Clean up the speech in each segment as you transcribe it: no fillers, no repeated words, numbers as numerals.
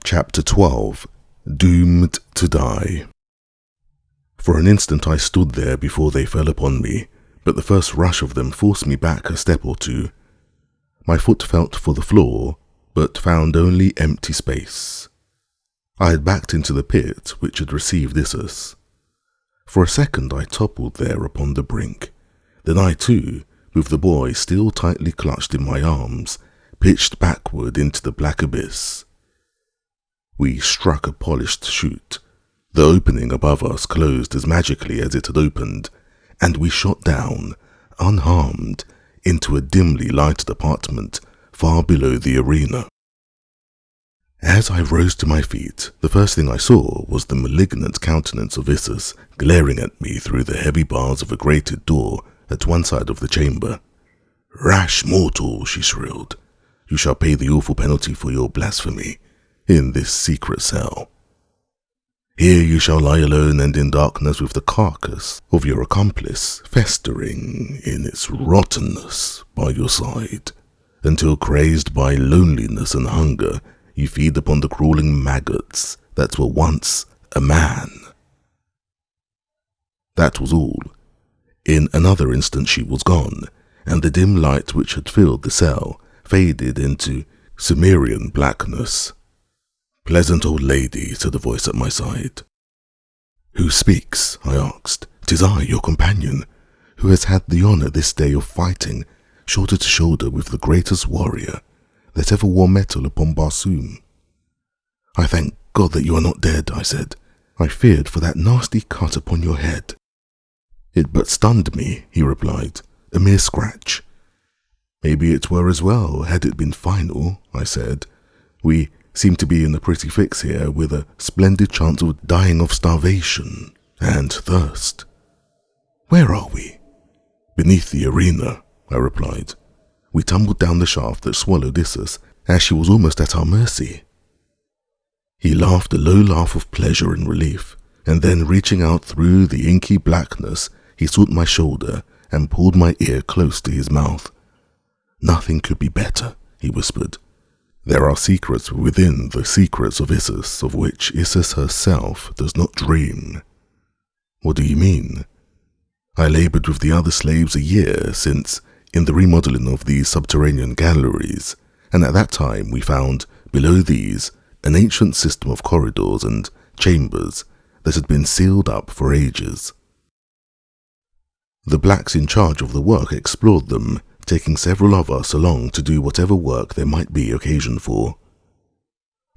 Chapter 12. Doomed to Die. For an instant I stood there before they fell upon me, but the first rush of them forced me back a step or two. My foot felt for the floor, but found only empty space. I had backed into the pit which had received Issus. For a second I toppled there upon the brink. Then I too, with the boy still tightly clutched in my arms, pitched backward into the black abyss. We struck a polished chute. The opening above us closed as magically as it had opened, and we shot down, unharmed, into a dimly lighted apartment far below the arena. As I rose to my feet, the first thing I saw was the malignant countenance of Issus glaring at me through the heavy bars of a grated door at one side of the chamber. "Rash mortal," she shrilled, "you shall pay the awful penalty for your blasphemy in this secret cell. Here you shall lie alone and in darkness with the carcass of your accomplice festering in its rottenness by your side, until crazed by loneliness and hunger, you feed upon the crawling maggots that were once a man." That was all. In another instant she was gone, and the dim light which had filled the cell faded into Sumerian blackness. "Pleasant old lady," said a voice at my side. "Who speaks?" I asked. "'Tis I, your companion, who has had the honour this day of fighting shoulder to shoulder with the greatest warrior that ever wore metal upon Barsoom." "I thank God that you are not dead," I said. "I feared for that nasty cut upon your head." "It but stunned me," he replied. "A mere scratch." "Maybe it were as well had it been final," I said. "We seem to be in a pretty fix here, with a splendid chance of dying of starvation and thirst." "Where are we?" "Beneath the arena," I replied. "We tumbled down the shaft that swallowed Issus, as she was almost at our mercy." He laughed a low laugh of pleasure and relief, and then reaching out through the inky blackness, he sought my shoulder and pulled my ear close to his mouth. "Nothing could be better," he whispered. "There are secrets within the secrets of Issus, of which Issus herself does not dream." "What do you mean?" "I laboured with the other slaves a year since in the remodelling of these subterranean galleries, and at that time we found below these an ancient system of corridors and chambers that had been sealed up for ages. The blacks in charge of the work explored them, taking several of us along to do whatever work there might be occasion for.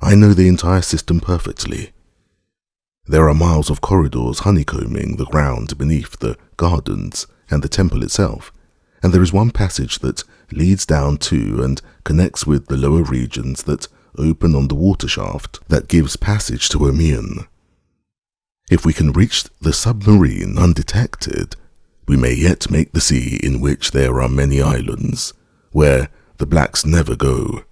I know the entire system perfectly. There are miles of corridors honeycombing the ground beneath the gardens and the temple itself, and there is one passage that leads down to and connects with the lower regions that open on the water shaft that gives passage to Omian. If we can reach the submarine undetected, we may yet make the sea in which there are many islands, where the blacks never go.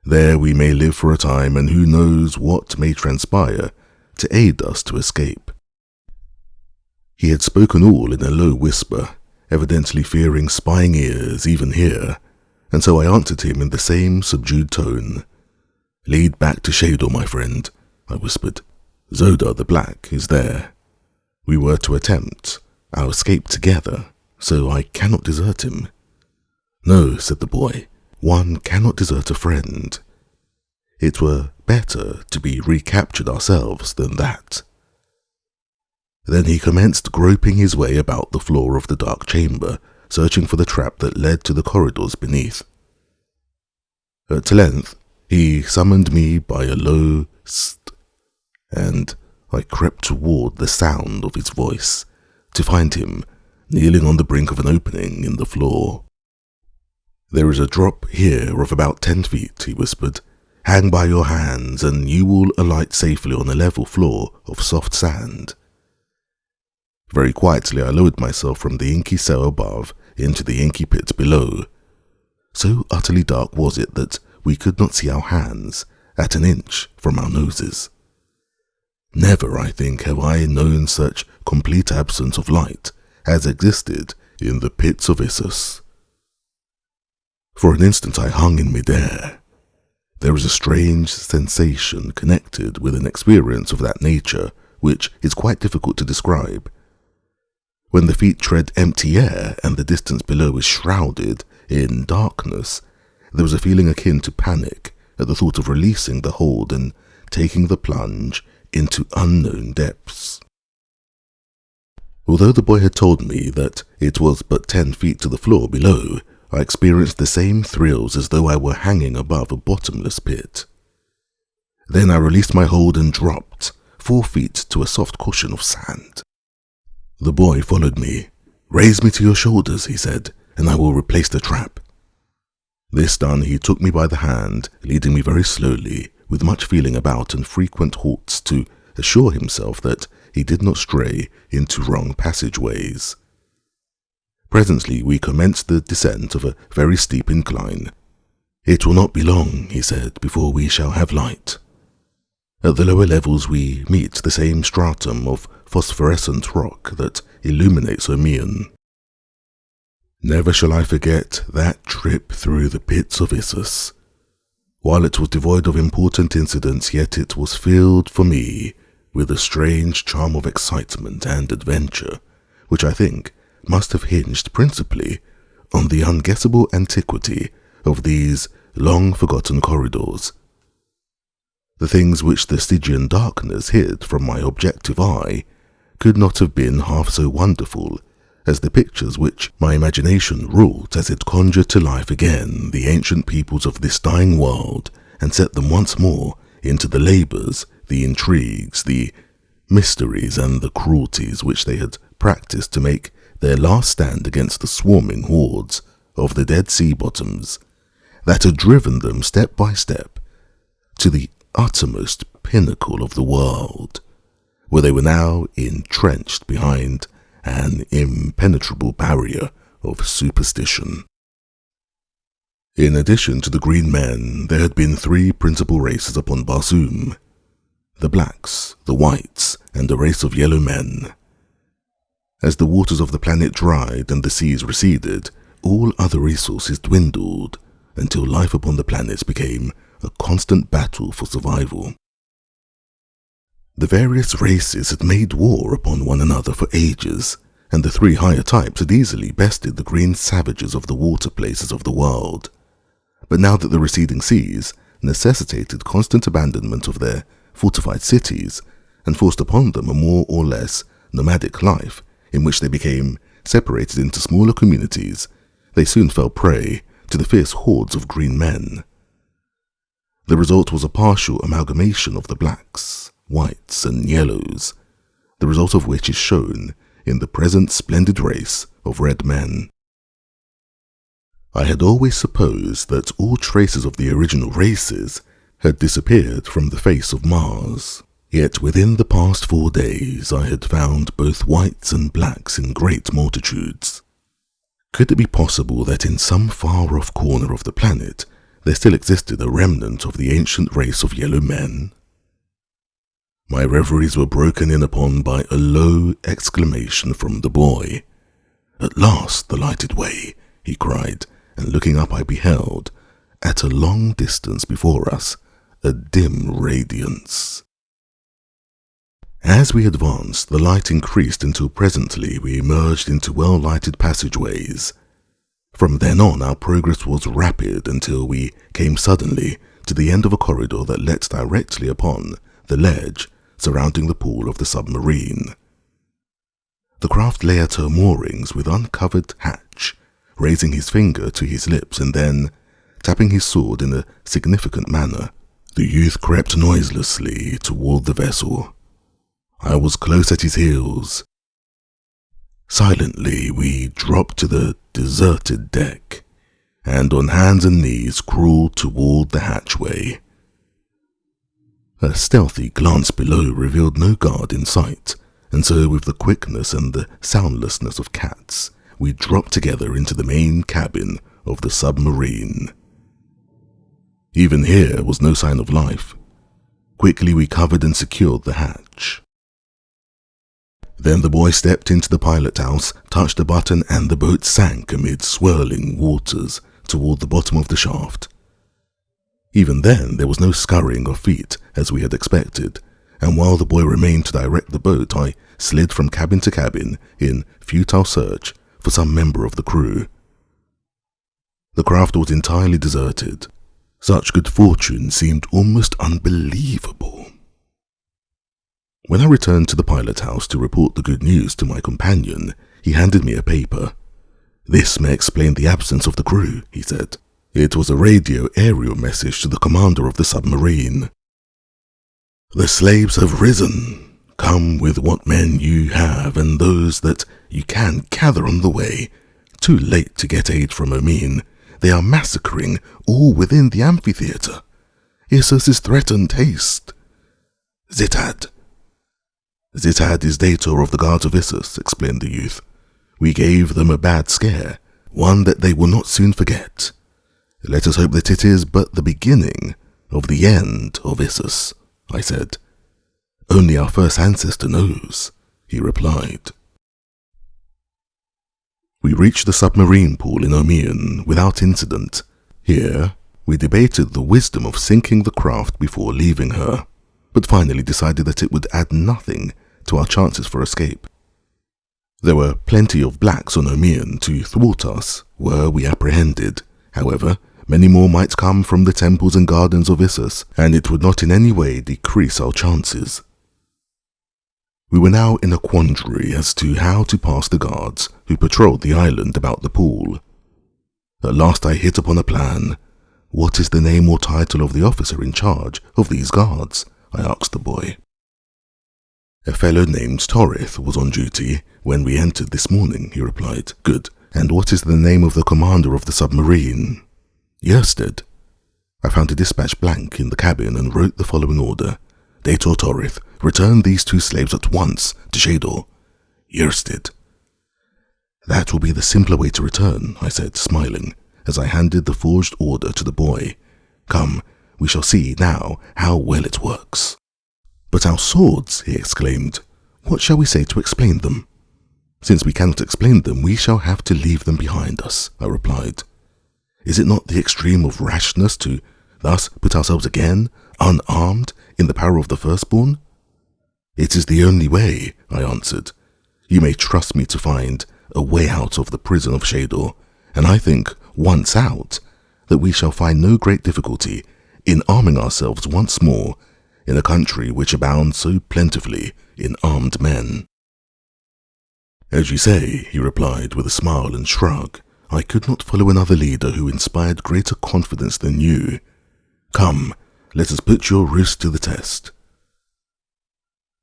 There we may live for a time, and who knows what may transpire to aid us to escape." He had spoken all in a low whisper, evidently fearing spying ears even here, and so I answered him in the same subdued tone. "Lead back to Shador, my friend," I whispered. "Zoda the Black is there. We were to attempt our escape together, so I cannot desert him." "No," said the boy, "one cannot desert a friend. It were better to be recaptured ourselves than that." Then he commenced groping his way about the floor of the dark chamber, searching for the trap that led to the corridors beneath. At length, he summoned me by a low "st," and I crept toward the sound of his voice, to find him kneeling on the brink of an opening in the floor. "There is a drop here of about 10 feet, he whispered. "Hang by your hands, and you will alight safely on a level floor of soft sand." Very quietly I lowered myself from the inky cell above into the inky pit below. So utterly dark was it that we could not see our hands at an inch from our noses. Never, I think, have I known such complete absence of light as existed in the pits of Issus. For an instant I hung in midair. There is a strange sensation connected with an experience of that nature which is quite difficult to describe. When the feet tread empty air and the distance below is shrouded in darkness, there was a feeling akin to panic at the thought of releasing the hold and taking the plunge into unknown depths. Although the boy had told me that it was but 10 feet to the floor below, I experienced the same thrills as though I were hanging above a bottomless pit. Then I released my hold and dropped 4 feet to a soft cushion of sand. The boy followed me. "Raise me to your shoulders," he said, "and I will replace the trap." This done, he took me by the hand, leading me very slowly, with much feeling about and frequent halts to assure himself that he did not stray into wrong passageways. Presently we commenced the descent of a very steep incline. "It will not be long," he said, "before we shall have light." At the lower levels we meet the same stratum of phosphorescent rock that illuminates Omeon. Never shall I forget that trip through the pits of Issus. While it was devoid of important incidents, yet it was filled for me with a strange charm of excitement and adventure, which I think must have hinged principally on the unguessable antiquity of these long-forgotten corridors. The things which the Stygian darkness hid from my objective eye could not have been half so wonderful as the pictures which my imagination wrought as it conjured to life again the ancient peoples of this dying world and set them once more into the labours, the intrigues, the mysteries and the cruelties which they had practised to make their last stand against the swarming hordes of the Dead Sea bottoms that had driven them step by step to the uttermost pinnacle of the world, where they were now entrenched behind an impenetrable barrier of superstition. In addition to the green men, there had been 3 principal races upon Barsoom: the blacks, the whites, and a race of yellow men. As the waters of the planet dried and the seas receded, all other resources dwindled until life upon the planet became a constant battle for survival. The various races had made war upon one another for ages, and the 3 higher types had easily bested the green savages of the water places of the world. But now that the receding seas necessitated constant abandonment of their fortified cities and forced upon them a more or less nomadic life in which they became separated into smaller communities, they soon fell prey to the fierce hordes of green men. The result was a partial amalgamation of the blacks, whites, and yellows, the result of which is shown in the present splendid race of red men. I had always supposed that all traces of the original races had disappeared from the face of Mars, yet within the past 4 days I had found both whites and blacks in great multitudes. Could it be possible that in some far-off corner of the planet there still existed a remnant of the ancient race of yellow men? My reveries were broken in upon by a low exclamation from the boy. "At last, the lighted way," he cried, and looking up I beheld, at a long distance before us, a dim radiance. As we advanced, the light increased until presently we emerged into well-lighted passageways. From then on our progress was rapid until we came suddenly to the end of a corridor that led directly upon the ledge surrounding the pool of the submarine. The craft lay at her moorings with uncovered hatch, raising his finger to his lips and then tapping his sword in a significant manner. The youth crept noiselessly toward the vessel. I was close at his heels. Silently we dropped to the deserted deck, and on hands and knees crawled toward the hatchway. A stealthy glance below revealed no guard in sight, and so with the quickness and the soundlessness of cats, we dropped together into the main cabin of the submarine. Even here was no sign of life. Quickly we covered and secured the hatch. Then the boy stepped into the pilot house, touched a button, and the boat sank amid swirling waters toward the bottom of the shaft. Even then, there was no scurrying of feet as we had expected, and while the boy remained to direct the boat, I slid from cabin to cabin in futile search for some member of the crew. The craft was entirely deserted. Such good fortune seemed almost unbelievable. When I returned to the pilot house to report the good news to my companion, he handed me a paper. "This may explain the absence of the crew," he said. It was a radio aerial message to the commander of the submarine. "The slaves have risen. Come with what men you have and those that you can gather on the way. Too late to get aid from Omin. They are massacring all within the amphitheater. Issus is threatened. Haste." "Zitad." "Zitad is Dator of the guards of Issus," explained the youth. "We gave them a bad scare, one that they will not soon forget. Let us hope that it is but the beginning of the end of Issus," I said. "Only our first ancestor knows," he replied. We reached the submarine pool in Omian without incident. Here, we debated the wisdom of sinking the craft before leaving her, but finally decided that it would add nothing to our chances for escape. There were plenty of blacks on Omian to thwart us were we apprehended. However, many more might come from the temples and gardens of Issus, and it would not in any way decrease our chances. We were now in a quandary as to how to pass the guards who patrolled the island about the pool. At last I hit upon a plan. "What is the name or title of the officer in charge of these guards?" I asked the boy. "A fellow named Thoris was on duty when we entered this morning," he replied. "Good. And what is the name of the commander of the submarine?" "Yersted." I found a dispatch blank in the cabin and wrote the following order. "Dejah Thoris, return these 2 slaves at once to Shador. Yersted." "That will be the simpler way to return," I said, smiling, as I handed the forged order to the boy. "Come, we shall see now how well it works." "But our swords," he exclaimed. "What shall we say to explain them?" "Since we cannot explain them, we shall have to leave them behind us," I replied. "Is it not the extreme of rashness to thus put ourselves again, unarmed, in the power of the firstborn?" "It is the only way," I answered. "You may trust me to find a way out of the prison of Shador, and I think, once out, that we shall find no great difficulty in arming ourselves once more in a country which abounds so plentifully in armed men." "As you say," he replied with a smile and shrug, "I could not follow another leader who inspired greater confidence than you. Come, let us put your ruse to the test."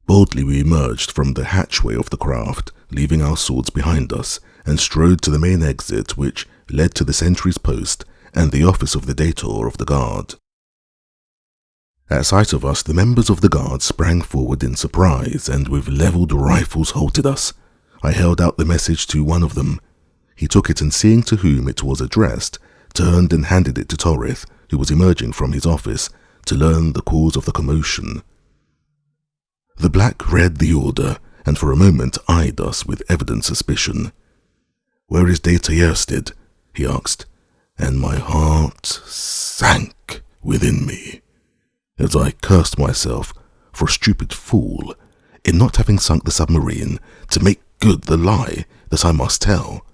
Boldly we emerged from the hatchway of the craft, leaving our swords behind us, and strode to the main exit which led to the sentry's post and the office of the Dator of the guard. At sight of us, the members of the guard sprang forward in surprise and with levelled rifles halted us. I held out the message to one of them. He took it and, seeing to whom it was addressed, turned and handed it to Thoris, who was emerging from his office to learn the cause of the commotion. The black read the order and for a moment eyed us with evident suspicion. "Where is Dejah Yersted?" he asked, and my heart sank within me as I cursed myself for a stupid fool in not having sunk the submarine to make good the lie that I must tell.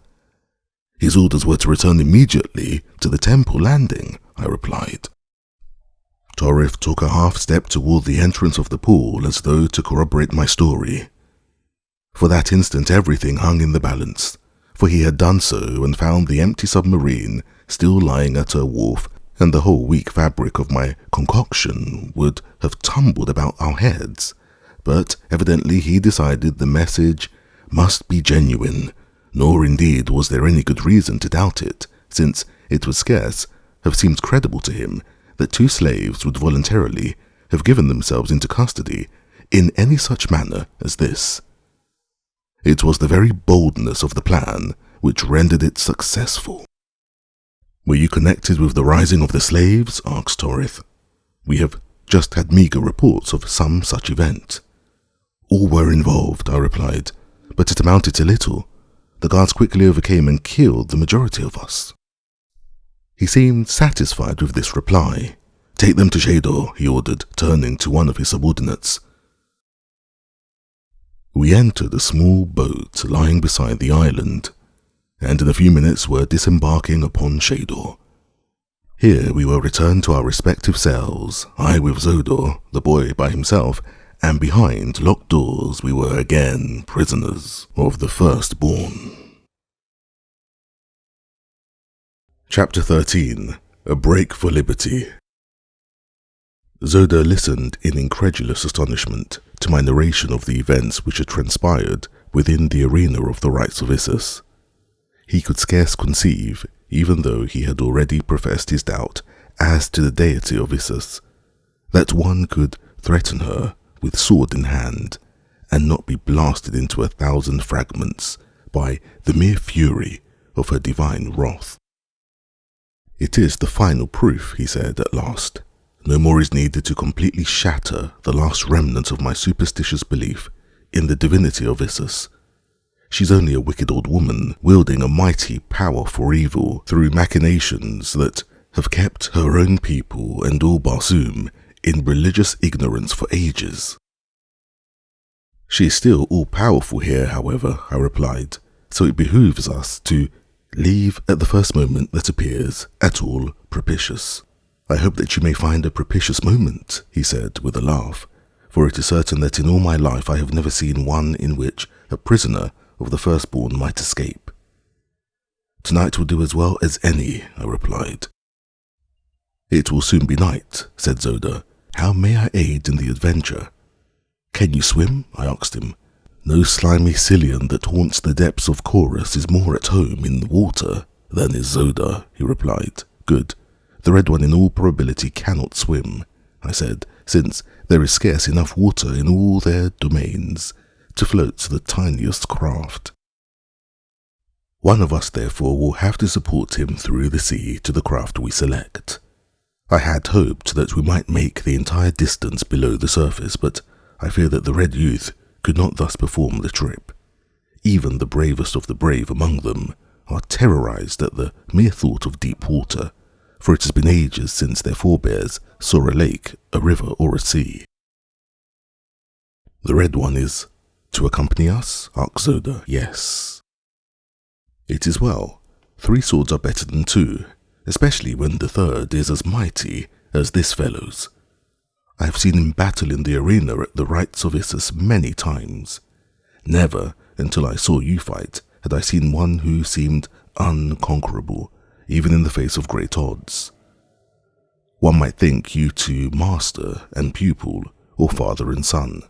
"His orders were to return immediately to the temple landing," I replied. Thoris took a half-step toward the entrance of the pool as though to corroborate my story. For that instant everything hung in the balance, for he had done so and found the empty submarine still lying at her wharf, and the whole weak fabric of my concoction would have tumbled about our heads. But evidently he decided the message must be genuine, nor indeed was there any good reason to doubt it, since it would scarce have seemed credible to him that 2 slaves would voluntarily have given themselves into custody in any such manner as this. It was the very boldness of the plan which rendered it successful. "Were you connected with the rising of the slaves?" asked Thoris. "We have just had meagre reports of some such event." "All were involved," I replied, "but it amounted to little. The guards quickly overcame and killed the majority of us." He seemed satisfied with this reply. Take them to Shador, he ordered, turning to one of his subordinates. We entered a small boat lying beside the island, and in a few minutes were disembarking upon Shador. Here we were returned to our respective cells, I with Zodor, the boy by himself, and behind locked doors we were again prisoners of the firstborn. Chapter 13. A Break for Liberty. Zodor listened in incredulous astonishment to my narration of the events which had transpired within the arena of the rites of Issus. He could scarce conceive, even though he had already professed his doubt as to the deity of Issus, that one could threaten her with sword in hand and not be blasted into 1,000 fragments by the mere fury of her divine wrath. It is the final proof, he said at last. No more is needed to completely shatter the last remnants of my superstitious belief in the divinity of Issus. She's only a wicked old woman wielding a mighty power for evil through machinations that have kept her own people and all Barsoom in religious ignorance for ages. She is still all-powerful here, however, I replied, so it behooves us to leave at the first moment that appears at all propitious. I hope that you may find a propitious moment, he said with a laugh, for it is certain that in all my life I have never seen one in which a prisoner of the firstborn might escape. Tonight will do as well as any, I replied. It will soon be night, said Zodor. How may I aid in the adventure? Can you swim? I asked him. No slimy Cillian that haunts the depths of Chorus is more at home in the water than is Zodor, he replied. Good. The Red One in all probability cannot swim, I said, since there is scarce enough water in all their domains to float the tiniest craft. One of us, therefore, will have to support him through the sea to the craft we select. I had hoped that we might make the entire distance below the surface, but I fear that the Red Youth could not thus perform the trip. Even the bravest of the brave among them are terrorized at the mere thought of deep water, for it has been ages since their forebears saw a lake, a river, or a sea. The Red One is to accompany us? asked Zodor. Yes. It is well. 3 swords are better than 2, especially when the third is as mighty as this fellow's. I have seen him battle in the arena at the rites of Issus many times. Never, until I saw you fight, had I seen one who seemed unconquerable, even in the face of great odds. One might think you two master and pupil, or father and son.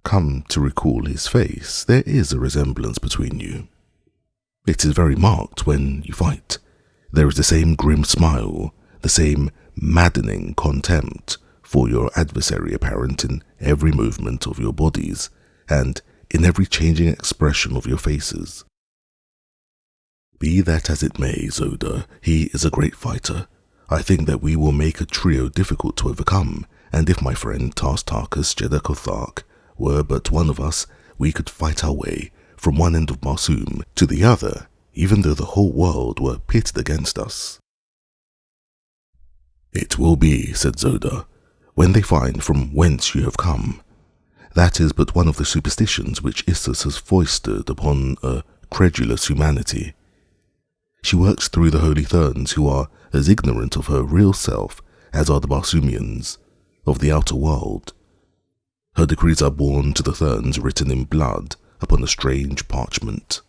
Come to recall his face, there is a resemblance between you. It is very marked when you fight. There is the same grim smile, the same maddening contempt for your adversary apparent in every movement of your bodies, and in every changing expression of your faces. Be that as it may, Zodor, he is a great fighter. I think that we will make a trio difficult to overcome, and if my friend Tartarchus Jedakothark were but one of us, we could fight our way from one end of Barsoom to the other, even though the whole world were pitted against us. It will be, said Zodor, when they find from whence you have come. That is but one of the superstitions which Issus has foisted upon a credulous humanity. She works through the Holy Therns, who are as ignorant of her real self as are the Barsoomians of the outer world. Her decrees are borne to the Therns written in blood upon a strange parchment.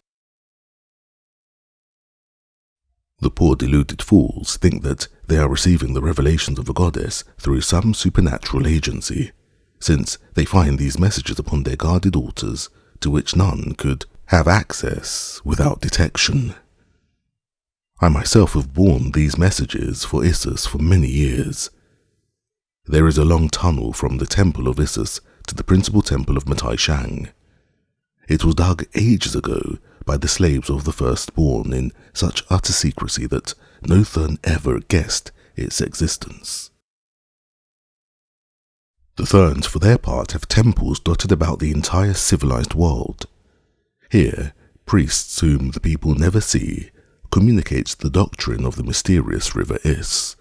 The poor deluded fools think that they are receiving the revelations of a goddess through some supernatural agency, since they find these messages upon their guarded altars to which none could have access without detection. I myself have borne these messages for Issus for many years. There is a long tunnel from the temple of Issus to the principal temple of Matai Shang. It was dug ages ago by the slaves of the firstborn in such utter secrecy that no Thern ever guessed its existence. The Therns, for their part, have temples dotted about the entire civilized world. Here, priests whom the people never see communicates the doctrine of the mysterious river Is.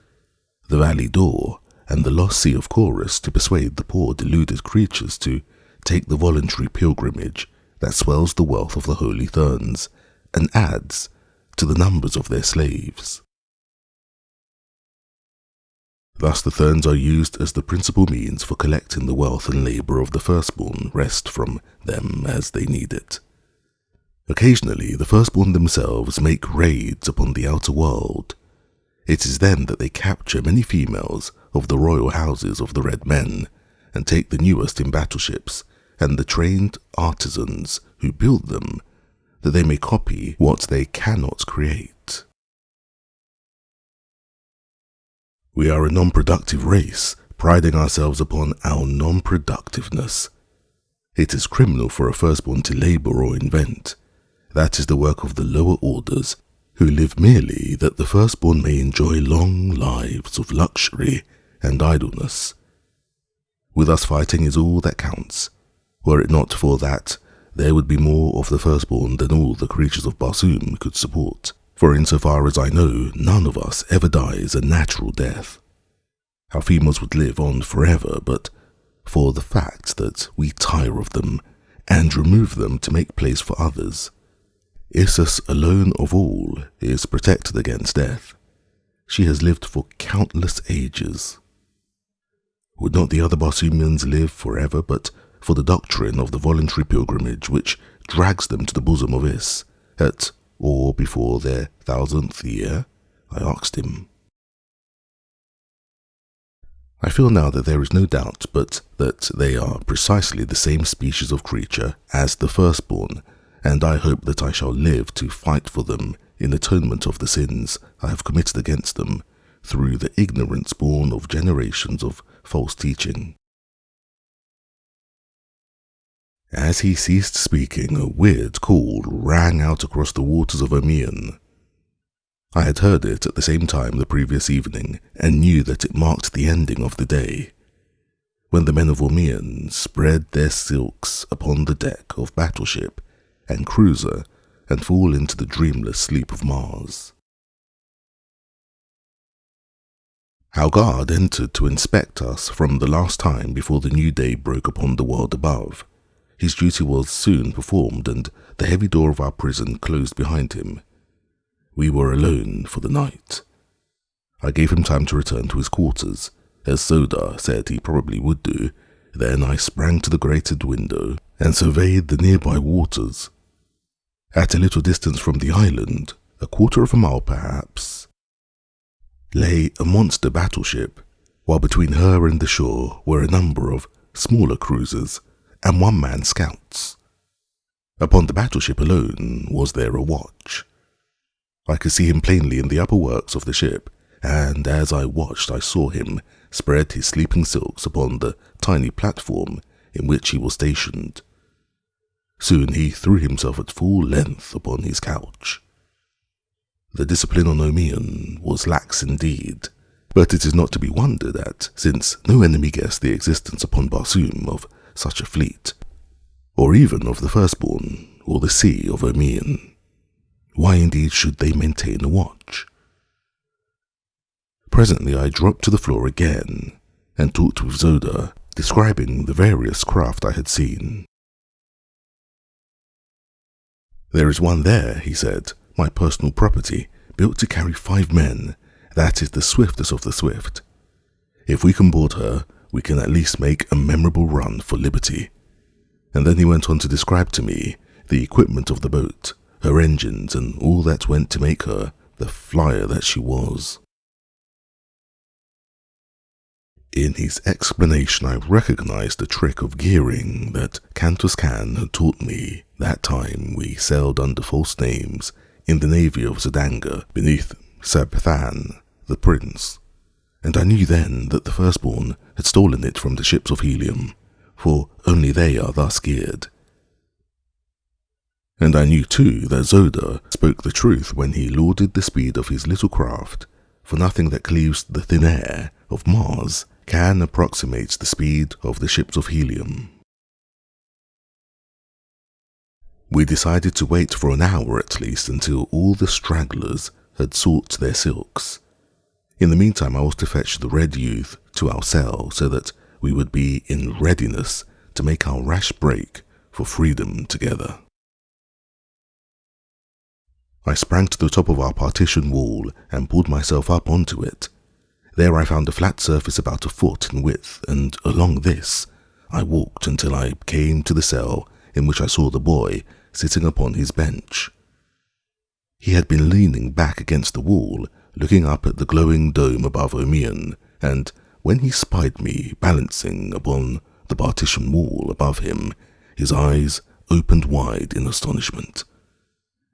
the valley door, and the lost sea of chorus to persuade the poor deluded creatures to take the voluntary pilgrimage that swells the wealth of the holy Therns and adds to the numbers of their slaves. Thus the Therns are used as the principal means for collecting the wealth and labour of the firstborn wrest from them as they need it. Occasionally the firstborn themselves make raids upon the outer world. It is then that they capture many females of the royal houses of the Red Men and take the newest in battleships and the trained artisans who build them, that they may copy what they cannot create. We are a non-productive race, priding ourselves upon our non-productiveness. It is criminal for a firstborn to labour or invent. That is the work of the lower orders, who live merely that the firstborn may enjoy long lives of luxury and idleness. With us, fighting is all that counts. Were it not for that, there would be more of the firstborn than all the creatures of Barsoom could support. For insofar as I know, none of us ever dies a natural death. Our females would live on forever, but for the fact that we tire of them and remove them to make place for others, Issus alone of all is protected against death. She has lived for countless ages. Would not the other Barsoomians live forever but for the doctrine of the voluntary pilgrimage which drags them to the bosom of Is at or before their 1000th year? I asked him. I feel now that there is no doubt but that they are precisely the same species of creature as the firstborn, and I hope that I shall live to fight for them in atonement of the sins I have committed against them through the ignorance born of generations of false teaching. As he ceased speaking, a weird call rang out across the waters of Omean. I had heard it at the same time the previous evening, and knew that it marked the ending of the day, when the men of Omean spread their silks upon the deck of battleship and cruiser and fall into the dreamless sleep of Mars. Our guard entered to inspect us from the last time before the new day broke upon the world above. His duty was soon performed, and the heavy door of our prison closed behind him. We were alone for the night. I gave him time to return to his quarters, as Soda said he probably would do. Then I sprang to the grated window and surveyed the nearby waters. At a little distance from the island, a quarter of a mile perhaps, lay a monster battleship, while between her and the shore were a number of smaller cruisers and one-man scouts. Upon the battleship alone was there a watch. I could see him plainly in the upper works of the ship, and as I watched I saw him spread his sleeping silks upon the tiny platform in which he was stationed. Soon he threw himself at full length upon his couch. The discipline on Omean was lax indeed, but it is not to be wondered at, since no enemy guessed the existence upon Barsoom of such a fleet, or even of the firstborn, or the sea of Omean. Why indeed should they maintain a watch? Presently I dropped to the floor again, and talked with Zoda, describing the various craft I had seen. "There is one there," he said, "my personal property, built to carry 5 men. That is the swiftest of the swift. If we can board her, we can at least make a memorable run for liberty." And then he went on to describe to me the equipment of the boat, her engines, and all that went to make her the flyer that she was. In his explanation I recognized the trick of gearing that Cantus Can had taught me that time we sailed under false names in the navy of Zodanga beneath Sabthan, the prince, and I knew then that the firstborn had stolen it from the ships of Helium, for only they are thus geared. And I knew too that Zoda spoke the truth when he lauded the speed of his little craft, for nothing that cleaves the thin air of Mars can approximate the speed of the ships of Helium. We decided to wait for an hour at least until all the stragglers had sought their silks. In the meantime, I was to fetch the Red Youth to our cell so that we would be in readiness to make our rash break for freedom together. I sprang to the top of our partition wall and pulled myself up onto it. There I found a flat surface about a foot in width, and along this I walked until I came to the cell in which I saw the boy sitting upon his bench. He had been leaning back against the wall, looking up at the glowing dome above Omian, and when he spied me balancing upon the partition wall above him, his eyes opened wide in astonishment.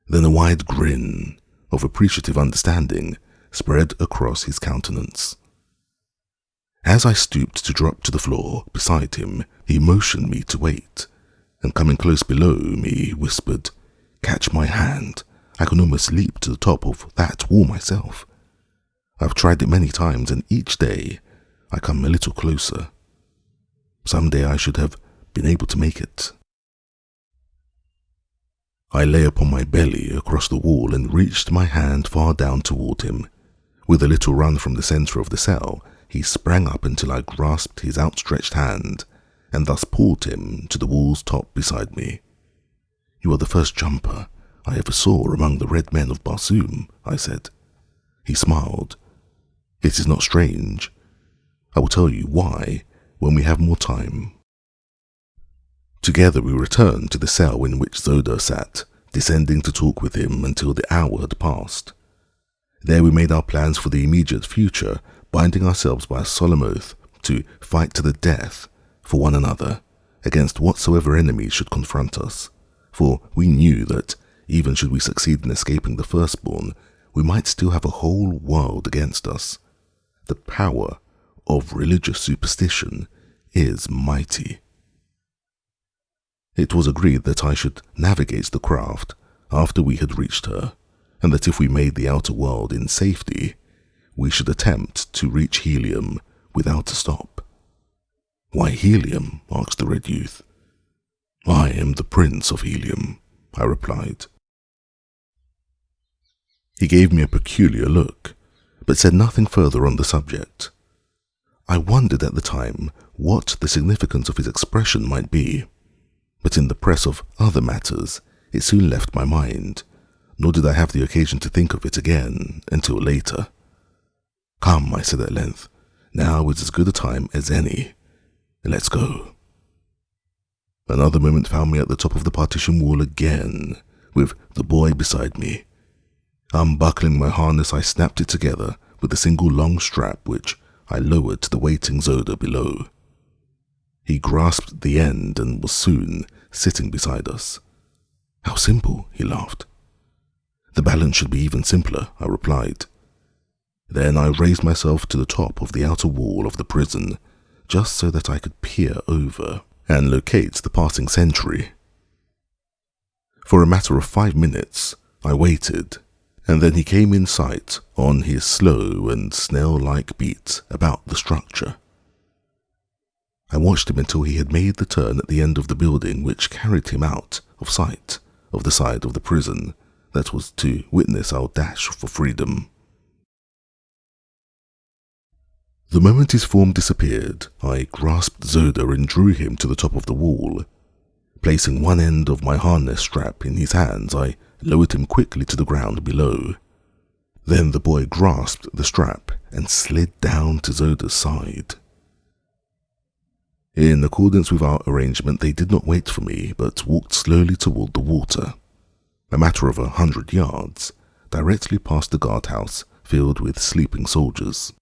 Then a wide grin of appreciative understanding spread across his countenance. As I stooped to drop to the floor beside him, he motioned me to wait, and coming close below me, whispered, "Catch my hand. I can almost leap to the top of that wall myself. I've tried it many times, and each day I come a little closer. Some day I should have been able to make it." I lay upon my belly across the wall and reached my hand far down toward him. With a little run from the center of the cell, he sprang up until I grasped his outstretched hand, and thus pulled him to the wall's top beside me. "You are the first jumper I ever saw among the red men of Barsoom," I said. He smiled. "It is not strange. I will tell you why when we have more time." Together we returned to the cell in which Dejah sat, descending to talk with him until the hour had passed. There we made our plans for the immediate future, binding ourselves by a solemn oath to fight to the death for one another against whatsoever enemies should confront us, for we knew that even should we succeed in escaping the firstborn, we might still have a whole world against us. The power of religious superstition is mighty. It was agreed that I should navigate the craft after we had reached her, and that if we made the outer world in safety, we should attempt to reach Helium without a stop. "Why Helium?" asked the Red Youth. "I am the Prince of Helium," I replied. He gave me a peculiar look, but said nothing further on the subject. I wondered at the time what the significance of his expression might be, but in the press of other matters it soon left my mind, nor did I have the occasion to think of it again until later. "Come," I said at length, "now is as good a time as any. Let's go." Another moment found me at the top of the partition wall again, with the boy beside me. Unbuckling my harness, I snapped it together with a single long strap which I lowered to the waiting Dejah below. He grasped the end and was soon sitting beside us. "How simple," he laughed. "The balance should be even simpler," I replied. Then I raised myself to the top of the outer wall of the prison, just so that I could peer over and locate the passing sentry. For a matter of 5 minutes, I waited, and then he came in sight on his slow and snail-like beat about the structure. I watched him until he had made the turn at the end of the building which carried him out of sight of the side of the prison that was to witness our dash for freedom. The moment his form disappeared, I grasped Dejah and drew him to the top of the wall. Placing one end of my harness strap in his hands, I lowered him quickly to the ground below. Then the boy grasped the strap and slid down to Dejah's side. In accordance with our arrangement, they did not wait for me, but walked slowly toward the water, a matter of 100 yards, directly past the guardhouse filled with sleeping soldiers.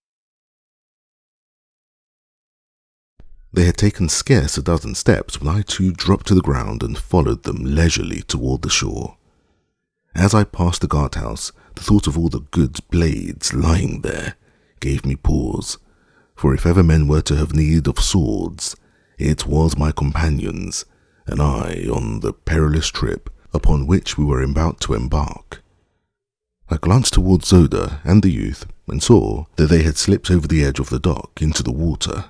They had taken scarce a dozen steps when I too dropped to the ground and followed them leisurely toward the shore. As I passed the guardhouse, the thought of all the good blades lying there gave me pause, for if ever men were to have need of swords, it was my companions and I on the perilous trip upon which we were about to embark. I glanced towards Dejah and the youth and saw that they had slipped over the edge of the dock into the water.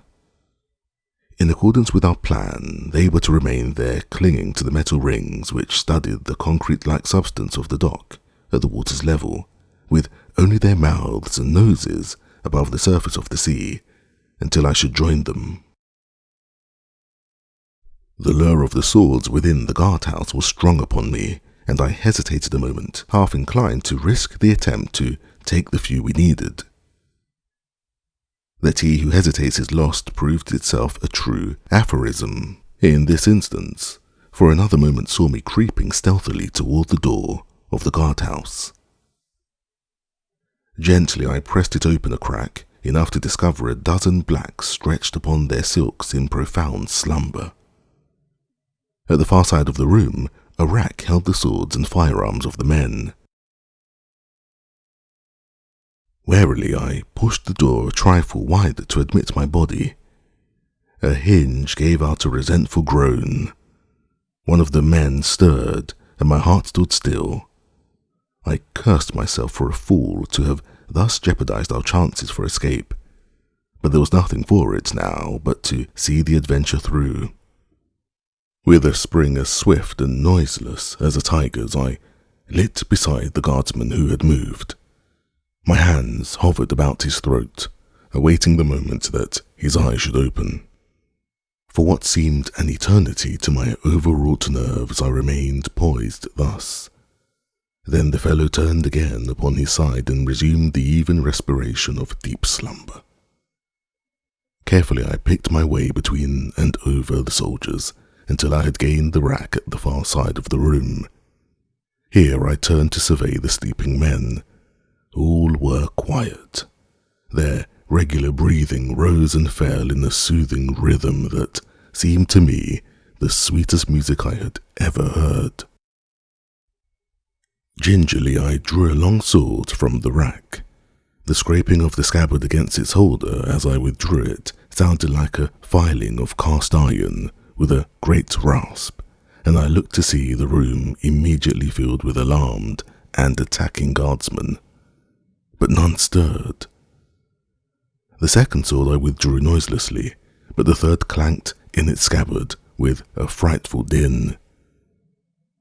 In accordance with our plan, they were to remain there clinging to the metal rings which studded the concrete-like substance of the dock at the water's level, with only their mouths and noses above the surface of the sea until I should join them. The lure of the swords within the guardhouse was strong upon me, and I hesitated a moment, half inclined to risk the attempt to take the few we needed. That he who hesitates is lost proved itself a true aphorism in this instance, for another moment saw me creeping stealthily toward the door of the guardhouse. Gently I pressed it open a crack, enough to discover a dozen blacks stretched upon their silks in profound slumber. At the far side of the room, a rack held the swords and firearms of the men. Warily I pushed the door a trifle wider to admit my body. A hinge gave out a resentful groan. One of the men stirred, and my heart stood still. I cursed myself for a fool to have thus jeopardized our chances for escape, but there was nothing for it now but to see the adventure through. With a spring as swift and noiseless as a tiger's, I lit beside the guardsman who had moved. My hands hovered about his throat, awaiting the moment that his eyes should open. For what seemed an eternity to my overwrought nerves, I remained poised thus. Then the fellow turned again upon his side and resumed the even respiration of deep slumber. Carefully I picked my way between and over the soldiers, until I had gained the rack at the far side of the room. Here I turned to survey the sleeping men. All were quiet. Their regular breathing rose and fell in a soothing rhythm that seemed to me the sweetest music I had ever heard. Gingerly I drew a long sword from the rack. The scraping of the scabbard against its holder as I withdrew it sounded like a filing of cast iron with a great rasp, and I looked to see the room immediately filled with alarmed and attacking guardsmen. But none stirred. The second sword I withdrew noiselessly, but the third clanked in its scabbard with a frightful din.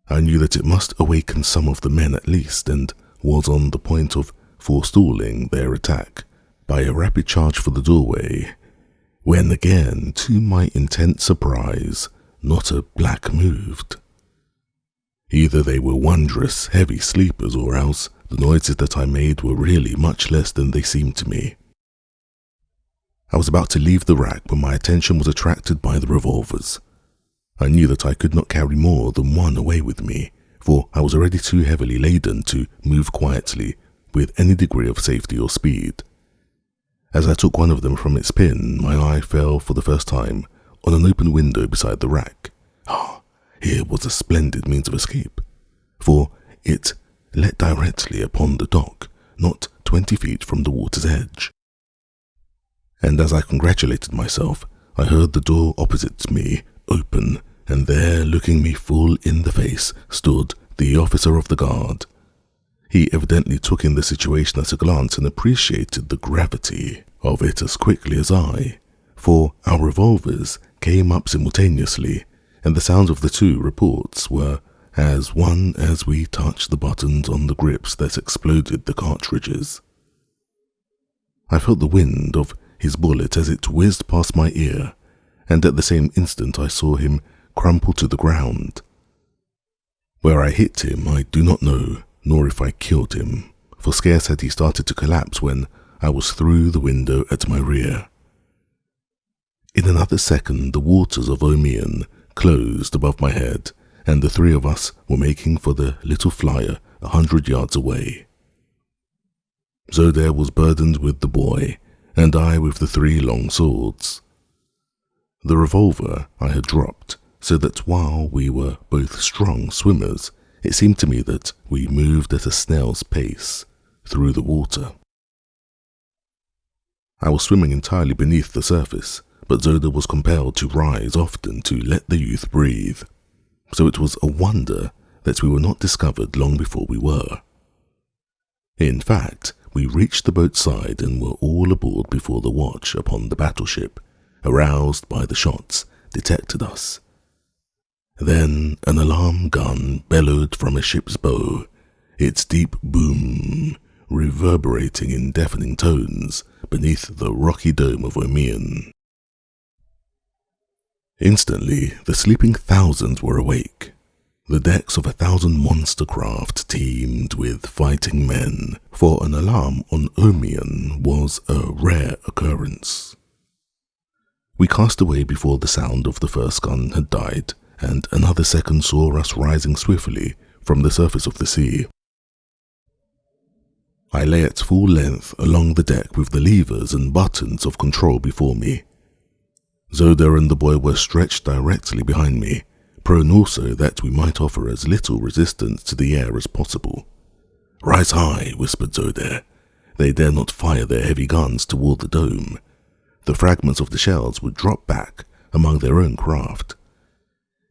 I knew that it must awaken some of the men at least, and was on the point of forestalling their attack by a rapid charge for the doorway, when again, to my intense surprise, not a black moved. Either they were wondrous heavy sleepers, or else the noises that I made were really much less than they seemed to me. I was about to leave the rack when my attention was attracted by the revolvers. I knew that I could not carry more than one away with me, for I was already too heavily laden to move quietly with any degree of safety or speed. As I took one of them from its pin, my eye fell for the first time on an open window beside the rack. Here was a splendid means of escape, for it let directly upon the dock, not 20 feet from the water's edge. And as I congratulated myself, I heard the door opposite me open, and there, looking me full in the face, stood the officer of the guard. He evidently took in the situation at a glance and appreciated the gravity of it as quickly as I, for our revolvers came up simultaneously, and the sounds of the two reports were as one as we touched the buttons on the grips that exploded the cartridges. I felt the wind of his bullet as it whizzed past my ear, and at the same instant I saw him crumple to the ground. Where I hit him I do not know, nor if I killed him, for scarce had he started to collapse when I was through the window at my rear. In another second the waters of Omian closed above my head, and the three of us were making for the little flyer 100 yards away. Zodair was burdened with the boy, and I with the 3 long swords. The revolver I had dropped, so that while we were both strong swimmers, it seemed to me that we moved at a snail's pace through the water. I was swimming entirely beneath the surface, but Zoda was compelled to rise often to let the youth breathe, so it was a wonder that we were not discovered long before we were. In fact, we reached the boat's side and were all aboard before the watch upon the battleship, aroused by the shots, detected us. Then an alarm gun bellowed from a ship's bow, its deep boom reverberating in deafening tones beneath the rocky dome of Omeon. Instantly, the sleeping thousands were awake. The decks of 1,000 monster craft teemed with fighting men, for an alarm on Omeon was a rare occurrence. We cast away before the sound of the first gun had died, and another second saw us rising swiftly from the surface of the sea. I lay at full length along the deck with the levers and buttons of control before me. Zoda and the boy were stretched directly behind me, prone also that we might offer as little resistance to the air as possible. "Rise high," whispered Zoda. "They dare not fire their heavy guns toward the dome. The fragments of the shells would drop back among their own craft.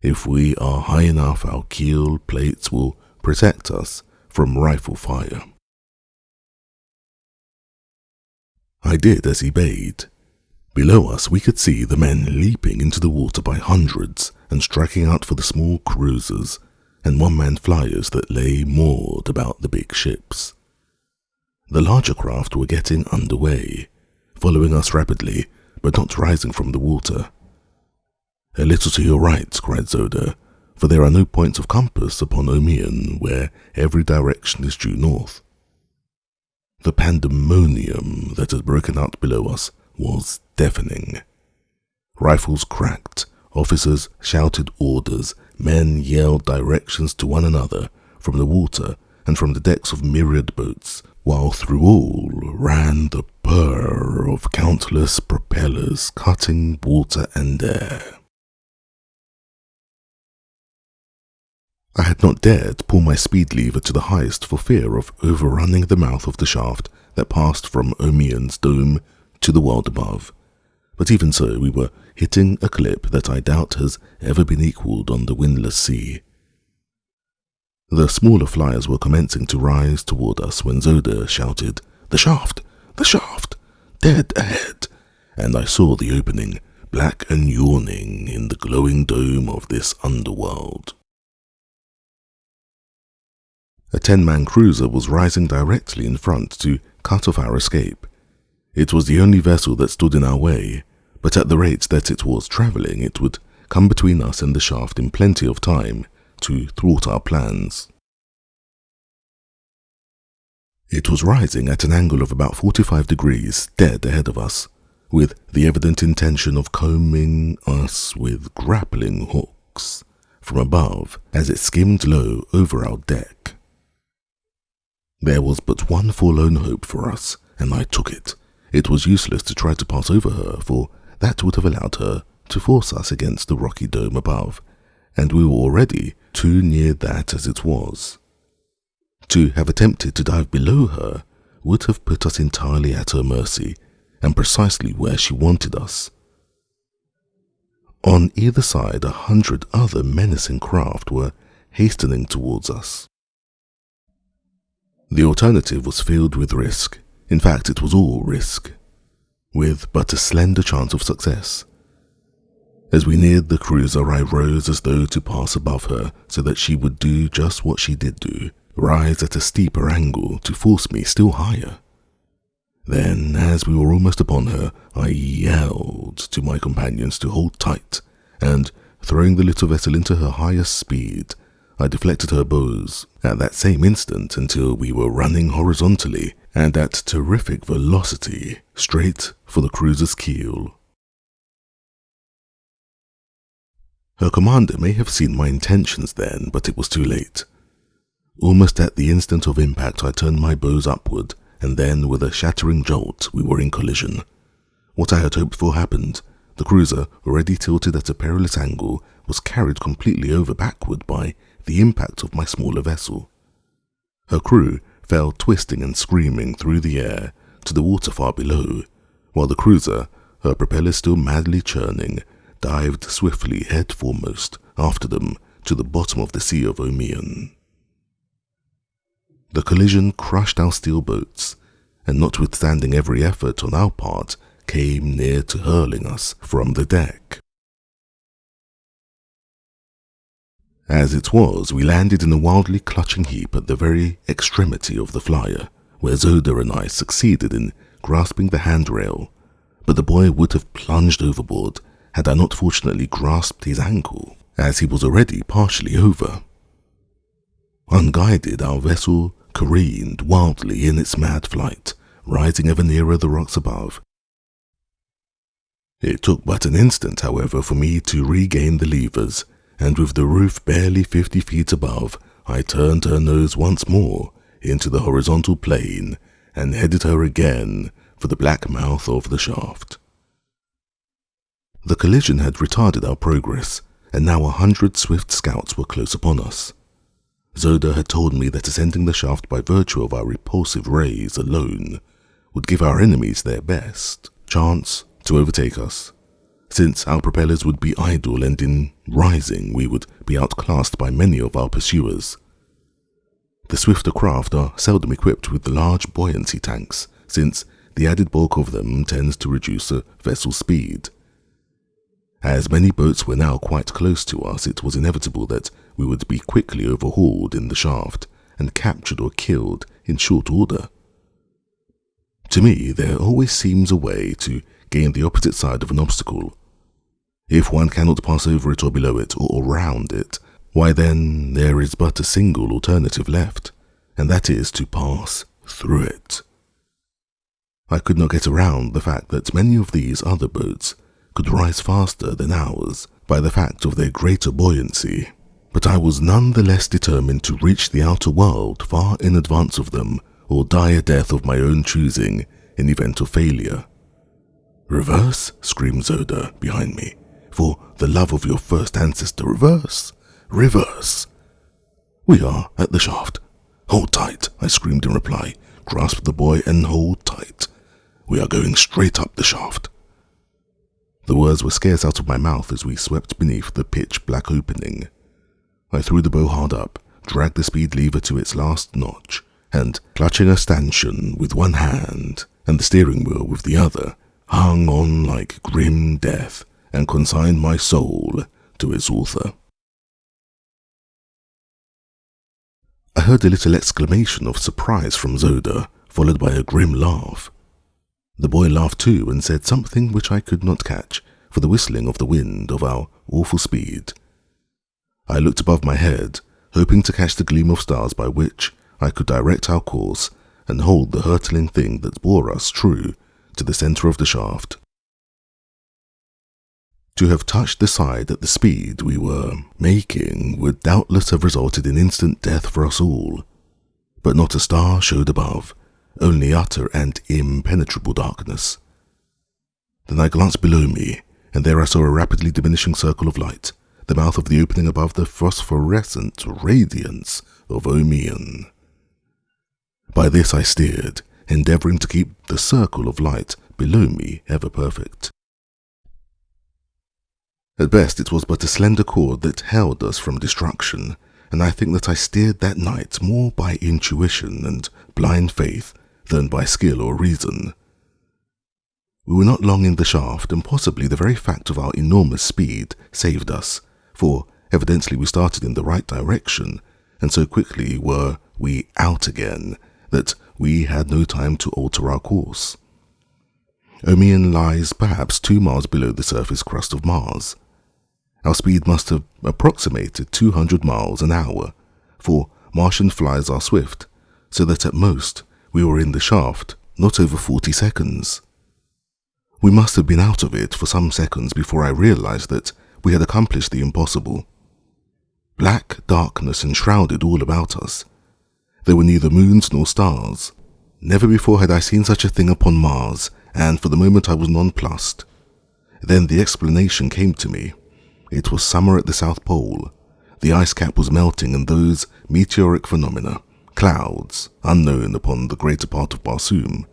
If we are high enough, our keel plates will protect us from rifle fire." I did as he bade. Below us we could see the men leaping into the water by hundreds and striking out for the small cruisers and one-man flyers that lay moored about the big ships. The larger craft were getting underway, following us rapidly, but not rising from the water. "A little to your right," cried Zoda, "for there are no points of compass upon Omeon where every direction is due north." The pandemonium that had broken out below us was deafening. Rifles cracked, officers shouted orders, men yelled directions to one another from the water and from the decks of myriad boats, while through all ran the purr of countless propellers cutting water and air. I had not dared pull my speed lever to the highest for fear of overrunning the mouth of the shaft that passed from Omeon's dome to the world above, but even so we were hitting a clip that I doubt has ever been equalled on the windless sea. The smaller flyers were commencing to rise toward us when Zoda shouted, "The shaft! The shaft! Dead ahead!" and I saw the opening, black and yawning in the glowing dome of this underworld. A 10-man cruiser was rising directly in front to cut off our escape. It was the only vessel that stood in our way, but at the rate that it was travelling, it would come between us and the shaft in plenty of time to thwart our plans. It was rising at an angle of about 45 degrees dead ahead of us, with the evident intention of combing us with grappling hooks from above as it skimmed low over our deck. There was but one forlorn hope for us, and I took it. It was useless to try to pass over her, for that would have allowed her to force us against the rocky dome above, and we were already too near that as it was. To have attempted to dive below her would have put us entirely at her mercy, and precisely where she wanted us. On either side, 100 other menacing craft were hastening towards us. The alternative was filled with risk. In fact, it was all risk, with but a slender chance of success. As we neared the cruiser, I rose as though to pass above her so that she would do just what she did do, rise at a steeper angle to force me still higher. Then, as we were almost upon her, I yelled to my companions to hold tight, and, throwing the little vessel into her highest speed, I deflected her bows at that same instant until we were running horizontally and at terrific velocity straight for the cruiser's keel. Her commander may have seen my intentions then, but it was too late. Almost at the instant of impact I turned my bows upward, and then with a shattering jolt we were in collision. What I had hoped for happened. The cruiser, already tilted at a perilous angle, was carried completely over backward by the impact of my smaller vessel. Her crew fell twisting and screaming through the air to the water far below, while the cruiser, her propellers still madly churning, dived swiftly head foremost after them to the bottom of the Sea of Omeon. The collision crushed our steel boats, and notwithstanding every effort on our part, came near to hurling us from the deck. As it was, we landed in a wildly clutching heap at the very extremity of the flyer, where Zoda and I succeeded in grasping the handrail, but the boy would have plunged overboard had I not fortunately grasped his ankle, as he was already partially over. Unguided, our vessel careened wildly in its mad flight, rising ever nearer the rocks above. It took but an instant, however, for me to regain the levers, and with the roof barely 50 feet above, I turned her nose once more into the horizontal plane and headed her again for the black mouth of the shaft. The collision had retarded our progress, and now 100 swift scouts were close upon us. Zoda had told me that ascending the shaft by virtue of our repulsive rays alone would give our enemies their best chance to overtake us, since our propellers would be idle and in rising we would be outclassed by many of our pursuers. The swifter craft are seldom equipped with the large buoyancy tanks, since the added bulk of them tends to reduce a vessel's speed. As many boats were now quite close to us, it was inevitable that we would be quickly overhauled in the shaft and captured or killed in short order. To me, there always seems a way to gain the opposite side of an obstacle. If one cannot pass over it or below it or around it, why then there is but a single alternative left, and that is to pass through it. I could not get around the fact that many of these other boats could rise faster than ours by the fact of their greater buoyancy, but I was none the less determined to reach the outer world far in advance of them, or die a death of my own choosing in event of failure. "Reverse!" screamed Zoda behind me. "For the love of your first ancestor, reverse! Reverse!" "We are at the shaft. Hold tight," I screamed in reply. "Grasp the boy and hold tight. We are going straight up the shaft." The words were scarce out of my mouth as we swept beneath the pitch-black opening. I threw the bow hard up, dragged the speed lever to its last notch, and, clutching a stanchion with one hand and the steering wheel with the other, hung on like grim death and consigned my soul to its author. I heard a little exclamation of surprise from Zoda, followed by a grim laugh. The boy laughed too and said something which I could not catch for the whistling of the wind of our awful speed. I looked above my head, hoping to catch the gleam of stars by which I could direct our course and hold the hurtling thing that bore us true to the centre of the shaft. To have touched the side at the speed we were making would doubtless have resulted in instant death for us all, but not a star showed above, only utter and impenetrable darkness. Then I glanced below me, and there I saw a rapidly diminishing circle of light, the mouth of the opening above the phosphorescent radiance of Omian. By this I steered, endeavouring to keep the circle of light below me ever perfect. At best it was but a slender cord that held us from destruction, and I think that I steered that night more by intuition and blind faith than by skill or reason. We were not long in the shaft, and possibly the very fact of our enormous speed saved us, for evidently we started in the right direction, and so quickly were we out again that we had no time to alter our course. Omian lies perhaps 2 miles below the surface crust of Mars. Our speed must have approximated 200 miles an hour, for Martian flies are swift, so that at most we were in the shaft not over 40 seconds. We must have been out of it for some seconds before I realized that we had accomplished the impossible. Black darkness enshrouded all about us. There were neither moons nor stars. Never before had I seen such a thing upon Mars, and for the moment I was nonplussed. Then the explanation came to me. It was summer at the South Pole. The ice cap was melting, and those meteoric phenomena, clouds, unknown upon the greater part of Barsoom,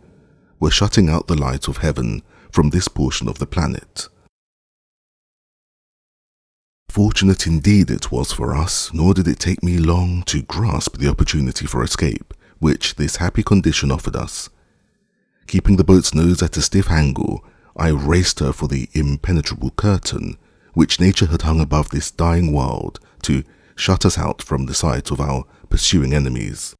were shutting out the light of heaven from this portion of the planet. Fortunate indeed it was for us, nor did it take me long to grasp the opportunity for escape which this happy condition offered us. Keeping the boat's nose at a stiff angle, I raced her for the impenetrable curtain which nature had hung above this dying world to shut us out from the sight of our pursuing enemies.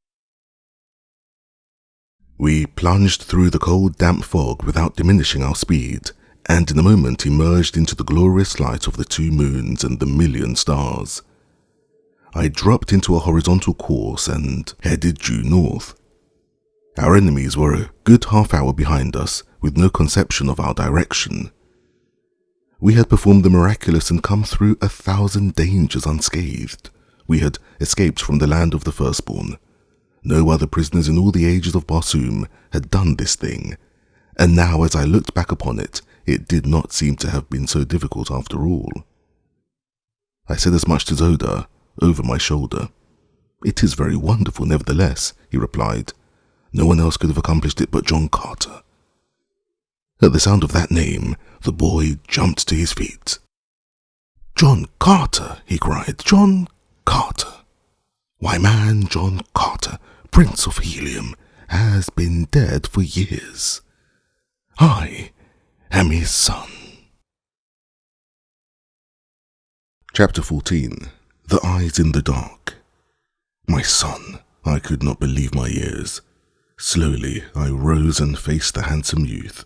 We plunged through the cold, damp fog without diminishing our speed, and in a moment emerged into the glorious light of the 2 moons and the million stars. I dropped into a horizontal course and headed due north. Our enemies were a good half-hour behind us, with no conception of our direction. We had performed the miraculous and come through 1,000 dangers unscathed. We had escaped from the land of the firstborn. No other prisoners in all the ages of Barsoom had done this thing, and now as I looked back upon it, it did not seem to have been so difficult after all. I said as much to Dejah, over my shoulder. "It is very wonderful, nevertheless," he replied. "No one else could have accomplished it but John Carter." At the sound of that name, the boy jumped to his feet. "John Carter," he cried. "John Carter. Why, man, John Carter, Prince of Helium, has been dead for years. I am his son." Chapter 14. The Eyes in the Dark. My son. I could not believe my ears. Slowly, I rose and faced the handsome youth.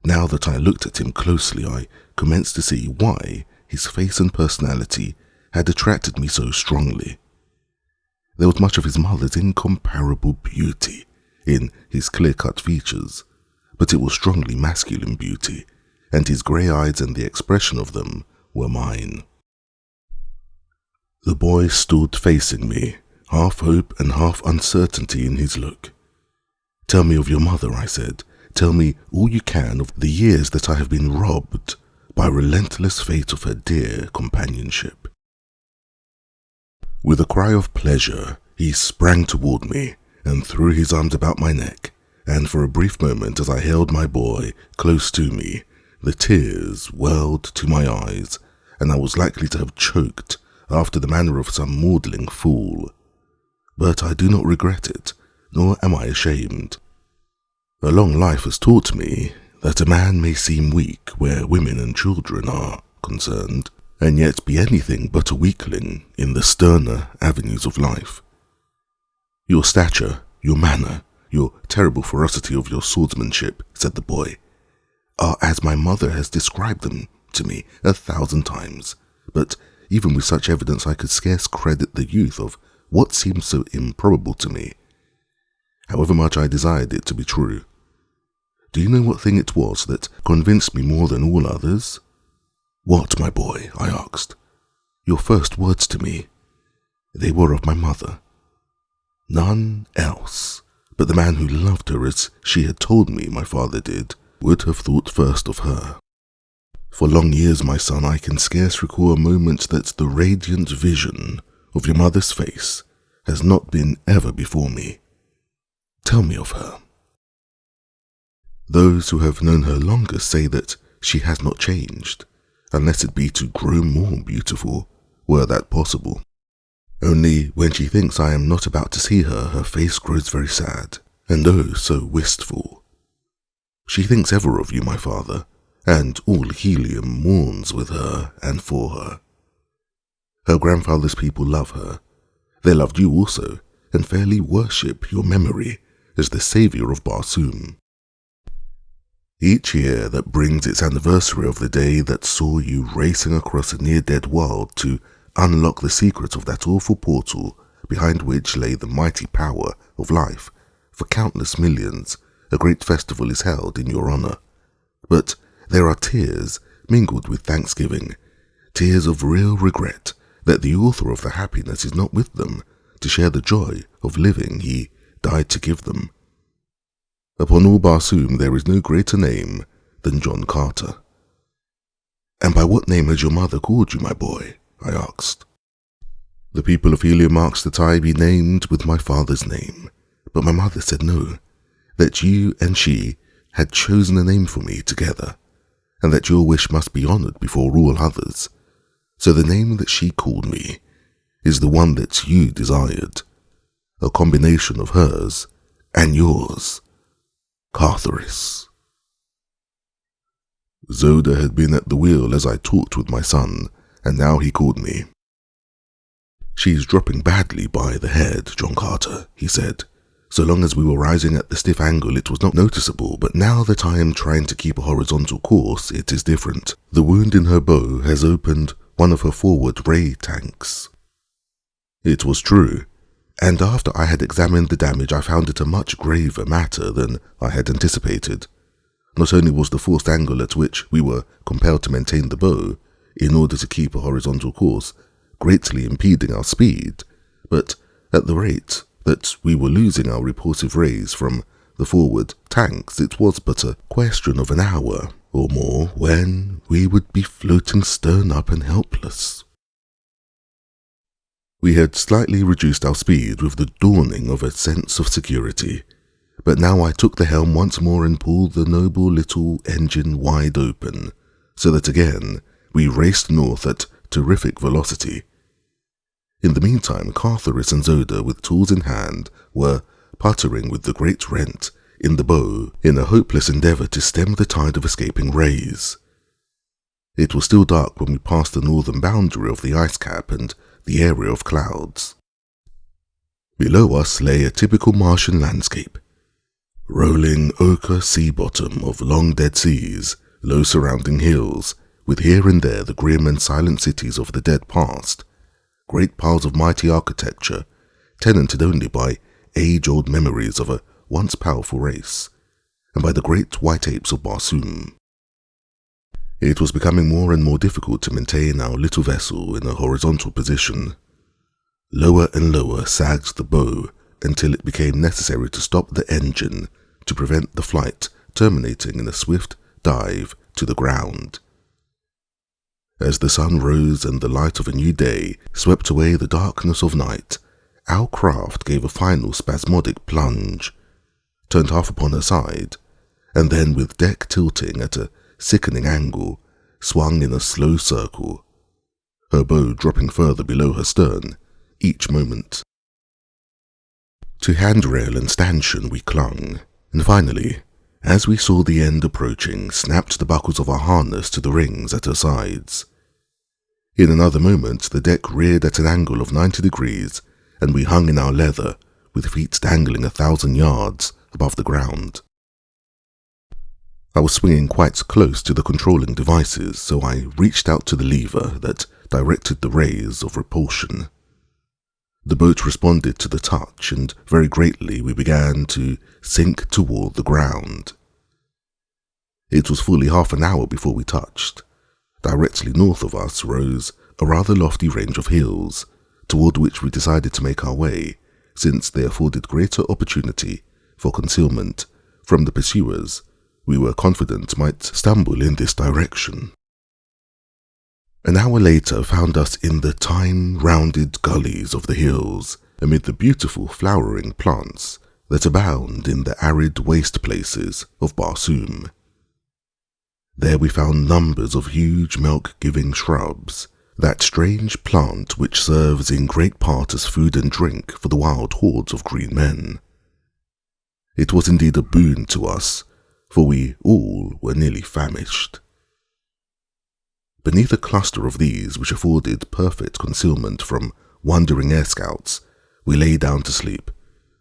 Now that I looked at him closely, I commenced to see why his face and personality had attracted me so strongly. There was much of his mother's incomparable beauty in his clear-cut features, but it was strongly masculine beauty, and his grey eyes and the expression of them were mine. The boy stood facing me, half hope and half uncertainty in his look. "Tell me of your mother," I said. "Tell me all you can of the years that I have been robbed by relentless fate of her dear companionship." With a cry of pleasure, he sprang toward me and threw his arms about my neck, and for a brief moment as I held my boy close to me, the tears welled to my eyes, and I was likely to have choked after the manner of some maudling fool. But I do not regret it, nor am I ashamed. A long life has taught me that a man may seem weak where women and children are concerned, and yet be anything but a weakling in the sterner avenues of life. "Your stature, your manner, your terrible ferocity of your swordsmanship," said the boy, "are as my mother has described them to me 1,000 times, but even with such evidence I could scarce credit the youth of what seemed so improbable to me, however much I desired it to be true. Do you know what thing it was that convinced me more than all others?" "What, my boy?" I asked. "Your first words to me. They were of my mother. None else, but the man who loved her as she had told me my father did, would have thought first of her. For long years, my son, I can scarce recall a moment that the radiant vision of your mother's face has not been ever before me. Tell me of her." Those who have known her longer say that she has not changed, unless it be to grow more beautiful, were that possible. Only when she thinks I am not about to see her, her face grows very sad, and oh, so wistful. She thinks ever of you, my father, and all Helium mourns with her and for her. Her grandfather's people love her. They loved you also, and fairly worship your memory as the saviour of Barsoom. Each year that brings its anniversary of the day that saw you racing across a near-dead world to unlock the secret of that awful portal behind which lay the mighty power of life, for countless millions, a great festival is held in your honour. But there are tears mingled with thanksgiving, tears of real regret that the author of the happiness is not with them to share the joy of living he died to give them. Upon all Barsoom there is no greater name than John Carter. "And by what name has your mother called you, my boy?" I asked. "The people of Helium asked that I be named with my father's name, but my mother said no, that you and she had chosen a name for me together, and that your wish must be honoured before all others. So the name that she called me is the one that you desired, a combination of hers and yours, Thoris." Dejah had been at the wheel as I talked with my son, and now he called me. "She's dropping badly by the head, John Carter," he said. So long as we were rising at the stiff angle, it was not noticeable, but now that I am trying to keep a horizontal course, it is different. The wound in her bow has opened one of her forward ray tanks. It was true, and after I had examined the damage, I found it a much graver matter than I had anticipated. Not only was the forced angle at which we were compelled to maintain the bow, in order to keep a horizontal course, greatly impeding our speed, but at the rate that we were losing our repulsive rays from the forward tanks, it was but a question of an hour or more when we would be floating stern up and helpless. We had slightly reduced our speed with the dawning of a sense of security, but now I took the helm once more and pulled the noble little engine wide open, so that again we raced north at terrific velocity. In the meantime, Thoris and Dejah, with tools in hand, were puttering with the great rent in the bow in a hopeless endeavour to stem the tide of escaping rays. It was still dark when we passed the northern boundary of the ice cap and the area of clouds. Below us lay a typical Martian landscape. Rolling ochre sea bottom of long dead seas, low surrounding hills, with here and there the grim and silent cities of the dead past, great piles of mighty architecture, tenanted only by age-old memories of a once powerful race, and by the great white apes of Barsoom. It was becoming more and more difficult to maintain our little vessel in a horizontal position. Lower and lower sagged the bow until it became necessary to stop the engine to prevent the flight terminating in a swift dive to the ground. As the sun rose and the light of a new day swept away the darkness of night, our craft gave a final spasmodic plunge, turned half upon her side, and then with deck tilting at a sickening angle, swung in a slow circle, her bow dropping further below her stern each moment. To handrail and stanchion we clung, and finally, as we saw the end approaching, snapped the buckles of our harness to the rings at her sides. In another moment the deck reared at an angle of 90 degrees, and we hung in our leather, with feet dangling 1,000 yards above the ground. I was swinging quite close to the controlling devices, so I reached out to the lever that directed the rays of repulsion. The boat responded to the touch, and very greatly we began to sink toward the ground. It was fully half an hour before we touched. Directly north of us rose a rather lofty range of hills, toward which we decided to make our way, since they afforded greater opportunity for concealment from the pursuers we were confident might stumble in this direction. An hour later found us in the time-rounded gullies of the hills, amid the beautiful flowering plants that abound in the arid waste places of Barsoom. There we found numbers of huge milk-giving shrubs, that strange plant which serves in great part as food and drink for the wild hordes of green men. It was indeed a boon to us, for we all were nearly famished. Beneath a cluster of these, which afforded perfect concealment from wandering air scouts, we lay down to sleep,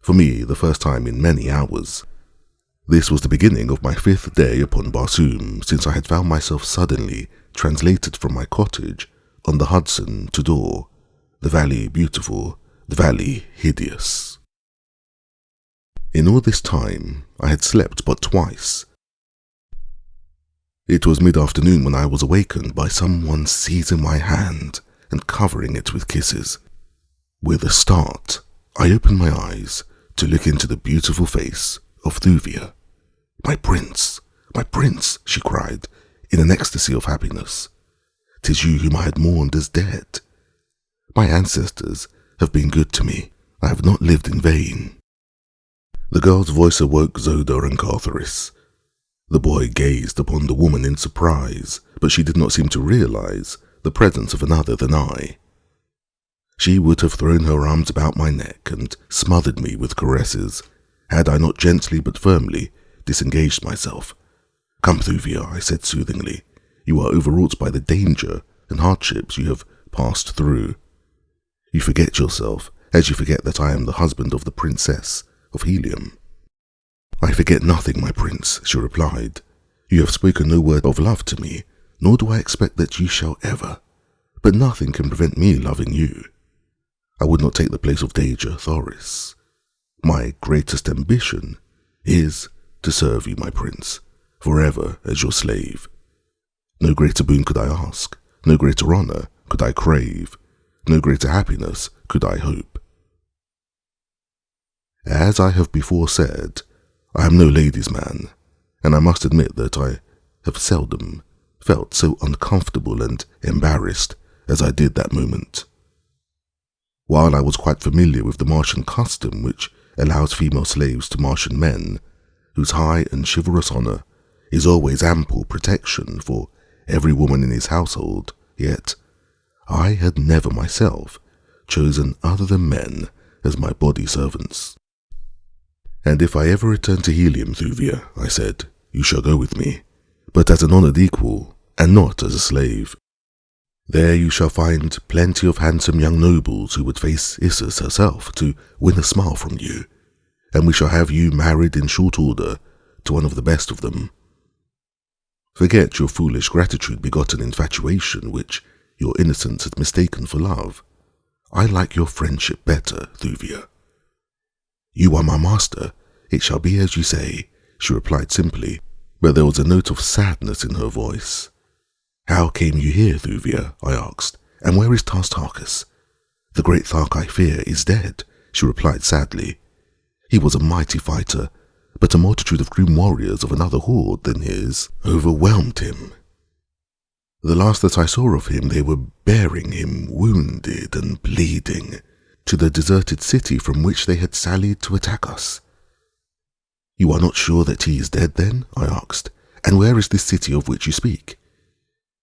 for me the first time in many hours. This was the beginning of my 5th day upon Barsoom, since I had found myself suddenly translated from my cottage on the Hudson to Dor, the valley beautiful, the valley hideous. In all this time I had slept but twice. It was mid-afternoon when I was awakened by someone seizing my hand and covering it with kisses. With a start, I opened my eyes to look into the beautiful face of Thuvia. My prince, she cried, in an ecstasy of happiness. 'Tis you whom I had mourned as dead. My ancestors have been good to me. I have not lived in vain. The girl's voice awoke Dejah and Thoris. The boy gazed upon the woman in surprise, but she did not seem to realize the presence of another than I. She would have thrown her arms about my neck and smothered me with caresses, had I not gently but firmly disengaged myself. Come, Thuvia, I said soothingly. You are overwrought by the danger and hardships you have passed through. You forget yourself, as you forget that I am the husband of the princess of helium. "I forget nothing, my prince," she replied. "You have spoken no word of love to me, nor do I expect that you shall ever. But nothing can prevent me loving you. I would not take the place of Dejah Thoris. My greatest ambition is to serve you, my prince, forever as your slave. No greater boon could I ask, no greater honor could I crave, no greater happiness could I hope." As I have before said, I am no ladies' man, and I must admit that I have seldom felt so uncomfortable and embarrassed as I did that moment. While I was quite familiar with the Martian custom which allows female slaves to Martian men, whose high and chivalrous honor is always ample protection for every woman in his household, yet I had never myself chosen other than men as my body servants. "And if I ever return to Helium, Thuvia," I said, "you shall go with me, but as an honored equal, and not as a slave. There you shall find plenty of handsome young nobles who would face Isis herself to win a smile from you, and we shall have you married in short order to one of the best of them. Forget your foolish gratitude-begotten infatuation, which your innocence had mistaken for love. I like your friendship better, Thuvia." "You are my master. It shall be as you say," she replied simply, but there was a note of sadness in her voice. "How came you here, Thuvia?" I asked, "and where is Tartarchus?" "The great Thark I fear is dead," she replied sadly. "He was a mighty fighter, but a multitude of grim warriors of another horde than his overwhelmed him. The last that I saw of him, they were bearing him, wounded and bleeding, to the deserted city from which they had sallied to attack us." "You are not sure that he is dead, then?" I asked. "And where is this city of which you speak?"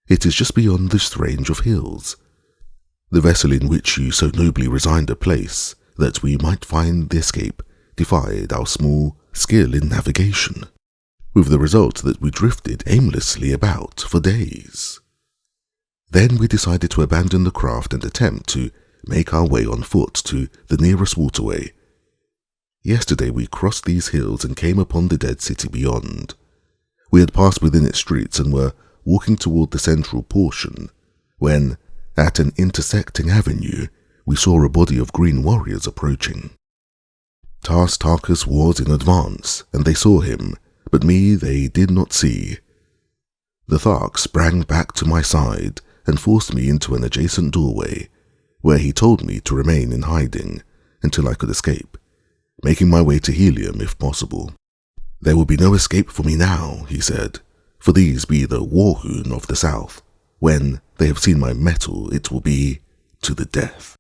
"It is just beyond this range of hills. The vessel in which you so nobly resigned a place that we might find the escape defied our small skill in navigation, with the result that we drifted aimlessly about for days. Then we decided to abandon the craft and attempt to make our way on foot to the nearest waterway. Yesterday we crossed these hills and came upon the dead city beyond. We had passed within its streets and were walking toward the central portion, when, at an intersecting avenue, we saw a body of green warriors approaching. Tartarchus was in advance, and they saw him, but me they did not see. The Thark sprang back to my side and forced me into an adjacent doorway, where he told me to remain in hiding until I could escape, making my way to Helium if possible. "There will be no escape for me now," he said, "for these be the Warhoon of the south. When they have seen my mettle, it will be to the death."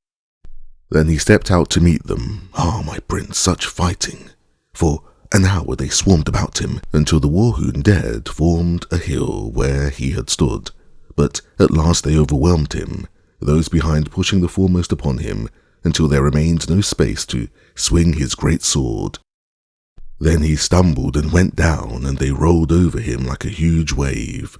Then he stepped out to meet them. Ah, my prince, such fighting! For an hour they swarmed about him, until the Warhoon dead formed a hill where he had stood. But at last they overwhelmed him, those behind pushing the foremost upon him, until there remained no space to swing his great sword. Then he stumbled and went down, and they rolled over him like a huge wave.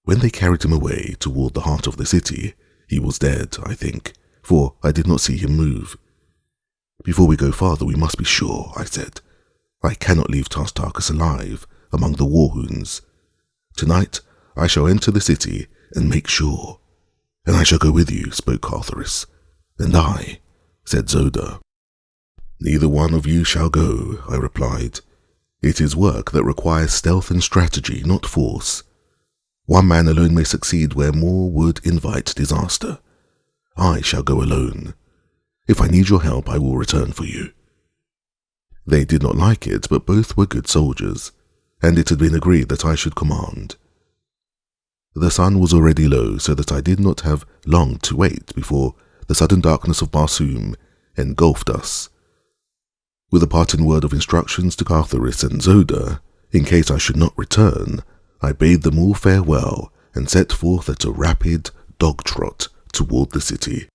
When they carried him away toward the heart of the city, he was dead, I think, for I did not see him move. "Before we go farther, we must be sure," I said. "I cannot leave Tartarchus alive among the Warhoons. Tonight I shall enter the city and make sure." "And I shall go with you," spoke Thoris. "And I," said Zoda. "Neither one of you shall go," I replied. "It is work that requires stealth and strategy, not force. One man alone may succeed where more would invite disaster. I shall go alone. If I need your help, I will return for you." They did not like it, but both were good soldiers, and it had been agreed that I should command. The sun was already low, so that I did not have long to wait before the sudden darkness of Barsoom engulfed us. With a parting word of instructions to Thoris and Zoda, in case I should not return, I bade them all farewell and set forth at a rapid dog trot toward the city.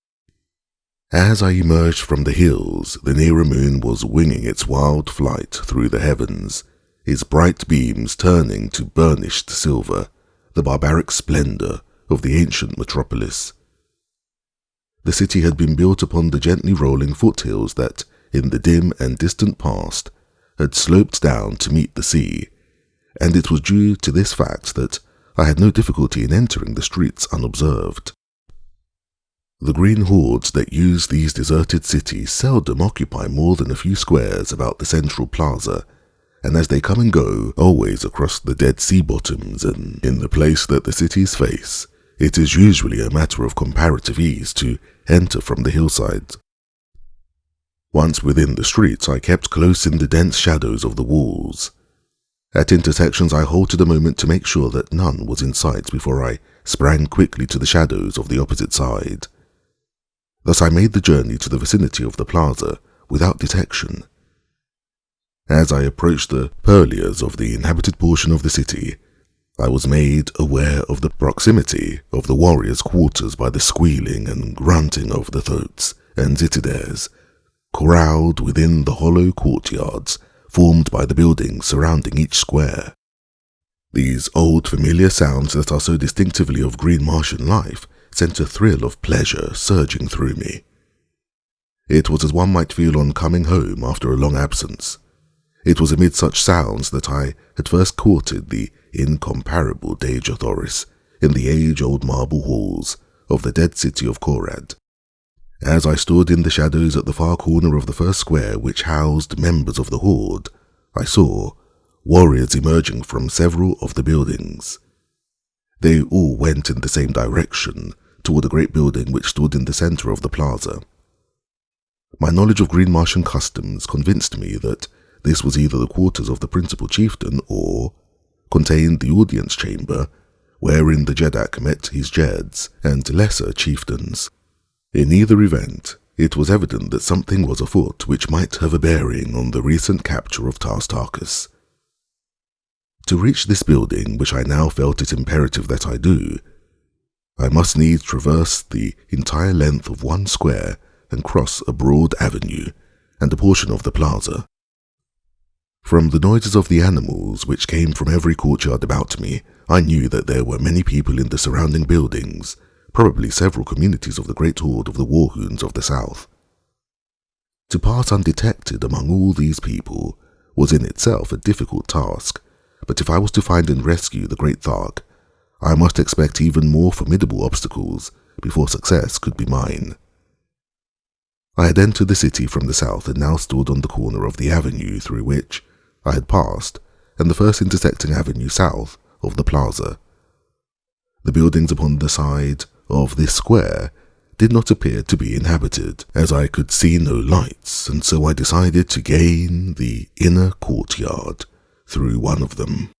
As I emerged from the hills, the nearer moon was winging its wild flight through the heavens, its bright beams turning to burnished silver, the barbaric splendor of the ancient metropolis. The city had been built upon the gently rolling foothills that in the dim and distant past had sloped down to meet the sea, and it was due to this fact that I had no difficulty in entering the streets unobserved. The green hordes that use these deserted cities seldom occupy more than a few squares about the central plaza, and as they come and go, always across the dead sea bottoms and in the place that the cities face, it is usually a matter of comparative ease to enter from the hillsides. Once within the streets, I kept close in the dense shadows of the walls. At intersections, I halted a moment to make sure that none was in sight before I sprang quickly to the shadows of the opposite side. Thus I made the journey to the vicinity of the plaza without detection. As I approached the purlieus of the inhabited portion of the city, I was made aware of the proximity of the warriors' quarters by the squealing and grunting of the thoats and zitiders, corralled within the hollow courtyards formed by the buildings surrounding each square. These old familiar sounds that are so distinctively of green Martian life sent a thrill of pleasure surging through me. It was as one might feel on coming home after a long absence. It was amid such sounds that I had first courted the incomparable Dejah Thoris in the age-old marble halls of the dead city of Korad. As I stood in the shadows at the far corner of the first square which housed members of the horde, I saw warriors emerging from several of the buildings. They all went in the same direction, toward a great building which stood in the center of the plaza. My knowledge of green Martian customs convinced me that this was either the quarters of the principal chieftain or contained the audience chamber wherein the Jeddak met his Jeds and lesser chieftains. In either event, it was evident that something was afoot which might have a bearing on the recent capture of Tartarchus. To reach this building, which I now felt it imperative that I do, I must needs traverse the entire length of one square and cross a broad avenue and a portion of the plaza. From the noises of the animals which came from every courtyard about me, I knew that there were many people in the surrounding buildings, probably several communities of the great horde of the warhoons of the south. To pass undetected among all these people was in itself a difficult task, but if I was to find and rescue the great Thark, I must expect even more formidable obstacles before success could be mine. I had entered the city from the south and now stood on the corner of the avenue through which I had passed, and the first intersecting avenue south of the plaza. The buildings upon the side of this square did not appear to be inhabited, as I could see no lights, and so I decided to gain the inner courtyard through one of them.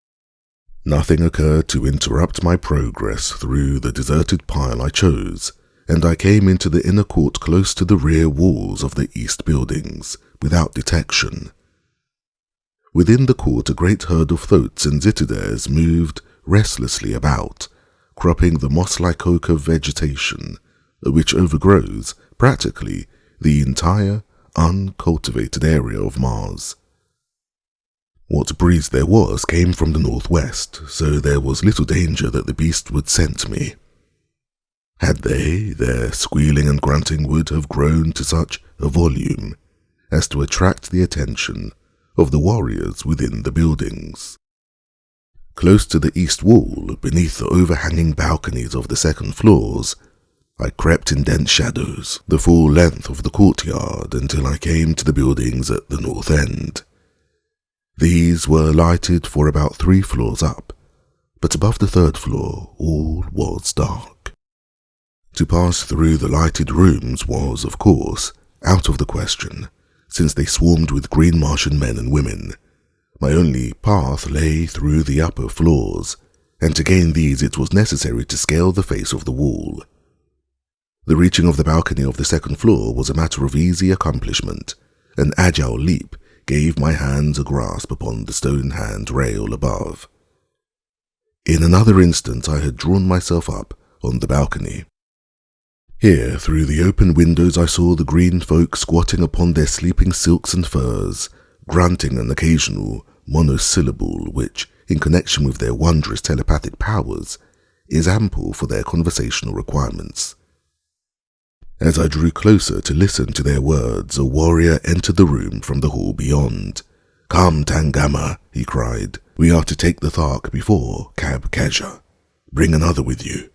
Nothing occurred to interrupt my progress through the deserted pile I chose, and I came into the inner court close to the rear walls of the east buildings, without detection. Within the court a great herd of thoats and zitiders moved restlessly about, cropping the moss-like oak of vegetation, which overgrows, practically, the entire uncultivated area of Mars. What breeze there was came from the northwest, so there was little danger that the beast would scent me. Had they, their squealing and grunting would have grown to such a volume as to attract the attention of the warriors within the buildings. Close to the east wall, beneath the overhanging balconies of the second floors, I crept in dense shadows the full length of the courtyard until I came to the buildings at the north end. These were lighted for about 3 floors up, but above the 3rd floor all was dark. To pass through the lighted rooms was, of course, out of the question, since they swarmed with green Martian men and women. My only path lay through the upper floors, and to gain these it was necessary to scale the face of the wall. The reaching of the balcony of the 2nd floor was a matter of easy accomplishment. An agile leap gave my hands a grasp upon the stone hand rail above. In another instant I had drawn myself up on the balcony. Here, through the open windows, I saw the green folk squatting upon their sleeping silks and furs, grunting an occasional monosyllable which, in connection with their wondrous telepathic powers, is ample for their conversational requirements. As I drew closer to listen to their words, a warrior entered the room from the hall beyond. "Come, Tangama," he cried. "We are to take the Thark before Cab Kajah. Bring another with you."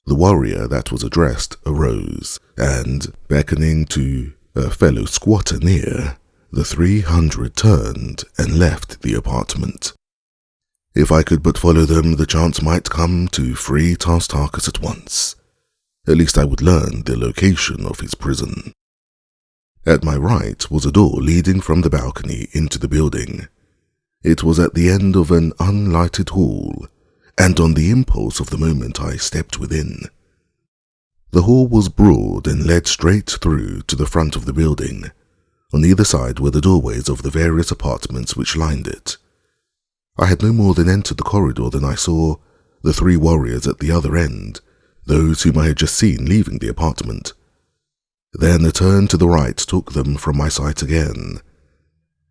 The warrior that was addressed arose, and, beckoning to a fellow squatter near, the 300 turned and left the apartment. If I could but follow them, the chance might come to free Tartarchus at once. At least I would learn the location of his prison. At my right was a door leading from the balcony into the building. It was at the end of an unlighted hall, and on the impulse of the moment I stepped within. The hall was broad and led straight through to the front of the building. On either side were the doorways of the various apartments which lined it. I had no more than entered the corridor than I saw the 3 warriors at the other end, those whom I had just seen leaving the apartment. Then a turn to the right took them from my sight again.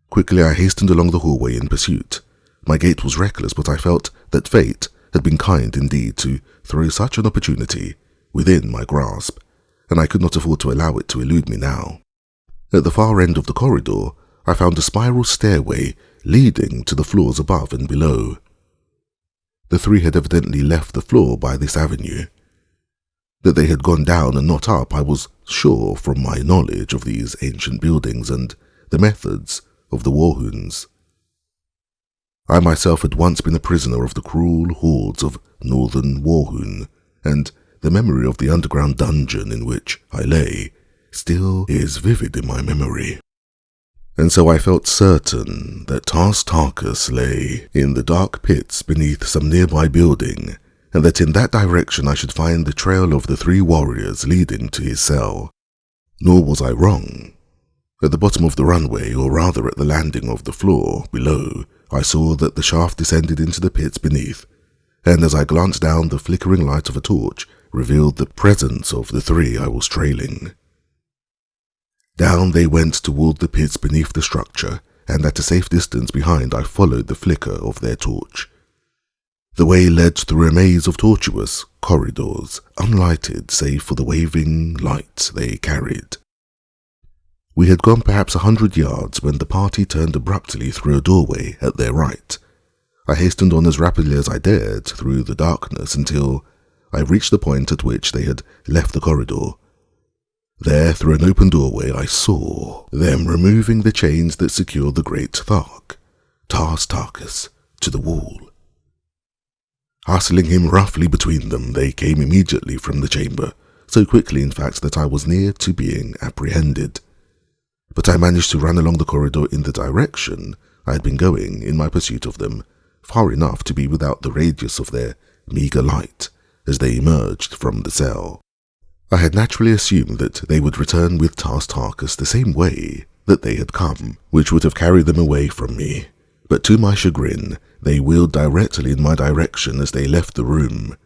Quickly I hastened along the hallway in pursuit. My gait was reckless, but I felt that fate had been kind indeed to throw such an opportunity within my grasp, and I could not afford to allow it to elude me now. At the far end of the corridor, I found a spiral stairway leading to the floors above and below. The 3 had evidently left the floor by this avenue. That they had gone down and not up, I was sure from my knowledge of these ancient buildings and the methods of the warhoons. I myself had once been a prisoner of the cruel hordes of northern warhoon, and the memory of the underground dungeon in which I lay still is vivid in my memory. And so I felt certain that Tartarchus lay in the dark pits beneath some nearby building, and that in that direction I should find the trail of the 3 warriors leading to his cell. Nor was I wrong. At the bottom of the runway, or rather at the landing of the floor below, I saw that the shaft descended into the pits beneath, and as I glanced down, the flickering light of a torch revealed the presence of the 3 I was trailing. Down they went toward the pits beneath the structure, and at a safe distance behind I followed the flicker of their torch. The way led through a maze of tortuous corridors, unlighted save for the waving light they carried. We had gone perhaps 100 yards when the party turned abruptly through a doorway at their right. I hastened on as rapidly as I dared through the darkness until I reached the point at which they had left the corridor. There, through an open doorway, I saw them removing the chains that secured the great Thark, Tartarchus, to the wall. Hustling him roughly between them, they came immediately from the chamber, so quickly in fact that I was near to being apprehended. But I managed to run along the corridor in the direction I had been going in my pursuit of them, far enough to be without the radius of their meagre light as they emerged from the cell. I had naturally assumed that they would return with Tartarchus the same way that they had come, which would have carried them away from me. But to my chagrin, they wheeled directly in my direction as they left the room.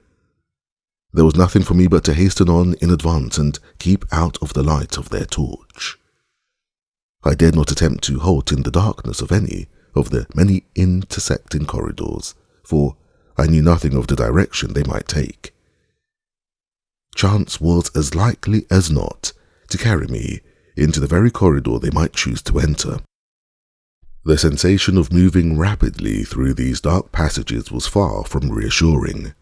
There was nothing for me but to hasten on in advance and keep out of the light of their torch. I dared not attempt to halt in the darkness of any of the many intersecting corridors, for I knew nothing of the direction they might take. Chance was as likely as not to carry me into the very corridor they might choose to enter. The sensation of moving rapidly through these dark passages was far from reassuring.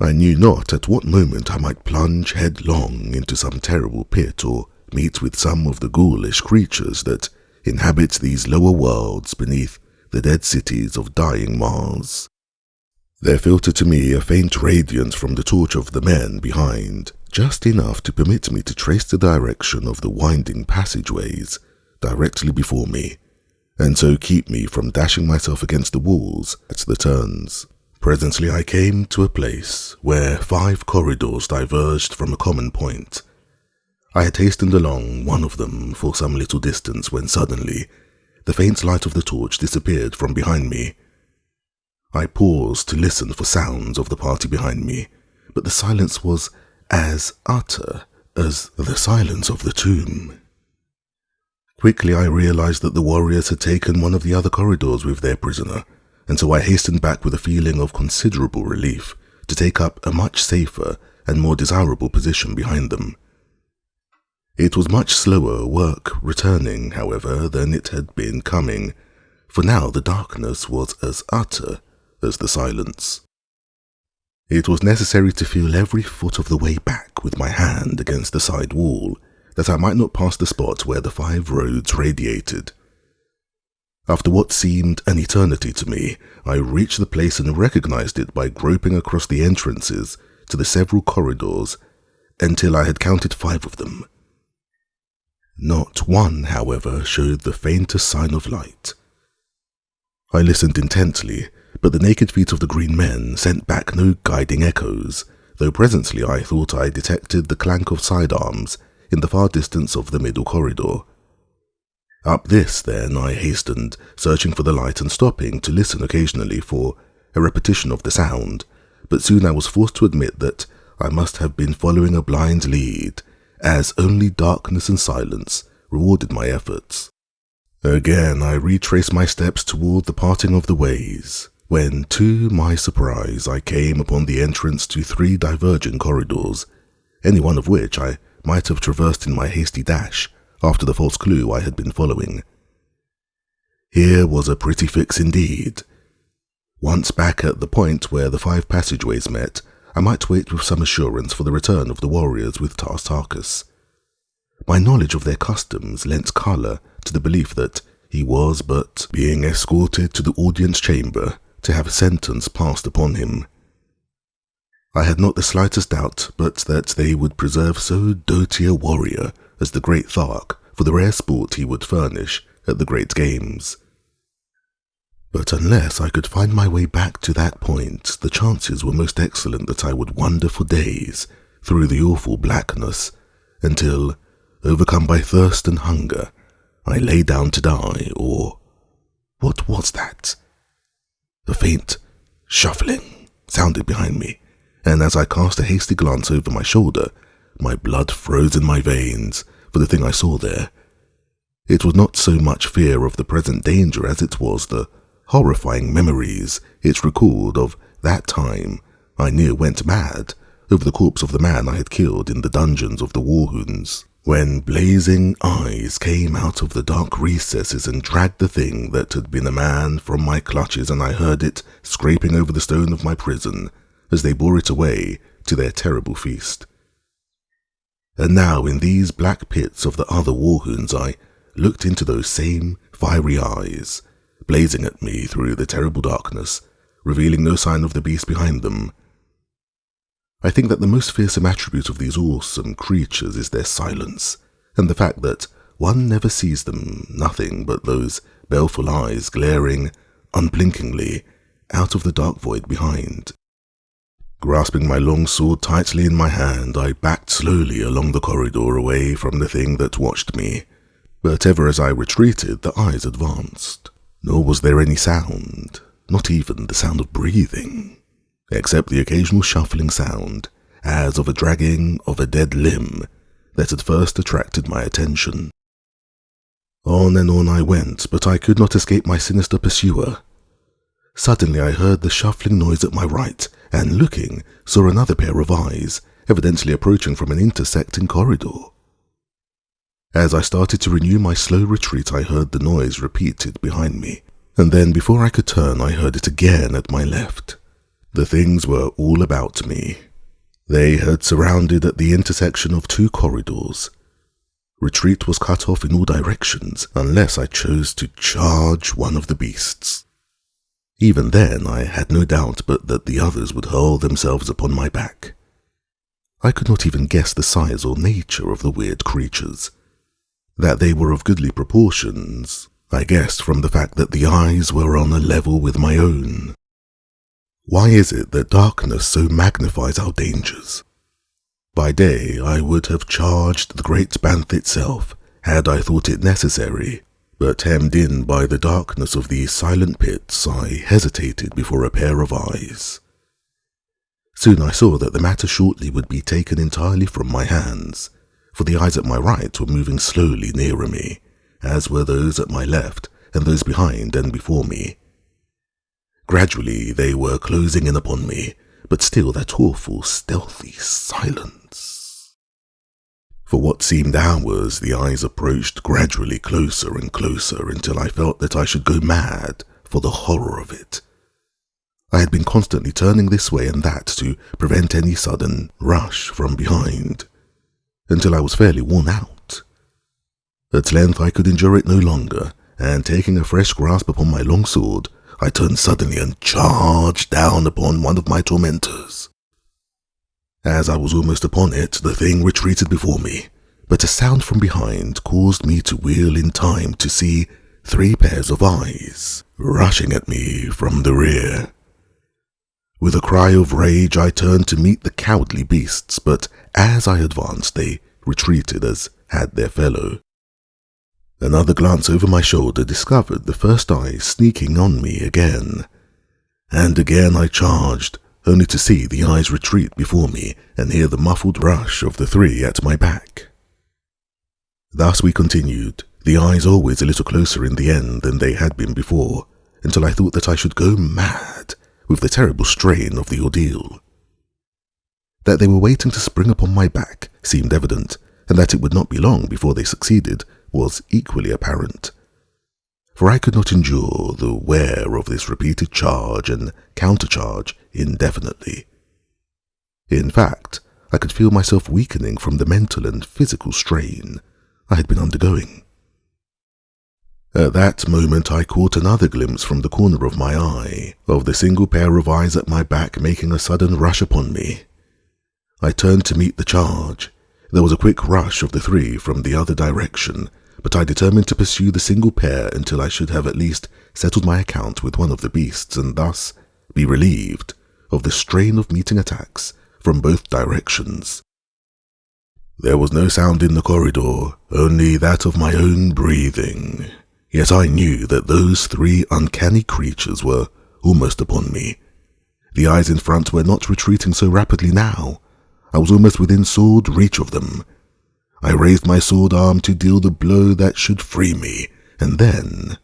I knew not at what moment I might plunge headlong into some terrible pit or meet with some of the ghoulish creatures that inhabit these lower worlds beneath the dead cities of dying Mars. There filtered to me a faint radiance from the torch of the men behind, just enough to permit me to trace the direction of the winding passageways directly before me, and so keep me from dashing myself against the walls at the turns. Presently I came to a place where 5 corridors diverged from a common point. I had hastened along one of them for some little distance when suddenly the faint light of the torch disappeared from behind me. I paused to listen for sounds of the party behind me, but the silence was as utter as the silence of the tomb. Quickly I realized that the warriors had taken one of the other corridors with their prisoner, and so I hastened back with a feeling of considerable relief to take up a much safer and more desirable position behind them. It was much slower work returning, however, than it had been coming, for now the darkness was as utter as the silence. It was necessary to feel every foot of the way back with my hand against the side wall, that I might not pass the spot where the 5 roads radiated. After what seemed an eternity to me, I reached the place and recognized it by groping across the entrances to the several corridors until I had counted 5 of them. Not one, however, showed the faintest sign of light. I listened intently, but the naked feet of the green men sent back no guiding echoes, though presently I thought I detected the clank of sidearms in the far distance of the middle corridor. Up this, then, I hastened, searching for the light and stopping to listen occasionally for a repetition of the sound, but soon I was forced to admit that I must have been following a blind lead, as only darkness and silence rewarded my efforts. Again I retraced my steps toward the parting of the ways, when, to my surprise, I came upon the entrance to 3 diverging corridors, any one of which I might have traversed in my hasty dash after the false clue I had been following. Here was a pretty fix indeed. Once back at the point where the 5 passageways met, I might wait with some assurance for the return of the warriors with Dejah Thoris. My knowledge of their customs lent colour to the belief that he was but being escorted to the audience chamber to have sentence passed upon him. I had not the slightest doubt but that they would preserve so doughty a warrior as the great Thark for the rare sport he would furnish at the great games. But unless I could find my way back to that point, the chances were most excellent that I would wander for days through the awful blackness until, overcome by thirst and hunger, I lay down to die, or what was that? A faint shuffling sounded behind me, and as I cast a hasty glance over my shoulder, my blood froze in my veins for the thing I saw there. It was not so much fear of the present danger as it was the horrifying memories it recalled of that time I near went mad over the corpse of the man I had killed in the dungeons of the Warhounds, when blazing eyes came out of the dark recesses and dragged the thing that had been a man from my clutches, and I heard it scraping over the stone of my prison as they bore it away to their terrible feast. And now in these black pits of the other Warhounds I looked into those same fiery eyes, blazing at me through the terrible darkness, revealing no sign of the beast behind them. I think that the most fearsome attribute of these awesome creatures is their silence, and the fact that one never sees them, nothing but those baleful eyes glaring unblinkingly out of the dark void behind. Grasping my long sword tightly in my hand, I backed slowly along the corridor away from the thing that watched me, but ever as I retreated, the eyes advanced. Nor was there any sound, not even the sound of breathing, except the occasional shuffling sound, as of a dragging of a dead limb, that had first attracted my attention. On and on I went, but I could not escape my sinister pursuer. Suddenly I heard the shuffling noise at my right, and looking, saw another pair of eyes, evidently approaching from an intersecting corridor. As I started to renew my slow retreat, I heard the noise repeated behind me, and then before I could turn I heard it again at my left. The things were all about me. They had surrounded at the intersection of 2 corridors. Retreat was cut off in all directions, unless I chose to charge one of the beasts. Even then I had no doubt but that the others would hurl themselves upon my back. I could not even guess the size or nature of the weird creatures. That they were of goodly proportions, I guessed from the fact that the eyes were on a level with my own. Why is it that darkness so magnifies our dangers? By day I would have charged the great Banth itself, had I thought it necessary, but hemmed in by the darkness of these silent pits, I hesitated before a pair of eyes. Soon I saw that the matter shortly would be taken entirely from my hands, for the eyes at my right were moving slowly nearer me, as were those at my left and those behind and before me. Gradually they were closing in upon me, but still that awful, stealthy silence. For what seemed hours, the eyes approached gradually closer and closer until I felt that I should go mad for the horror of it. I had been constantly turning this way and that to prevent any sudden rush from behind, until I was fairly worn out. At length I could endure it no longer, and taking a fresh grasp upon my long sword, I turned suddenly and charged down upon one of my tormentors. As I was almost upon it, the thing retreated before me, but a sound from behind caused me to wheel in time to see 3 pairs of eyes rushing at me from the rear. With a cry of rage, I turned to meet the cowardly beasts, but as I advanced, they retreated as had their fellow. Another glance over my shoulder discovered the first eyes sneaking on me again, and again I charged, only to see the eyes retreat before me and hear the muffled rush of the 3 at my back. Thus we continued, the eyes always a little closer in the end than they had been before, until I thought that I should go mad with the terrible strain of the ordeal. That they were waiting to spring upon my back seemed evident, and that it would not be long before they succeeded was equally apparent. For I could not endure the wear of this repeated charge and countercharge indefinitely. In fact, I could feel myself weakening from the mental and physical strain I had been undergoing. At that moment I caught another glimpse from the corner of my eye of the single pair of eyes at my back making a sudden rush upon me. I turned to meet the charge. There was a quick rush of the 3 from the other direction, but I determined to pursue the single pair until I should have at least settled my account with one of the beasts and thus be relieved of the strain of meeting attacks from both directions. There was no sound in the corridor, only that of my own breathing. Yet I knew that those 3 uncanny creatures were almost upon me. The eyes in front were not retreating so rapidly now. I was almost within sword reach of them. I raised my sword arm to deal the blow that should free me, and then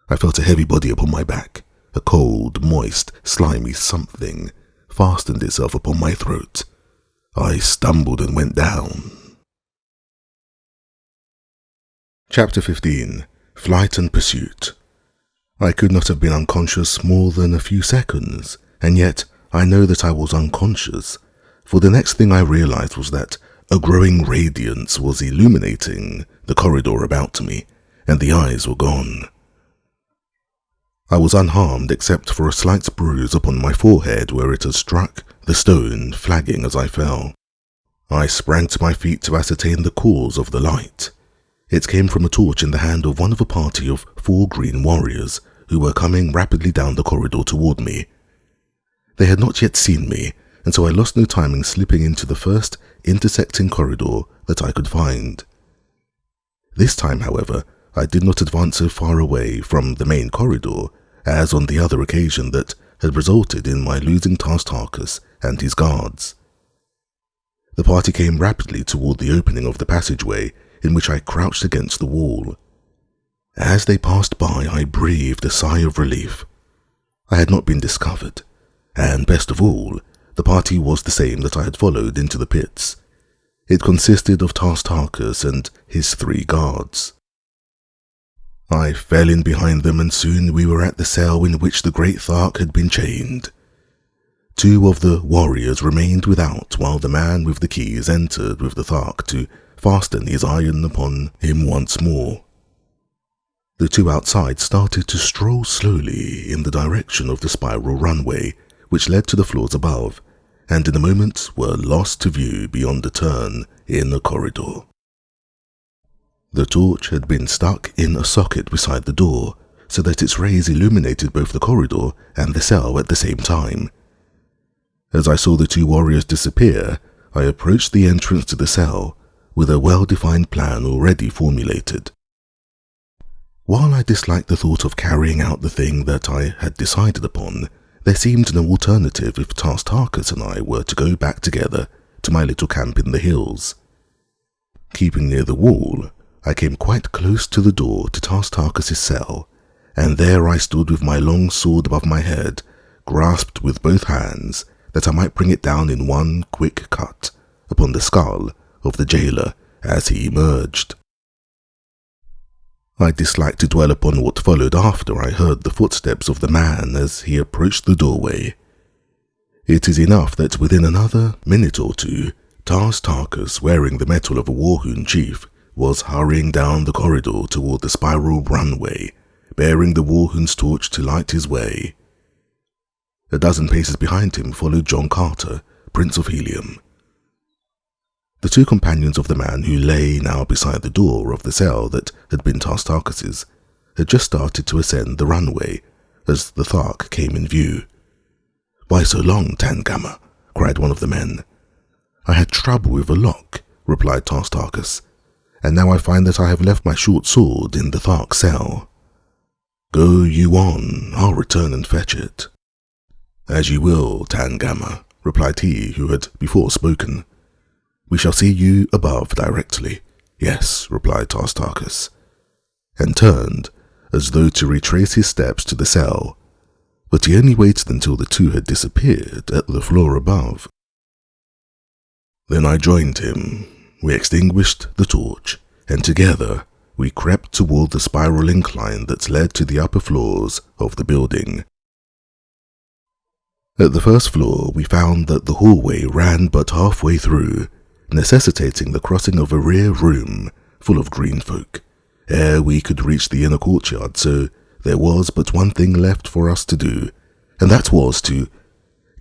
I felt a heavy body upon my back. A cold, moist, slimy something fastened itself upon my throat. I stumbled and went down. Chapter 15. Flight and Pursuit. I could not have been unconscious more than a few seconds, and yet I know that I was unconscious, for the next thing I realized was that a growing radiance was illuminating the corridor about me, and the eyes were gone. I was unharmed except for a slight bruise upon my forehead where it had struck the stone, flagging as I fell. I sprang to my feet to ascertain the cause of the light. It came from a torch in the hand of one of a party of 4 green warriors who were coming rapidly down the corridor toward me. They had not yet seen me, and so I lost no time in slipping into the first intersecting corridor that I could find. This time, however, I did not advance so far away from the main corridor as on the other occasion that had resulted in my losing Tartarchus and his guards. The party came rapidly toward the opening of the passageway, in which I crouched against the wall. As they passed by, I breathed a sigh of relief. I had not been discovered, and best of all, the party was the same that I had followed into the pits. It consisted of Tartarchus and his 3 guards. I fell in behind them, and soon we were at the cell in which the great Thark had been chained. 2 of the warriors remained without, while the man with the keys entered with the Thark to fasten his iron upon him once more. The 2 outside started to stroll slowly in the direction of the spiral runway, which led to the floors above, and in a moment were lost to view beyond the turn in the corridor. The torch had been stuck in a socket beside the door, so that its rays illuminated both the corridor and the cell at the same time. As I saw the 2 warriors disappear, I approached the entrance to the cell with a well-defined plan already formulated. While I disliked the thought of carrying out the thing that I had decided upon, there seemed no alternative if Tartarchus and I were to go back together to my little camp in the hills. Keeping near the wall, I came quite close to the door to Tartarchus's cell, and there I stood with my long sword above my head, grasped with both hands, that I might bring it down in one quick cut upon the skull of the jailer as he emerged. I disliked to dwell upon what followed after I heard the footsteps of the man as he approached the doorway. It is enough that within another minute or two, Dejah Thoris, wearing the metal of a Warhoon chief, was hurrying down the corridor toward the spiral runway, bearing the Warhoon's torch to light his way. A dozen paces behind him followed John Carter, Prince of Helium. The two companions of the man who lay now beside the door of the cell that had been Dejah Thoris's had just started to ascend the runway as the Thark came in view. "Why so long, Tangama?" cried one of the men. "I had trouble with a lock," replied Dejah Thoris, "and now I find that I have left my short sword in the Thark cell." "Go you on, I'll return and fetch it." "As you will, Tangama," replied he who had before spoken. "We shall see you above directly." "Yes," replied Dejah Thoris, and turned as though to retrace his steps to the cell, but he only waited until the two had disappeared at the floor above. Then I joined him. We extinguished the torch, and together we crept toward the spiral incline that led to the upper floors of the building. At the first floor, we found that the hallway ran but halfway through, necessitating the crossing of a rear room full of green folk, ere we could reach the inner courtyard, so there was but one thing left for us to do, and that was to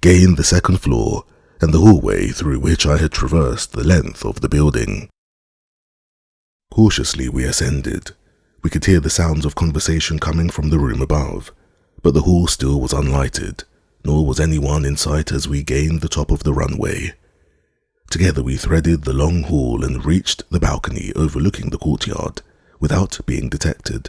gain the second floor and the hallway through which I had traversed the length of the building. Cautiously we ascended. We could hear the sounds of conversation coming from the room above, but the hall still was unlighted, nor was anyone in sight as we gained the top of the runway. Together we threaded the long hall and reached the balcony overlooking the courtyard without being detected.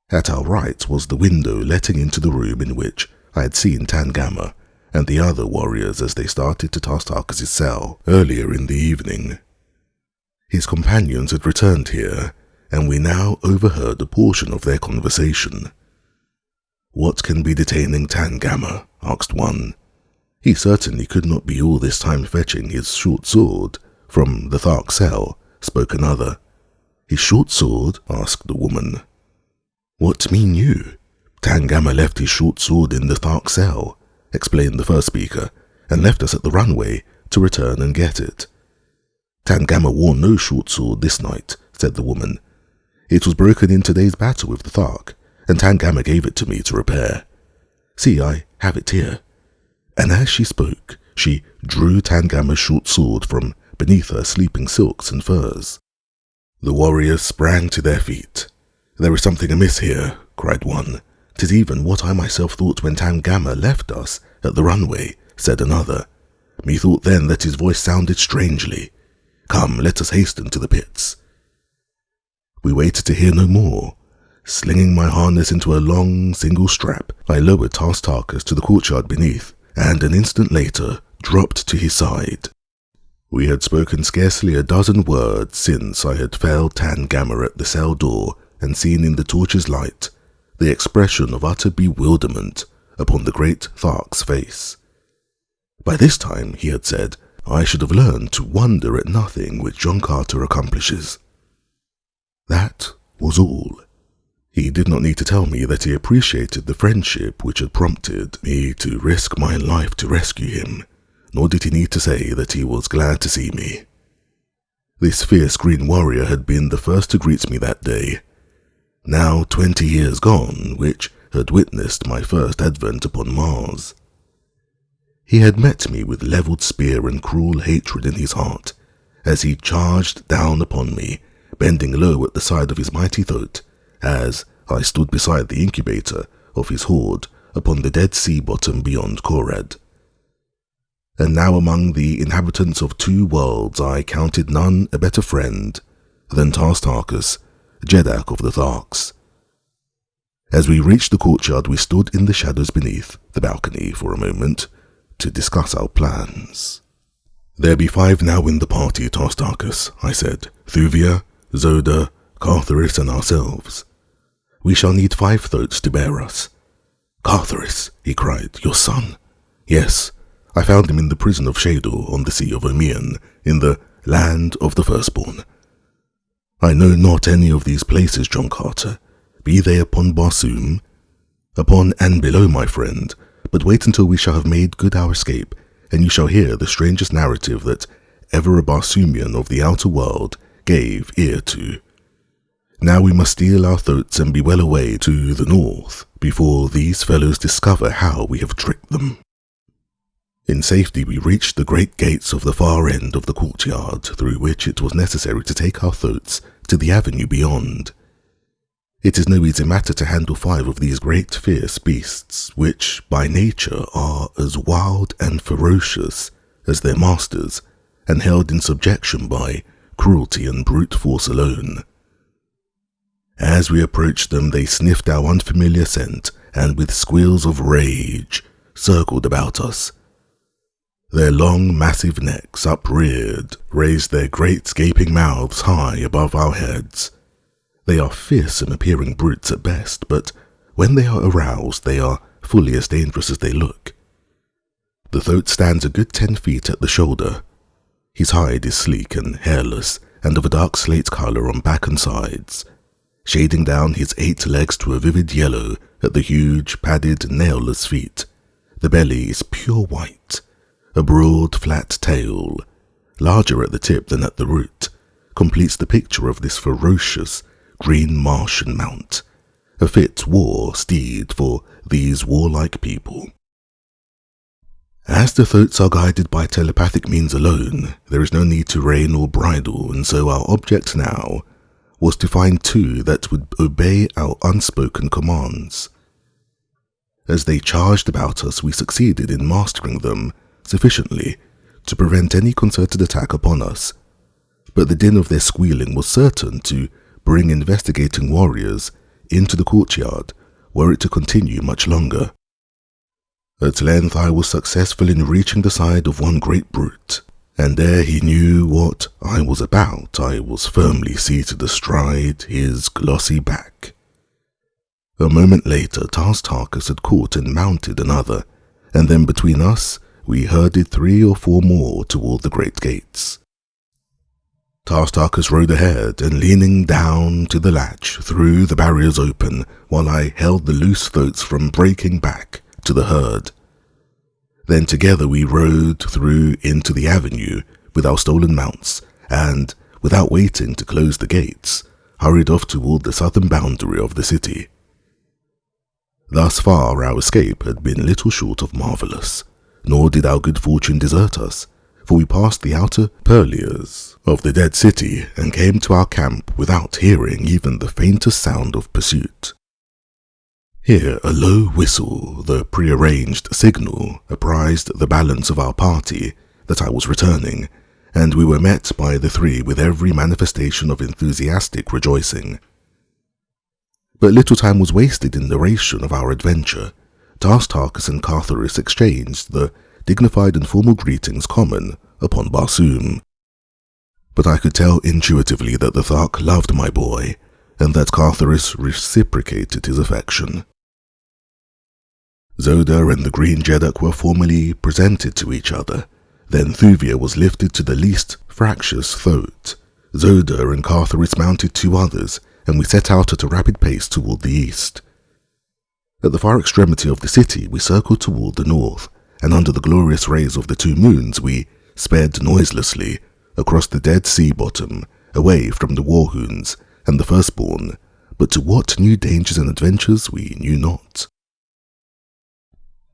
At our right was the window letting into the room in which I had seen Tangama and the other warriors as they started to Dejah Thoris's cell earlier in the evening. His companions had returned here, and we now overheard a portion of their conversation. "What can be detaining Tangama?" asked one. "He certainly could not be all this time fetching his short sword from the Thark cell," spoke another. "His short sword?" asked the woman. "What mean you?" "Tangama left his short sword in the Thark cell," explained the first speaker, "and left us at the runway to return and get it." "Tangama wore no short sword this night," said the woman. "It was broken in today's battle with the Thark, and Tangama gave it to me to repair. See, I have it here." And as she spoke, she drew Tangama's short sword from beneath her sleeping silks and furs. The warriors sprang to their feet. "There is something amiss here," cried one. "'Tis even what I myself thought when Tangama left us at the runway," said another. "Methought then that his voice sounded strangely. Come, let us hasten to the pits." We waited to hear no more. Slinging my harness into a long single strap, I lowered Dejah Thoris to the courtyard beneath, and an instant later dropped to his side. We had spoken scarcely a dozen words since I had felled Tangama at the cell door and seen in the torch's light the expression of utter bewilderment upon the great Thark's face. By this time, he had said, I should have learned to wonder at nothing which John Carter accomplishes. That was all. He did not need to tell me that he appreciated the friendship which had prompted me to risk my life to rescue him, nor did he need to say that he was glad to see me. This fierce green warrior had been the first to greet me that day, now 20 years gone, which had witnessed my first advent upon Mars. He had met me with levelled spear and cruel hatred in his heart, as he charged down upon me, bending low at the side of his mighty throat, as I stood beside the incubator of his horde upon the Dead Sea bottom beyond Korad. And now among the inhabitants of 2 worlds I counted none a better friend than Dejah Thoris, Jeddak of the Tharks. As we reached the courtyard, we stood in the shadows beneath the balcony for a moment to discuss our plans. "There be 5 now in the party, Dejah Thoris," I said. "Thuvia, Zoda, Cartharis, and ourselves. We shall need 5 throats to bear us." "Cartharis," he cried, "your son?" "Yes, I found him in the prison of Shador on the Sea of Omian, in the land of the firstborn. I know not any of these places, John Carter, be they upon Barsoom, upon and below, my friend, but wait until we shall have made good our escape, and you shall hear the strangest narrative that ever a Barsoomian of the outer world gave ear to. Now we must steal our thoughts and be well away to the north, before these fellows discover how we have tricked them. In safety we reached the great gates of the far end of the courtyard, through which it was necessary to take our thoughts to the avenue beyond. It is no easy matter to handle 5 of these great fierce beasts, which by nature are as wild and ferocious as their masters, and held in subjection by cruelty and brute force alone. As we approached them, they sniffed our unfamiliar scent, and with squeals of rage circled about us. Their long, massive necks, upreared, raised their great gaping mouths high above our heads. They are fearsome-appearing brutes at best, but when they are aroused, they are fully as dangerous as they look. The thoat stands a good 10 feet at the shoulder. His hide is sleek and hairless, and of a dark slate colour on back and sides, shading down his 8 legs to a vivid yellow at the huge, padded, nailless feet. The belly is pure white. A broad, flat tail, larger at the tip than at the root, completes the picture of this ferocious, green Martian mount, a fit war steed for these warlike people. As the thoats are guided by telepathic means alone, there is no need to rein or bridle, and so our object now was to find 2 that would obey our unspoken commands. As they charged about us, we succeeded in mastering them sufficiently to prevent any concerted attack upon us, but the din of their squealing was certain to bring investigating warriors into the courtyard were it to continue much longer. At length I was successful in reaching the side of one great brute, and ere he knew what I was about, I was firmly seated astride his glossy back. A moment later, Tarkus had caught and mounted another, and then between us we herded 3 or 4 more toward the great gates. Tarkus rode ahead, and leaning down to the latch, threw the barriers open, while I held the loose thoats from breaking back to the herd. Then together we rode through into the avenue with our stolen mounts, and, without waiting to close the gates, hurried off toward the southern boundary of the city. Thus far our escape had been little short of marvellous, nor did our good fortune desert us, for we passed the outer purlieus of the dead city and came to our camp without hearing even the faintest sound of pursuit. Here a low whistle, the prearranged signal, apprised the balance of our party that I was returning, and we were met by the 3 with every manifestation of enthusiastic rejoicing. But little time was wasted in narration of our adventure. Tarkus and Thoris exchanged the dignified and formal greetings common upon Barsoom. But I could tell intuitively that the Thark loved my boy, and that Thoris reciprocated his affection. Zoda and the Green Jeddak were formally presented to each other. Then Thuvia was lifted to the least fractious thoat. Zoda and Thoris mounted 2 others, and we set out at a rapid pace toward the east. At the far extremity of the city we circled toward the north, and under the glorious rays of the 2 moons we sped noiselessly across the dead sea bottom, away from the warhoons and the firstborn, but to what new dangers and adventures we knew not.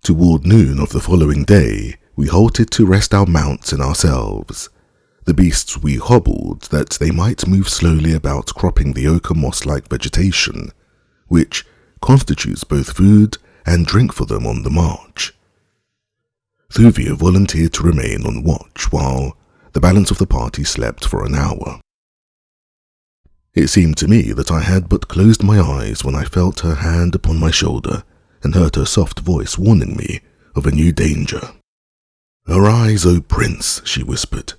Toward noon of the following day we halted to rest our mounts and ourselves. The beasts we hobbled that they might move slowly about, cropping the ochre moss-like vegetation, which constitutes both food and drink for them on the march. Thuvia volunteered to remain on watch while the balance of the party slept for an hour. It seemed to me that I had but closed my eyes when I felt her hand upon my shoulder and heard her soft voice warning me of a new danger. "Arise, O Prince," she whispered.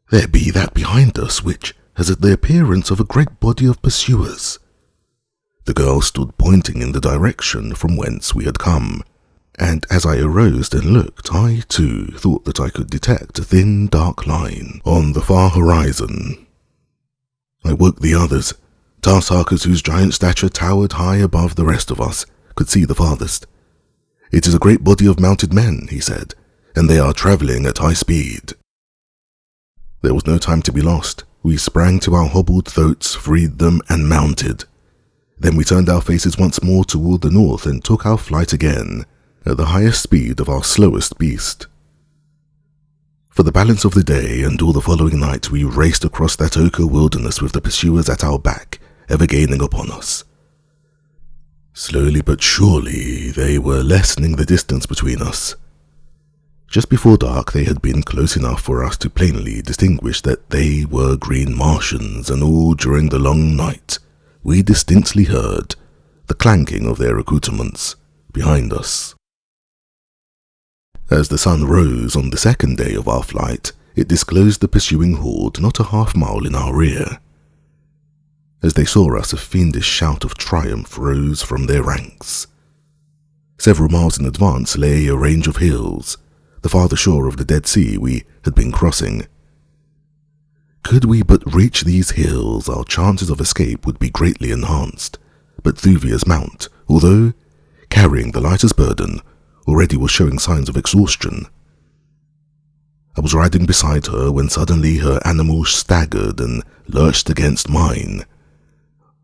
"There be that behind us which has the appearance of a great body of pursuers." The girl stood pointing in the direction from whence we had come, and as I arose and looked, I too thought that I could detect a thin, dark line on the far horizon. I woke the others. Taskers, whose giant stature towered high above the rest of us, could see the farthest. "It is a great body of mounted men," he said, "and they are travelling at high speed." There was no time to be lost. We sprang to our hobbled thoats, freed them, and mounted. Then we turned our faces once more toward the north and took our flight again, at the highest speed of our slowest beast. For the balance of the day and all the following night we raced across that ochre wilderness with the pursuers at our back, ever gaining upon us. Slowly but surely they were lessening the distance between us. Just before dark they had been close enough for us to plainly distinguish that they were green Martians, and all during the long night we distinctly heard the clanking of their accoutrements behind us. As the sun rose on the second day of our flight, it disclosed the pursuing horde not a half-mile in our rear. As they saw us, a fiendish shout of triumph rose from their ranks. Several miles in advance lay a range of hills, the farther shore of the Dead Sea we had been crossing. Could we but reach these hills, our chances of escape would be greatly enhanced, but Thuvia's mount, although carrying the lightest burden, already was showing signs of exhaustion. I was riding beside her when suddenly her animal staggered and lurched against mine.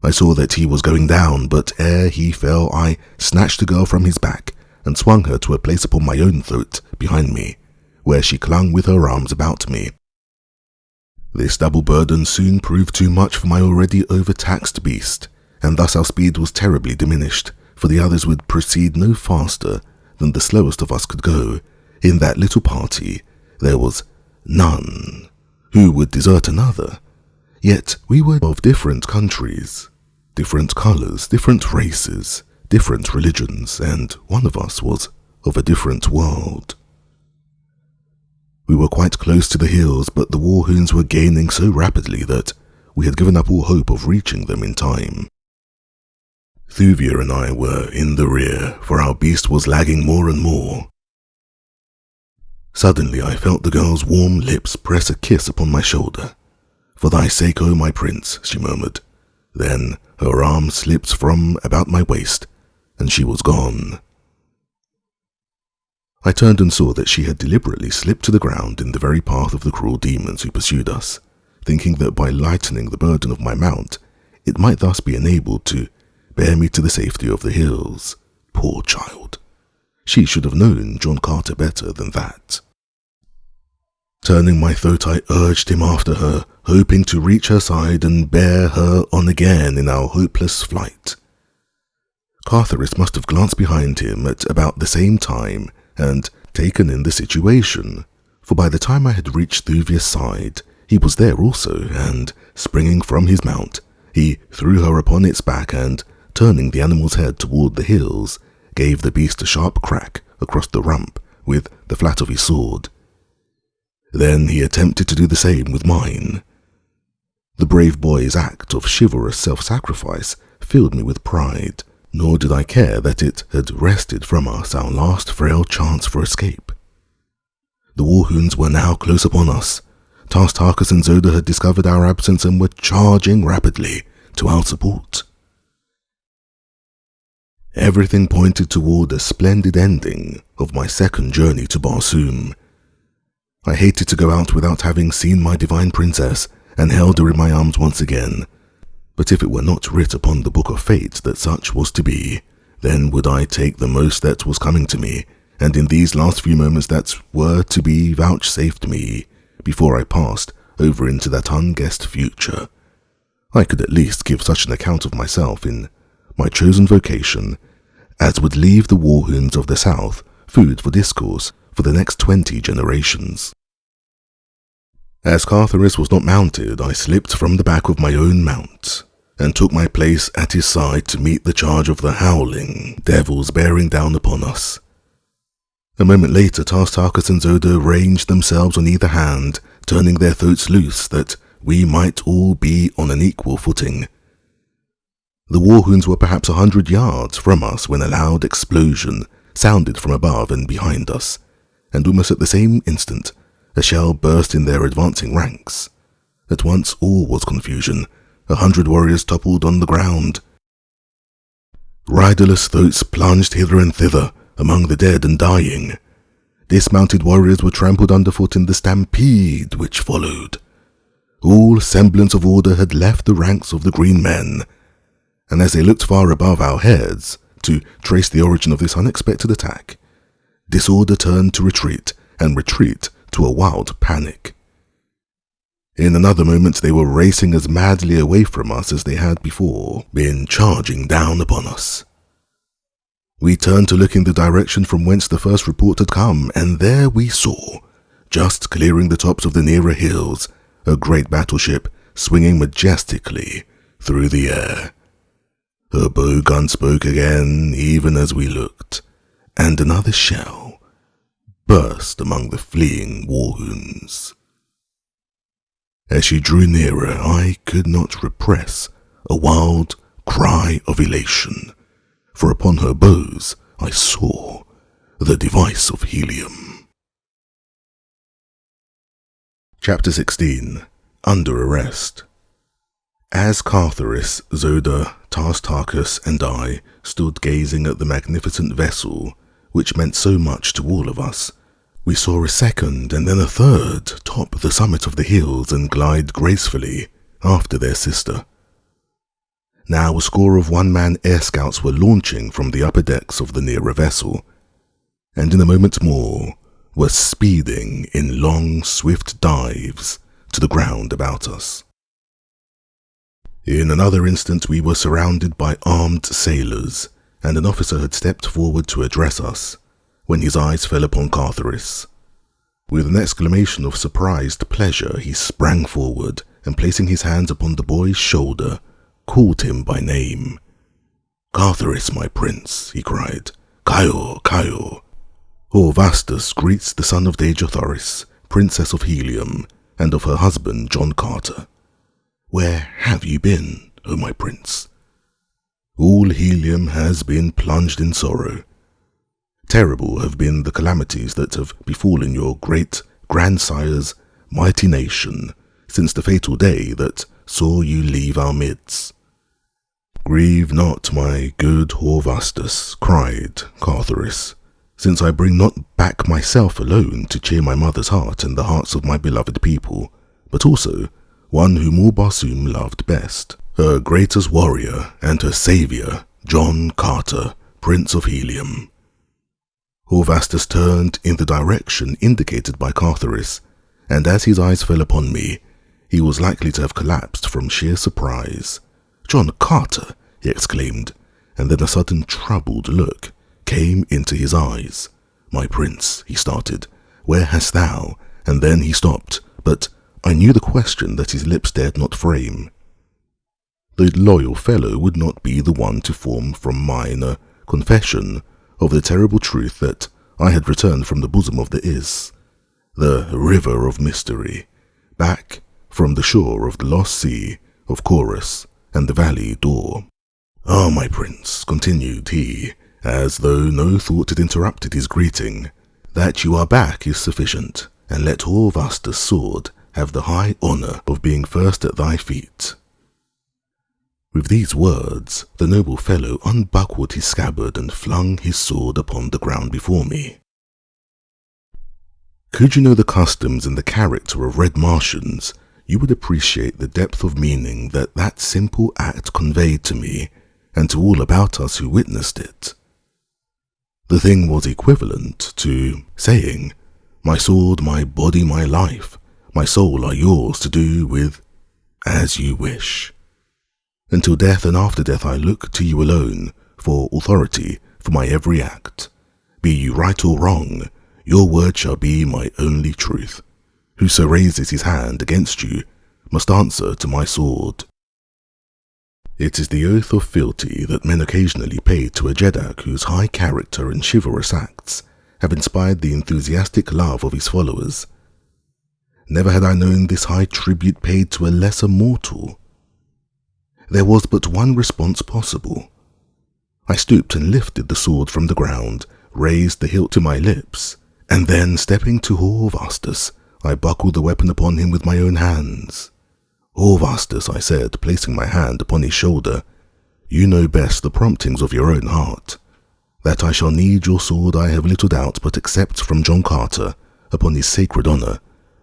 I saw that he was going down, but ere he fell I snatched the girl from his back and swung her to a place upon my own throat behind me, where she clung with her arms about me. This double burden soon proved too much for my already overtaxed beast, and thus our speed was terribly diminished, for the others would proceed no faster than the slowest of us could go. In that little party there was none who would desert another, yet we were of different countries, different colours, different races, different religions, and one of us was of a different world. We were quite close to the hills, but the warhounds were gaining so rapidly that we had given up all hope of reaching them in time. Thuvia and I were in the rear, for our beast was lagging more and more. Suddenly I felt the girl's warm lips press a kiss upon my shoulder. "For thy sake, O my prince," she murmured. Then her arm slipped from about my waist, and she was gone. I turned and saw that she had deliberately slipped to the ground in the very path of the cruel demons who pursued us, thinking that by lightening the burden of my mount, it might thus be enabled to bear me to the safety of the hills. Poor child! She should have known John Carter better than that. Turning my throat, I urged him after her, hoping to reach her side and bear her on again in our hopeless flight. Cartharis must have glanced behind him at about the same time and taken in the situation, for by the time I had reached Thuvia's side, he was there also, and, springing from his mount, he threw her upon its back and, turning the animal's head toward the hills, gave the beast a sharp crack across the rump with the flat of his sword. Then he attempted to do the same with mine. The brave boy's act of chivalrous self-sacrifice filled me with pride, nor did I care that it had wrested from us our last frail chance for escape. The warhounds were now close upon us. Taskers and Zoda had discovered our absence and were charging rapidly to our support. Everything pointed toward a splendid ending of my second journey to Barsoom. I hated to go out without having seen my divine princess and held her in my arms once again, but if it were not writ upon the book of fate that such was to be, then would I take the most that was coming to me, and in these last few moments that were to be vouchsafed me, before I passed over into that unguessed future, I could at least give such an account of myself in my chosen vocation as would leave the warhounds of the South food for discourse for the next 20 generations. As Cartharis was not mounted, I slipped from the back of my own mount and took my place at his side to meet the charge of the howling devils bearing down upon us. A moment later, Taskers and Zoda ranged themselves on either hand, turning their throats loose that we might all be on an equal footing. The warhounds were perhaps 100 yards from us when a loud explosion sounded from above and behind us, and almost at the same instant, a shell burst in their advancing ranks. At once all was confusion. 100 warriors toppled on the ground. Riderless throats plunged hither and thither among the dead and dying. Dismounted warriors were trampled underfoot in the stampede which followed. All semblance of order had left the ranks of the green men, and as they looked far above our heads to trace the origin of this unexpected attack, disorder turned to retreat, and retreat to a wild panic. In another moment they were racing as madly away from us as they had before been charging down upon us. We turned to look in the direction from whence the first report had come, and there we saw, just clearing the tops of the nearer hills, a great battleship swinging majestically through the air. Her bowgun spoke again even as we looked, and another shell burst among the fleeing warhoons. As she drew nearer, I could not repress a wild cry of elation, for upon her bows I saw the device of helium. Chapter 16. Under Arrest. As Thoris, Dejah, Thoris, and I stood gazing at the magnificent vessel, which meant so much to all of us, we saw a second and then a third top the summit of the hills and glide gracefully after their sister. Now a score of one-man air scouts were launching from the upper decks of the nearer vessel, and in a moment more were speeding in long, swift dives to the ground about us. In another instant we were surrounded by armed sailors, and an officer had stepped forward to address us, when his eyes fell upon Thoris. With an exclamation of surprised pleasure, he sprang forward, and placing his hands upon the boy's shoulder, called him by name. "Thoris, my prince," he cried. "Kaio, Kaio." Horvastus greets the son of Dejah Thoris, Princess of Helium, and of her husband John Carter. "Where have you been, O my prince?" "All Helium has been plunged in sorrow. Terrible have been the calamities that have befallen your great grandsire's mighty nation since the fatal day that saw you leave our midst." "Grieve not, my good Horvastus," cried Thoris, "since I bring not back myself alone to cheer my mother's heart and the hearts of my beloved people, but also one whom all Barsoom loved best, her greatest warrior and her saviour, John Carter, Prince of Helium." Horvastus turned in the direction indicated by Thoris, and as his eyes fell upon me, he was likely to have collapsed from sheer surprise. "John Carter!" he exclaimed, and then a sudden troubled look came into his eyes. "My prince," he started, "where hast thou?" And then he stopped, but I knew the question that his lips dared not frame. The loyal fellow would not be the one to form from mine a confession of the terrible truth that I had returned from the bosom of the Is, the river of mystery, back from the shore of the lost sea of Chorus and the valley Dor. "Ah, my prince," continued he, as though no thought had interrupted his greeting, "that you are back is sufficient, and let Horvastus' sword have the high honour of being first at thy feet." With these words, the noble fellow unbuckled his scabbard and flung his sword upon the ground before me. Could you know the customs and the character of Red Martians, you would appreciate the depth of meaning that that simple act conveyed to me and to all about us who witnessed it. The thing was equivalent to saying, "My sword, my body, my life, my soul are yours to do with as you wish. Until death and after death I look to you alone for authority for my every act. Be you right or wrong, your word shall be my only truth. Whoso raises his hand against you must answer to my sword." It is the oath of fealty that men occasionally pay to a Jeddak whose high character and chivalrous acts have inspired the enthusiastic love of his followers. Never had I known this high tribute paid to a lesser mortal. There was but one response possible. I stooped and lifted the sword from the ground, raised the hilt to my lips, and then, stepping to Horvastus, I buckled the weapon upon him with my own hands. "Horvastus," I said, placing my hand upon his shoulder, "you know best the promptings of your own heart. That I shall need your sword I have little doubt, but accept from John Carter, upon his sacred honour,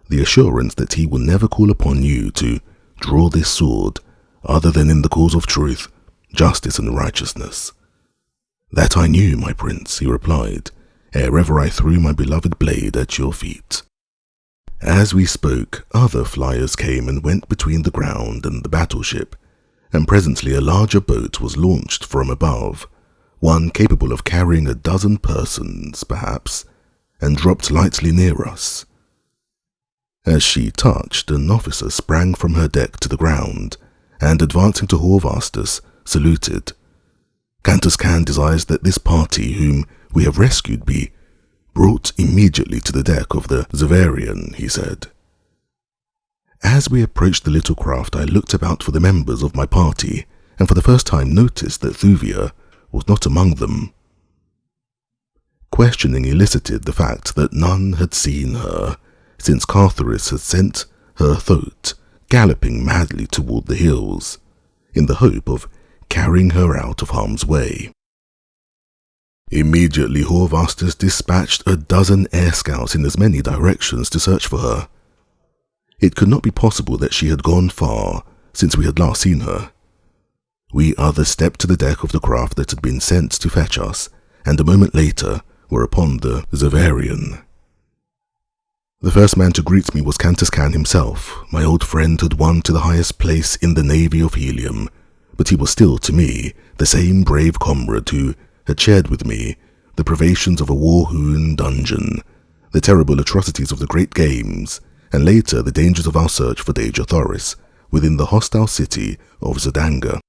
the assurance that he will never call upon you to draw this sword other than in the cause of truth, justice and righteousness." "That I knew, my prince," he replied, "ere ever I threw my beloved blade at your feet." As we spoke, other flyers came and went between the ground and the battleship, and presently a larger boat was launched from above, one capable of carrying 12 persons, perhaps, and dropped lightly near us. As she touched, an officer sprang from her deck to the ground, and advancing to Horvastus, saluted. "Cantus Can desires that this party whom we have rescued be brought immediately to the deck of the Zavarian," he said. As we approached the little craft, I looked about for the members of my party, and for the first time noticed that Thuvia was not among them. Questioning elicited the fact that none had seen her, since Carthoris had sent her thoat galloping madly toward the hills, in the hope of carrying her out of harm's way. Immediately Horvastus dispatched 12 air scouts in as many directions to search for her. It could not be possible that she had gone far since we had last seen her. We others stepped to the deck of the craft that had been sent to fetch us, and a moment later were upon the Zavarian. The first man to greet me was Cantus Can himself. My old friend had won to the highest place in the navy of Helium, but he was still, to me, the same brave comrade who had shared with me the privations of a war-hewn dungeon, the terrible atrocities of the great games, and later the dangers of our search for Dejah Thoris within the hostile city of Zodanga.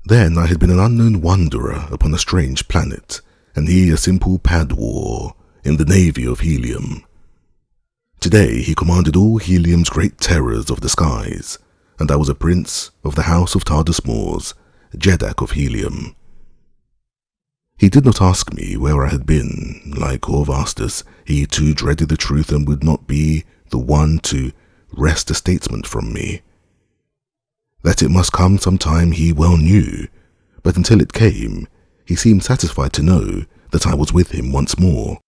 Then I had been an unknown wanderer upon a strange planet, and he a simple padwar in the navy of Helium. Today he commanded all Helium's great terrors of the skies, and I was a prince of the house of Tardasmors, Jeddak of Helium. He did not ask me where I had been. Like Horvastus, he too dreaded the truth and would not be the one to wrest a statement from me. That it must come some time he well knew, but until it came, he seemed satisfied to know that I was with him once more.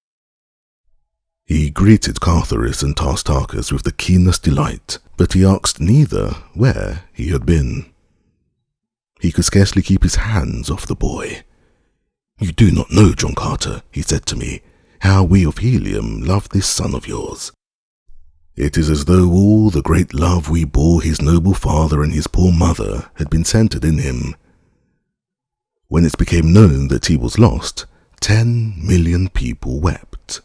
He greeted Carthoris and Tarstarchus with the keenest delight, but he asked neither where he had been. He could scarcely keep his hands off the boy. "You do not know, John Carter," he said to me, "how we of Helium love this son of yours. It is as though all the great love we bore his noble father and his poor mother had been centered in him. When it became known that he was lost, 10 million people wept."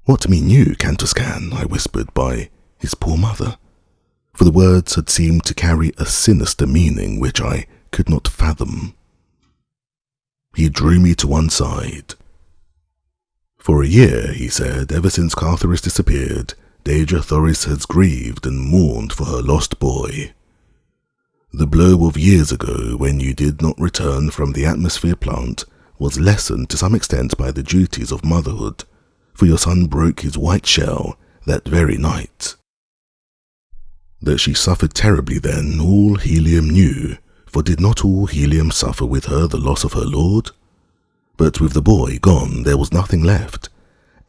"What mean you, Cantus Can?" I whispered, "by his poor mother?" For the words had seemed to carry a sinister meaning which I could not fathom. He drew me to one side. "For a year," he said, "ever since Carthoris disappeared, Dejah Thoris has grieved and mourned for her lost boy. The blow of years ago, when you did not return from the atmosphere plant, was lessened to some extent by the duties of motherhood, for your son broke his white shell that very night. That she suffered terribly then, all Helium knew, for did not all Helium suffer with her the loss of her lord? But with the boy gone, there was nothing left,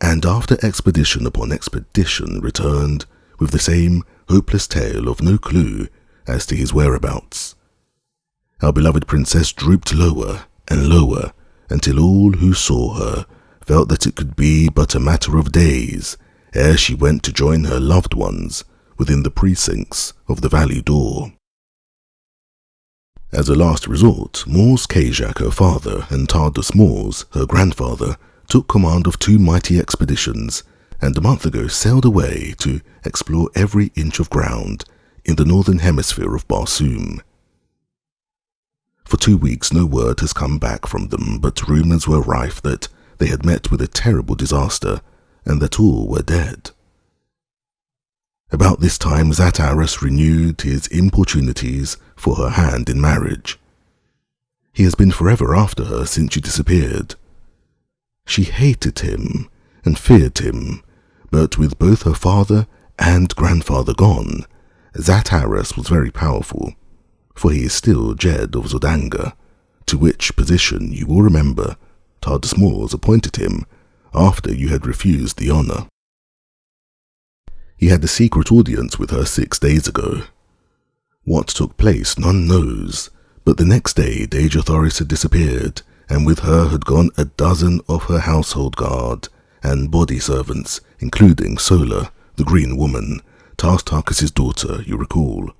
and after expedition upon expedition returned with the same hopeless tale of no clue as to his whereabouts. Our beloved princess drooped lower and lower until all who saw her felt that it could be but a matter of days ere she went to join her loved ones within the precincts of the valley door. As a last resort, Mors Kajak, her father, and Tardus Mors, her grandfather, took command of 2 mighty expeditions, and a month ago sailed away to explore every inch of ground in the northern hemisphere of Barsoom. For 2 weeks no word has come back from them, but rumours were rife that they had met with a terrible disaster, and that all were dead. About this time Zataras renewed his importunities for her hand in marriage. He has been forever after her since she disappeared, She hated him and feared him, but with both her father and grandfather gone, Dejah Thoris was very powerful, for he is still Jed of Zodanga, to which position you will remember Tardis Moors appointed him after you had refused the honour. He had a secret audience with her 6 days ago. What took place none knows, but the next day Dejah Thoris had disappeared, and with her had gone a dozen of her household guard and body servants, including Sola, the Green Woman, Tarkis's daughter, you recall.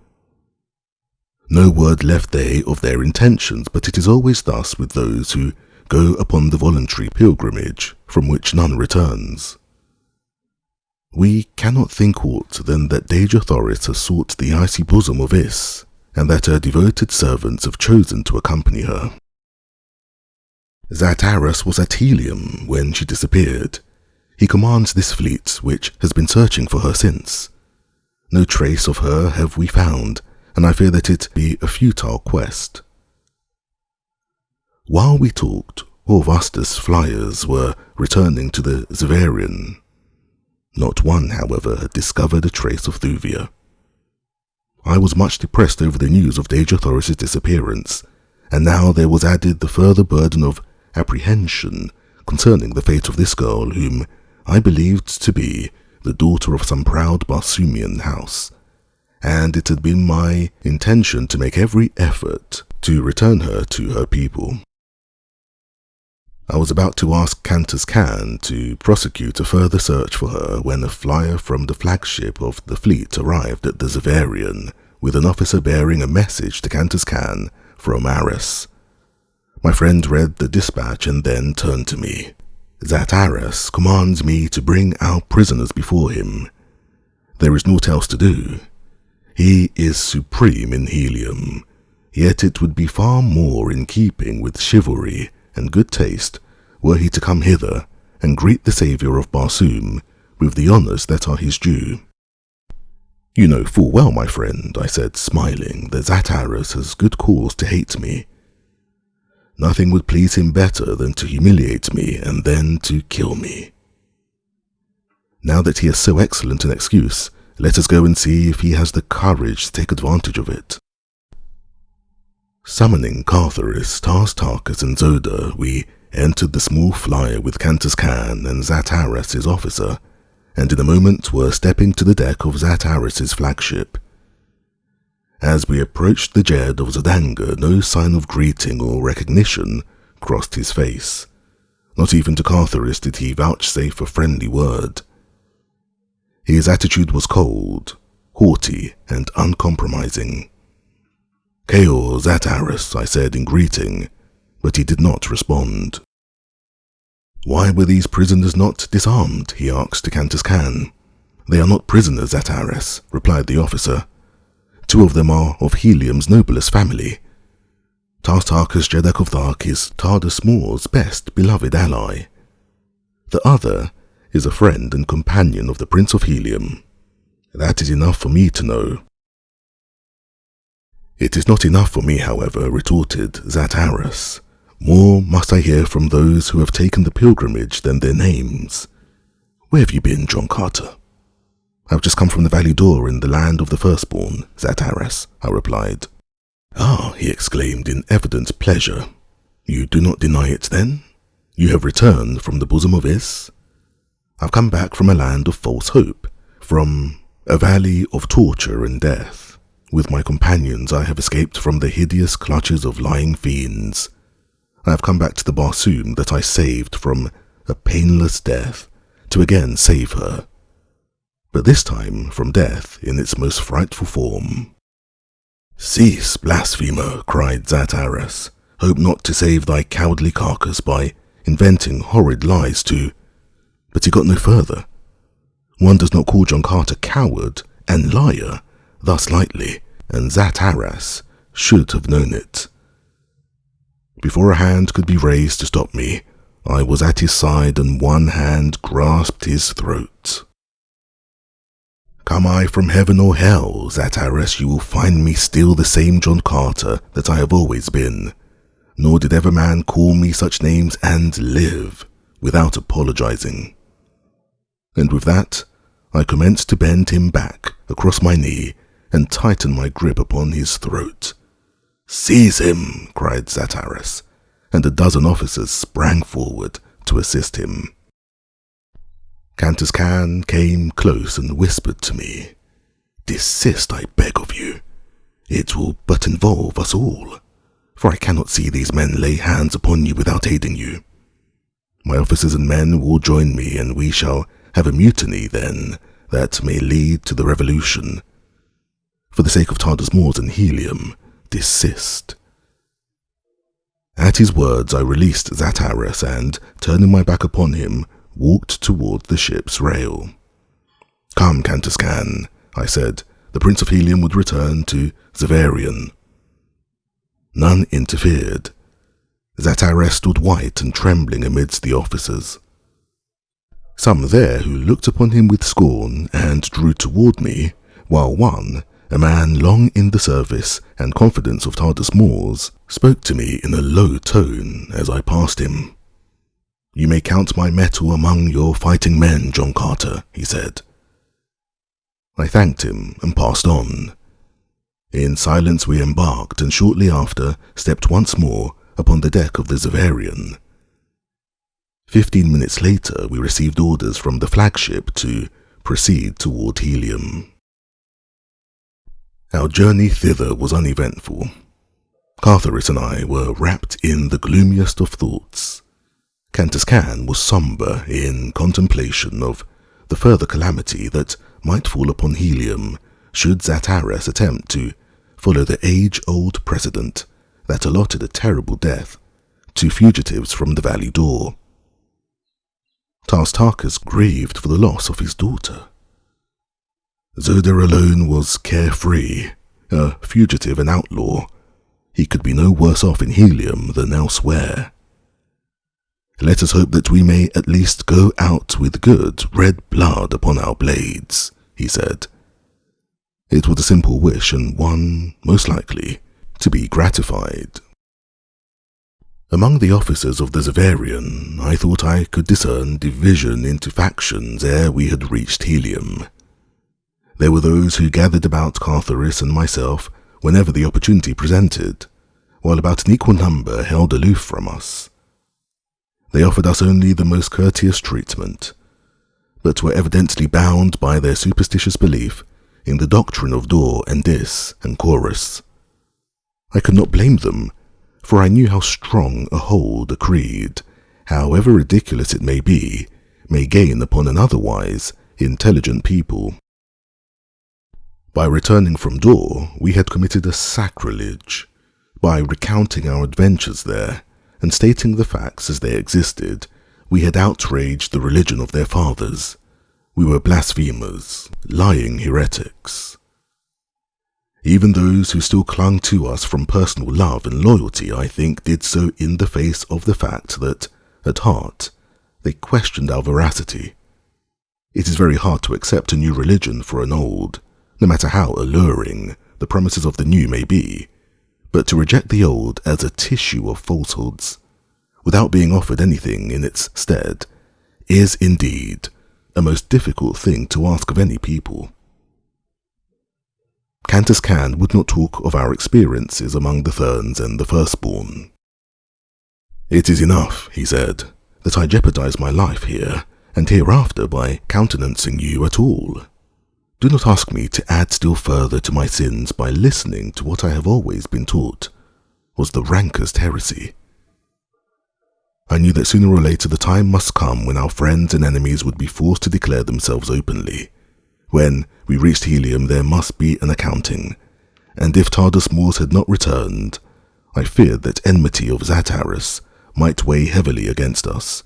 No word left they of their intentions, but it is always thus with those who go upon the voluntary pilgrimage from which none returns. We cannot think aught than that Dejah Thoris has sought the icy bosom of Is, and that her devoted servants have chosen to accompany her. Dejah Thoris was at Helium when she disappeared. He commands this fleet, which has been searching for her since. No trace of her have we found, and I fear that it be a futile quest. While we talked, Orvastus flyers were returning to the Zavarian. Not one, however, had discovered a trace of Thuvia. I was much depressed over the news of Dejah Thoris's disappearance, and now there was added the further burden of apprehension concerning the fate of this girl whom I believed to be the daughter of some proud Barsoomian house, and it had been my intention to make every effort to return her to her people. I was about to ask Kantas Khan to prosecute a further search for her when a flyer from the flagship of the fleet arrived at the Zavarian with an officer bearing a message to Kantas Khan from Aris. My friend read the dispatch and then turned to me. That Aris commands me to bring our prisoners before him. There is naught else to do. He is supreme in Helium, yet it would be far more in keeping with chivalry and good taste were he to come hither and greet the saviour of Barsoom with the honours that are his due. You know full well, my friend, I said, smiling, that Dejah Thoris has good cause to hate me. Nothing would please him better than to humiliate me and then to kill me. Now that he has so excellent an excuse, let us go and see if he has the courage to take advantage of it. Summoning Cartharis, Tarkis, and Zoda, we entered the small flyer with Kantas Khan and Dejah Thoris, his officer, and in a moment were stepping to the deck of Dejah Thoris's flagship. As we approached the Jed of Zodanga, no sign of greeting or recognition crossed his face. Not even to Cartharis did he vouchsafe a friendly word. His attitude was cold, haughty, and uncompromising. "Kaor Dejah Thoris," I said in greeting, but he did not respond. "Why were these prisoners not disarmed?" he asked to Kantas Khan. "They are not prisoners, Dejah Thoris," replied the officer. "Two of them are of Helium's noblest family. Tarkis Jeddak of Thark is Tardis Moors' best beloved ally. The other is a friend and companion of the Prince of Helium. That is enough for me to know." "It is not enough for me, however," retorted Dejah Thoris. "More must I hear from those who have taken the pilgrimage than their names. Where have you been, John Carter?" "I've just come from the Valley Door in the land of the firstborn, Dejah Thoris," I replied. "Ah," he exclaimed in evident pleasure. "You do not deny it, then? You have returned from the bosom of Is?" "I've come back from a land of false hope, from a valley of torture and death. With my companions I have escaped from the hideous clutches of lying fiends. I have come back to the Barsoom that I saved from a painless death, to again save her. But this time from death in its most frightful form." "Cease, blasphemer," cried Dejah Thoris. "Hope not to save thy cowardly carcass by inventing horrid lies to—" But he got no further. One does not call John Carter coward and liar thus lightly, and Dejah Thoris should have known it. Before a hand could be raised to stop me, I was at his side and one hand grasped his throat. "Come I from heaven or hell, Dejah Thoris, you will find me still the same John Carter that I have always been. Nor did ever man call me such names and live, without apologizing. And with that, I commenced to bend him back across my knee and tighten my grip upon his throat. "Seize him!" cried Dejah Thoris, and a dozen officers sprang forward to assist him. Countess Khan came close and whispered to me, "Desist, I beg of you. It will but involve us all, for I cannot see these men lay hands upon you without aiding you. My officers and men will join me, and we shall have a mutiny then that may lead to the revolution. For the sake of Tardarus Moors and Helium, desist." At his words I released Dejah Thoris and, turning my back upon him, walked toward the ship's rail. "Come, Countess Khan," I said. "The Prince of Helium would return to Zavarian." None interfered. Dejah Thoris stood white and trembling amidst the officers. Some there who looked upon him with scorn and drew toward me, while one, a man long in the service and confidence of Tardarus Moors, spoke to me in a low tone as I passed him. "You may count my mettle among your fighting men, John Carter," he said. I thanked him and passed on. In silence we embarked, and shortly after stepped once more upon the deck of the Zavarian. 15 minutes later we received orders from the flagship to proceed toward Helium. Our journey thither was uneventful. Cartharis and I were wrapped in the gloomiest of thoughts. Countess Khan was sombre in contemplation of the further calamity that might fall upon Helium should Dejah Thoris attempt to follow the age-old precedent that allotted a terrible death to fugitives from the Valley Door. Tartarchus grieved for the loss of his daughter. Zoda alone was carefree, a fugitive and outlaw. He could be no worse off in Helium than elsewhere. "Let us hope that we may at least go out with good red blood upon our blades," he said. It was a simple wish, and one, most likely, to be gratified. Among the officers of the Zavarian, I thought I could discern division into factions ere we had reached Helium. There were those who gathered about Cartharis and myself whenever the opportunity presented, while about an equal number held aloof from us. They offered us only the most courteous treatment, but were evidently bound by their superstitious belief in the doctrine of Dor and Dis and Chorus. I could not blame them, for I knew how strong a hold a creed, however ridiculous it may be, may gain upon an otherwise intelligent people. By returning from Dor, we had committed a sacrilege. By recounting our adventures there, and stating the facts as they existed, we had outraged the religion of their fathers. We were blasphemers, lying heretics. Even those who still clung to us from personal love and loyalty, I think, did so in the face of the fact that, at heart, they questioned our veracity. It is very hard to accept a new religion for an old, no matter how alluring the promises of the new may be, but to reject the old as a tissue of falsehoods, without being offered anything in its stead, is indeed a most difficult thing to ask of any people. Countess Khan would not talk of our experiences among the Therns and the Firstborn. "It is enough," he said, "that I jeopardize my life here and hereafter by countenancing you at all. Do not ask me to add still further to my sins by listening to what I have always been taught was the rankest heresy." I knew that sooner or later the time must come when our friends and enemies would be forced to declare themselves openly. When we reached Helium there must be an accounting, and if Tardarus Moors had not returned, I feared that enmity of Dejah Thoris might weigh heavily against us,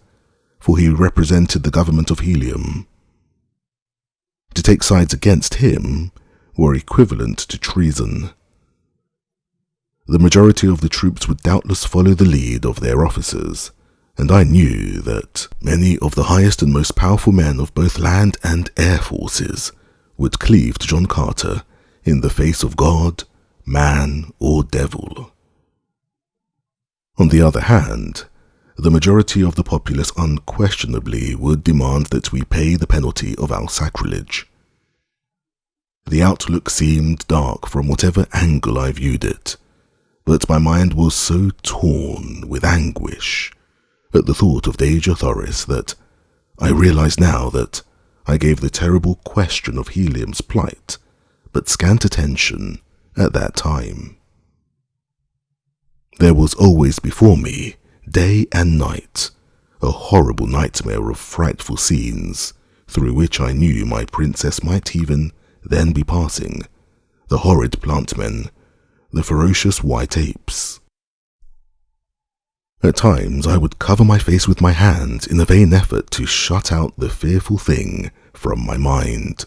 for he represented the government of Helium. To take sides against him were equivalent to treason. The majority of the troops would doubtless follow the lead of their officers, and I knew that many of the highest and most powerful men of both land and air forces would cleave to John Carter in the face of God, man, or devil. On the other hand, the majority of the populace unquestionably would demand that we pay the penalty of our sacrilege. The outlook seemed dark from whatever angle I viewed it, but my mind was so torn with anguish at the thought of Dejah Thoris that I realized now that I gave the terrible question of Helium's plight but scant attention at that time. There was always before me, day and night, a horrible nightmare of frightful scenes through which I knew my princess might even then be passing, the horrid plantmen, the ferocious white apes. At times I would cover my face with my hands in a vain effort to shut out the fearful thing from my mind.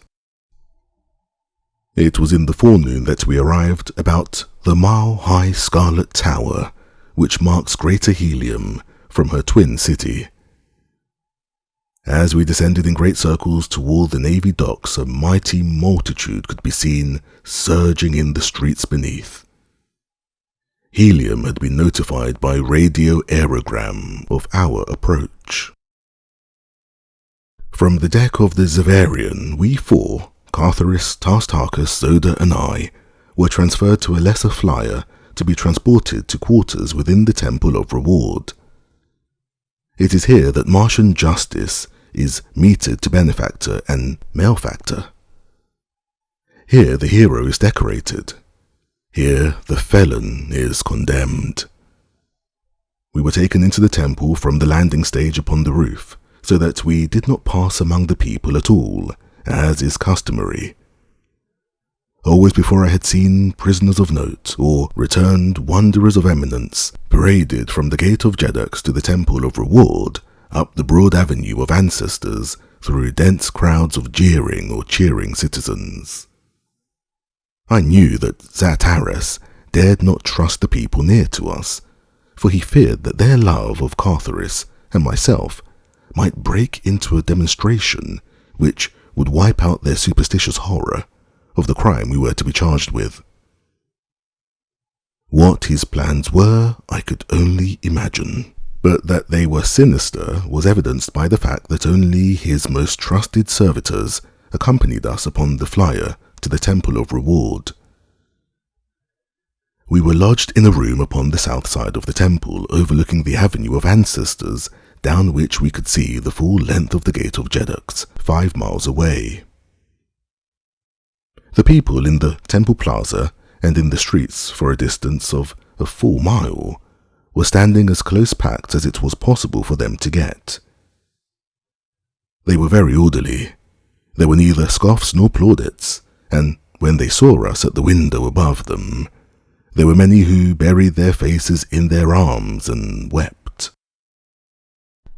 It was in the forenoon that we arrived about the mile-high scarlet tower which marks Greater Helium from her twin city. As we descended in great circles toward the navy docks, a mighty multitude could be seen surging in the streets beneath. Helium had been notified by radio aerogram of our approach. From the deck of the Zavarian, we four, Cartharis, Tastarchus, Zoda and I, were transferred to a lesser flyer to be transported to quarters within the Temple of Reward. It is here that Martian justice is meted to benefactor and malefactor. Here the hero is decorated. Here the felon is condemned. We were taken into the temple from the landing stage upon the roof, so that we did not pass among the people at all, as is customary. Always before I had seen prisoners of note, or returned wanderers of eminence, paraded from the gate of Jeddux to the Temple of Reward, up the broad avenue of ancestors, through dense crowds of jeering or cheering citizens. I knew that Zataras dared not trust the people near to us, for he feared that their love of Cartharis and myself might break into a demonstration which would wipe out their superstitious horror of the crime we were to be charged with. What his plans were, I could only imagine, but that they were sinister was evidenced by the fact that only his most trusted servitors accompanied us upon the flyer to the Temple of Reward. We were lodged in a room upon the south side of the temple, overlooking the avenue of ancestors, down which we could see the full length of the gate of Jeddux, 5 miles away. The people in the temple plaza and in the streets for a distance of a full mile were standing as close packed as it was possible for them to get. They were very orderly. There were neither scoffs nor plaudits, and when they saw us at the window above them, there were many who buried their faces in their arms and wept.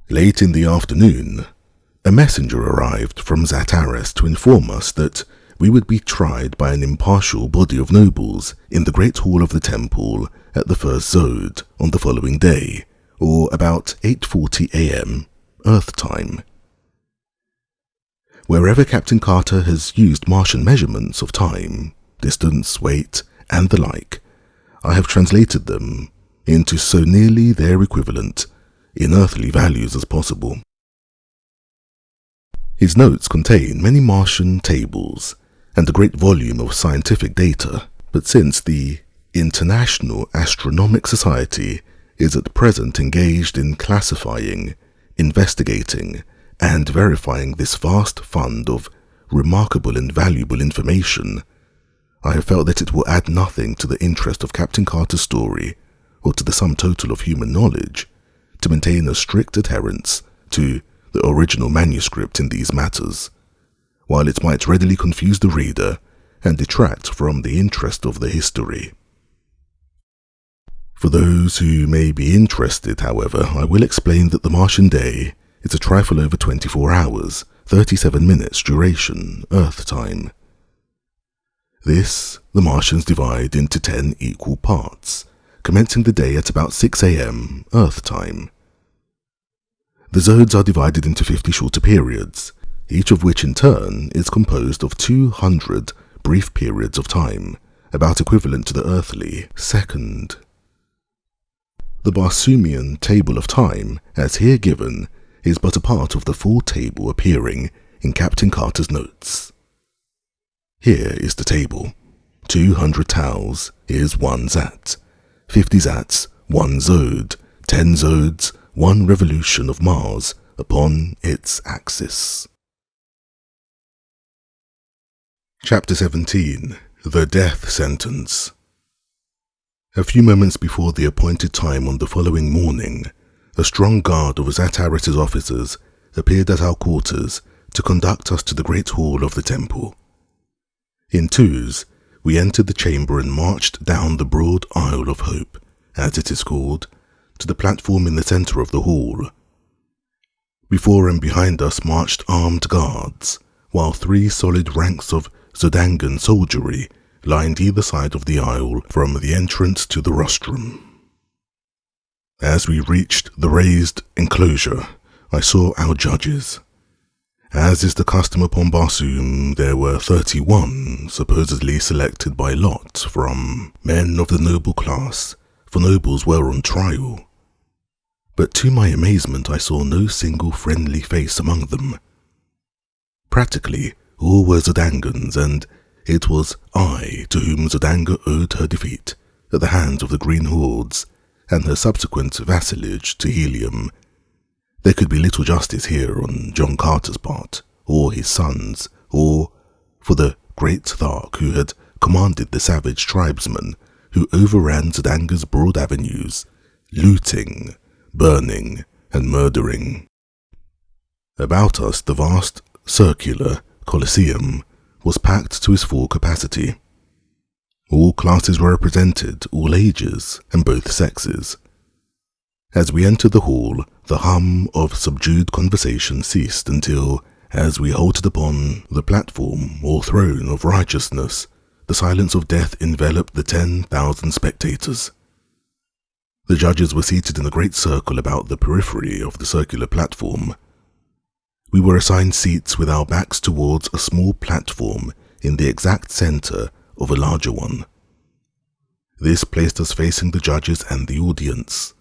Late in the afternoon, a messenger arrived from Zataras to inform us that we would be tried by an impartial body of nobles in the great hall of the temple at the first Zode on the following day, or about 8:40 a.m. Earth time. Wherever Captain Carter has used Martian measurements of time, distance, weight, and the like, I have translated them into so nearly their equivalent in earthly values as possible. His notes contain many Martian tables and a great volume of scientific data, but since the International Astronomic Society is at present engaged in classifying, investigating, and verifying this vast fund of remarkable and valuable information, I have felt that it will add nothing to the interest of Captain Carter's story or to the sum total of human knowledge to maintain a strict adherence to the original manuscript in these matters, while it might readily confuse the reader and detract from the interest of the history. For those who may be interested, however, I will explain that the Martian day is a trifle over 24 hours, 37 minutes duration, Earth time. This the Martians divide into 10 equal parts, commencing the day at about 6 a.m. Earth time. The zodes are divided into 50 shorter periods, each of which in turn is composed of 200 brief periods of time, about equivalent to the earthly second. The Barsoomian table of time, as here given, is but a part of the full table appearing in Captain Carter's notes. Here is the table. 200 tals is 1 zat, 50 zats, 1 zode, 10 zodes, 1 revolution of Mars upon its axis. Chapter 17. The Death Sentence. A few moments before the appointed time on the following morning, a strong guard of Zataris' officers appeared at our quarters to conduct us to the great hall of the temple. In twos, we entered the chamber and marched down the broad aisle of hope, as it is called, to the platform in the center of the hall. Before and behind us marched armed guards, while 3 solid ranks of Zodangan soldiery lined either side of the aisle from the entrance to the rostrum. As we reached the raised enclosure, I saw our judges. As is the custom upon Barsoom, there were 31 supposedly selected by lot from men of the noble class, for nobles were on trial. But to my amazement I saw no single friendly face among them. Practically, all were Zodangans, and it was I to whom Zodanga owed her defeat at the hands of the Green Hordes and her subsequent vassalage to Helium. There could be little justice here on John Carter's part, or his sons, or for the great Thark who had commanded the savage tribesmen who overran Zodanga's broad avenues, looting, burning, and murdering. About us the vast, circular Colosseum was packed to its full capacity. All classes were represented, all ages, and both sexes. As we entered the hall, the hum of subdued conversation ceased until, as we halted upon the platform or throne of righteousness, the silence of death enveloped the 10,000 spectators. The judges were seated in a great circle about the periphery of the circular platform. We were assigned seats with our backs towards a small platform in the exact center of a larger one. This placed us facing the judges and the audience.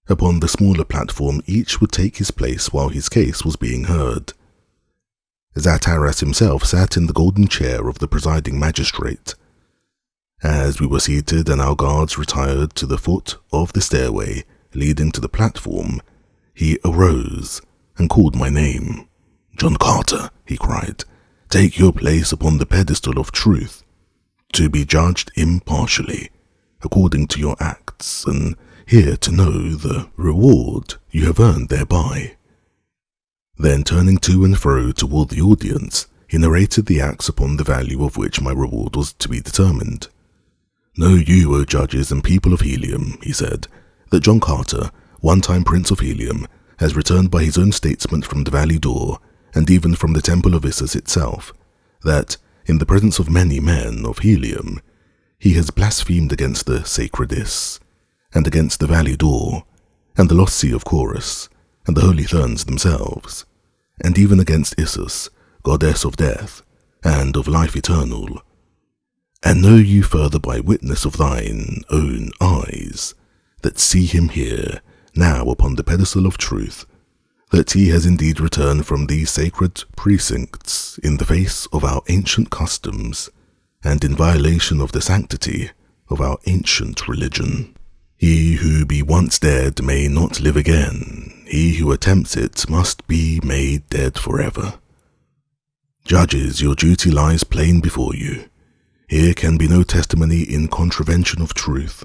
Upon the smaller platform, each would take his place while his case was being heard. Zataris himself sat in the golden chair of the presiding magistrate. As we were seated and our guards retired to the foot of the stairway leading to the platform, he arose and called my name. "John Carter," he cried, "take your place upon the pedestal of truth, to be judged impartially, according to your acts, and here to know the reward you have earned thereby." Then turning to and fro toward the audience, he narrated the acts upon the value of which my reward was to be determined. "Know you, O judges and people of Helium," he said, "that John Carter, one-time Prince of Helium, has returned by his own statement from the Valley Door, and even from the Temple of Issus itself, that, in the presence of many men of Helium, he has blasphemed against the sacred Is, and against the Valley Door, and the lost sea of Chorus, and the holy Therns themselves, and even against Issus, goddess of death, and of life eternal. And know you further by witness of thine own eyes, that see him here, now upon the pedestal of truth, that he has indeed returned from these sacred precincts in the face of our ancient customs, and in violation of the sanctity of our ancient religion. He who be once dead may not live again. He who attempts it must be made dead forever. Judges, your duty lies plain before you. Here can be no testimony in contravention of truth.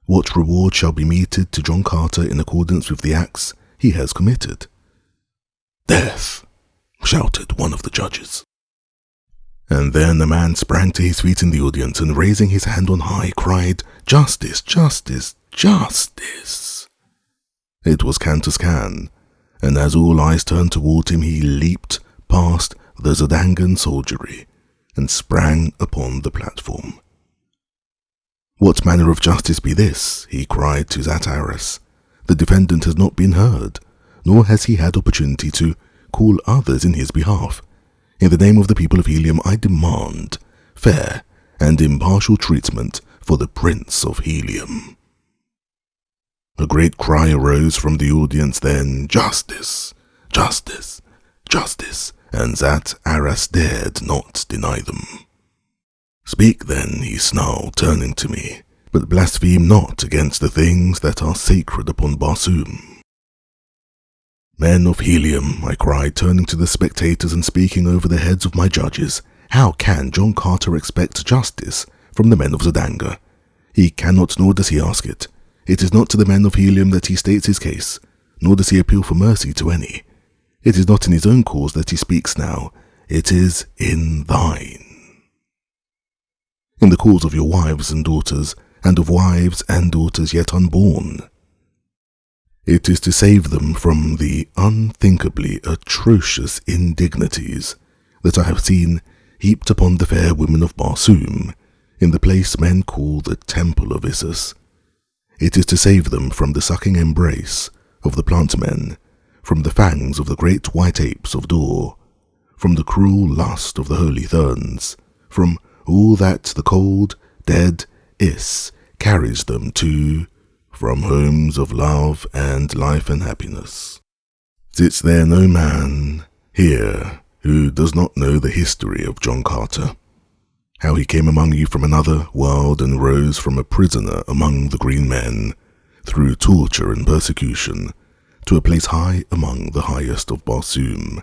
What reward shall be meted to John Carter in accordance with the acts he has committed?" "Death," shouted one of the judges. And then a man sprang to his feet in the audience and, raising his hand on high, cried, "Justice, justice, justice!" It was Cantus Can, and as all eyes turned toward him, he leaped past the Zodangan soldiery and sprang upon the platform. "What manner of justice be this?" he cried to Zataris. "The defendant has not been heard, nor has he had opportunity to call others in his behalf. In the name of the people of Helium, I demand fair and impartial treatment for the Prince of Helium." A great cry arose from the audience then, "Justice! Justice! Justice!" and Zat Aras dared not deny them. "Speak then," he snarled, turning to me, "but blaspheme not against the things that are sacred upon Barsoom." "Men of Helium," I cried, turning to the spectators and speaking over the heads of my judges, "how can John Carter expect justice from the men of Zodanga? He cannot, nor does he ask it. It is not to the men of Helium that he states his case, nor does he appeal for mercy to any. It is not in his own cause that he speaks now, it is in thine. In the cause of your wives and daughters, and of wives and daughters yet unborn. It is to save them from the unthinkably atrocious indignities that I have seen heaped upon the fair women of Barsoom, in the place men call the Temple of Isis. It is to save them from the sucking embrace of the plant men, from the fangs of the great white apes of Dor, from the cruel lust of the holy Therns, from all that the cold, dead Is carries them to, from homes of love and life and happiness. Sits there no man here who does not know the history of John Carter, how he came among you from another world and rose from a prisoner among the green men, through torture and persecution, to a place high among the highest of Barsoom.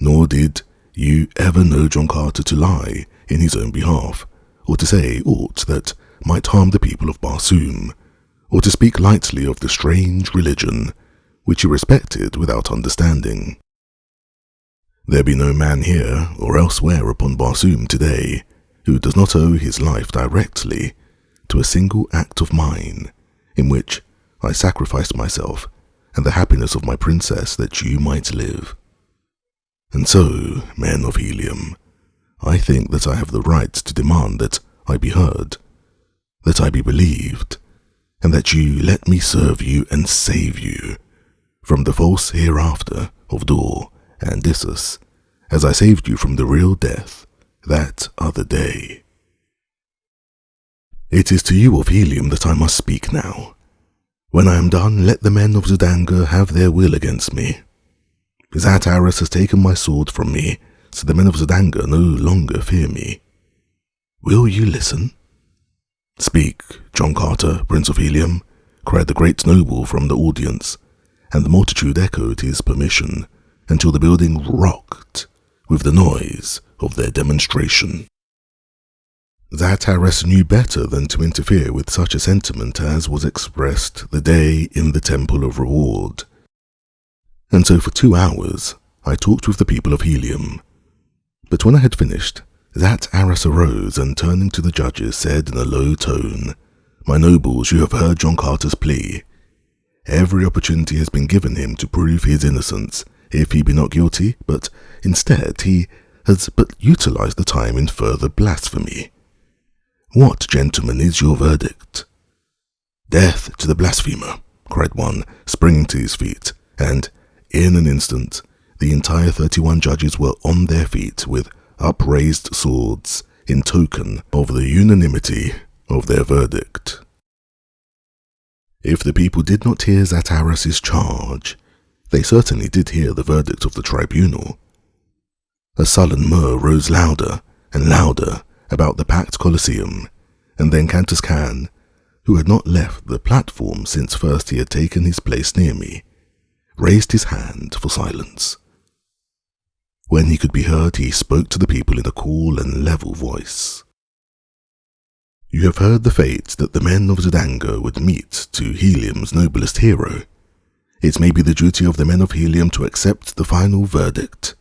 Nor did you ever know John Carter to lie in his own behalf, or to say aught that might harm the people of Barsoom, or to speak lightly of the strange religion which he respected without understanding. There be no man here or elsewhere upon Barsoom today who does not owe his life directly to a single act of mine, in which I sacrificed myself and the happiness of my princess that you might live. And so, men of Helium, I think that I have the right to demand that I be heard, that I be believed, and that you let me serve you and save you from the false hereafter of Dor and Isis, as I saved you from the real death that other day. It is to you of Helium that I must speak now. When I am done, let the men of Zodanga have their will against me. Zat Aras has taken my sword from me, so the men of Zodanga no longer fear me. Will you listen? Speak, John Carter, Prince of Helium, cried the great noble from the audience, and the multitude echoed his permission until the building rocked with the noise of their demonstration. Zat Aras knew better than to interfere with such a sentiment as was expressed the day in the Temple of Reward. And so for 2 hours I talked with the people of Helium. But when I had finished, Zat Aras arose and turning to the judges said in a low tone, "My nobles, you have heard John Carter's plea. Every opportunity has been given him to prove his innocence, if he be not guilty, but instead he has but utilized the time in further blasphemy. What, gentlemen, is your verdict?" "Death to the blasphemer," cried one, springing to his feet, and in an instant the entire 31 judges were on their feet with upraised swords in token of the unanimity of their verdict. If the people did not hear Zat Aras's charge, they certainly did hear the verdict of the tribunal. A sullen murmur rose louder and louder about the packed Colosseum, and then Cantus Khan, who had not left the platform since first he had taken his place near me, raised his hand for silence. When he could be heard, he spoke to the people in a cool and level voice. "You have heard the fate that the men of Zodanga would meet to Helium's noblest hero. It may be the duty of the men of Helium to accept the final verdict.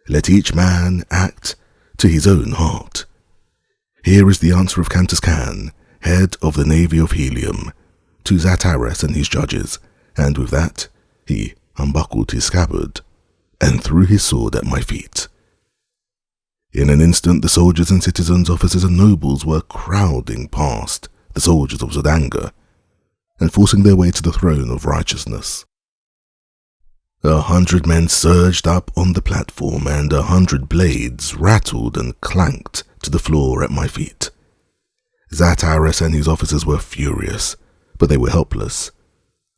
Let each man act to his own heart. Here is the answer of Cantus Khan, head of the Navy of Helium, to Zat Aras and his judges," and with that he unbuckled his scabbard and threw his sword at my feet. In an instant the soldiers and citizens, officers and nobles were crowding past the soldiers of Zodanga and forcing their way to the throne of righteousness. 100 men surged up on the platform, and 100 blades rattled and clanked to the floor at my feet. Zat Aras and his officers were furious, but they were helpless,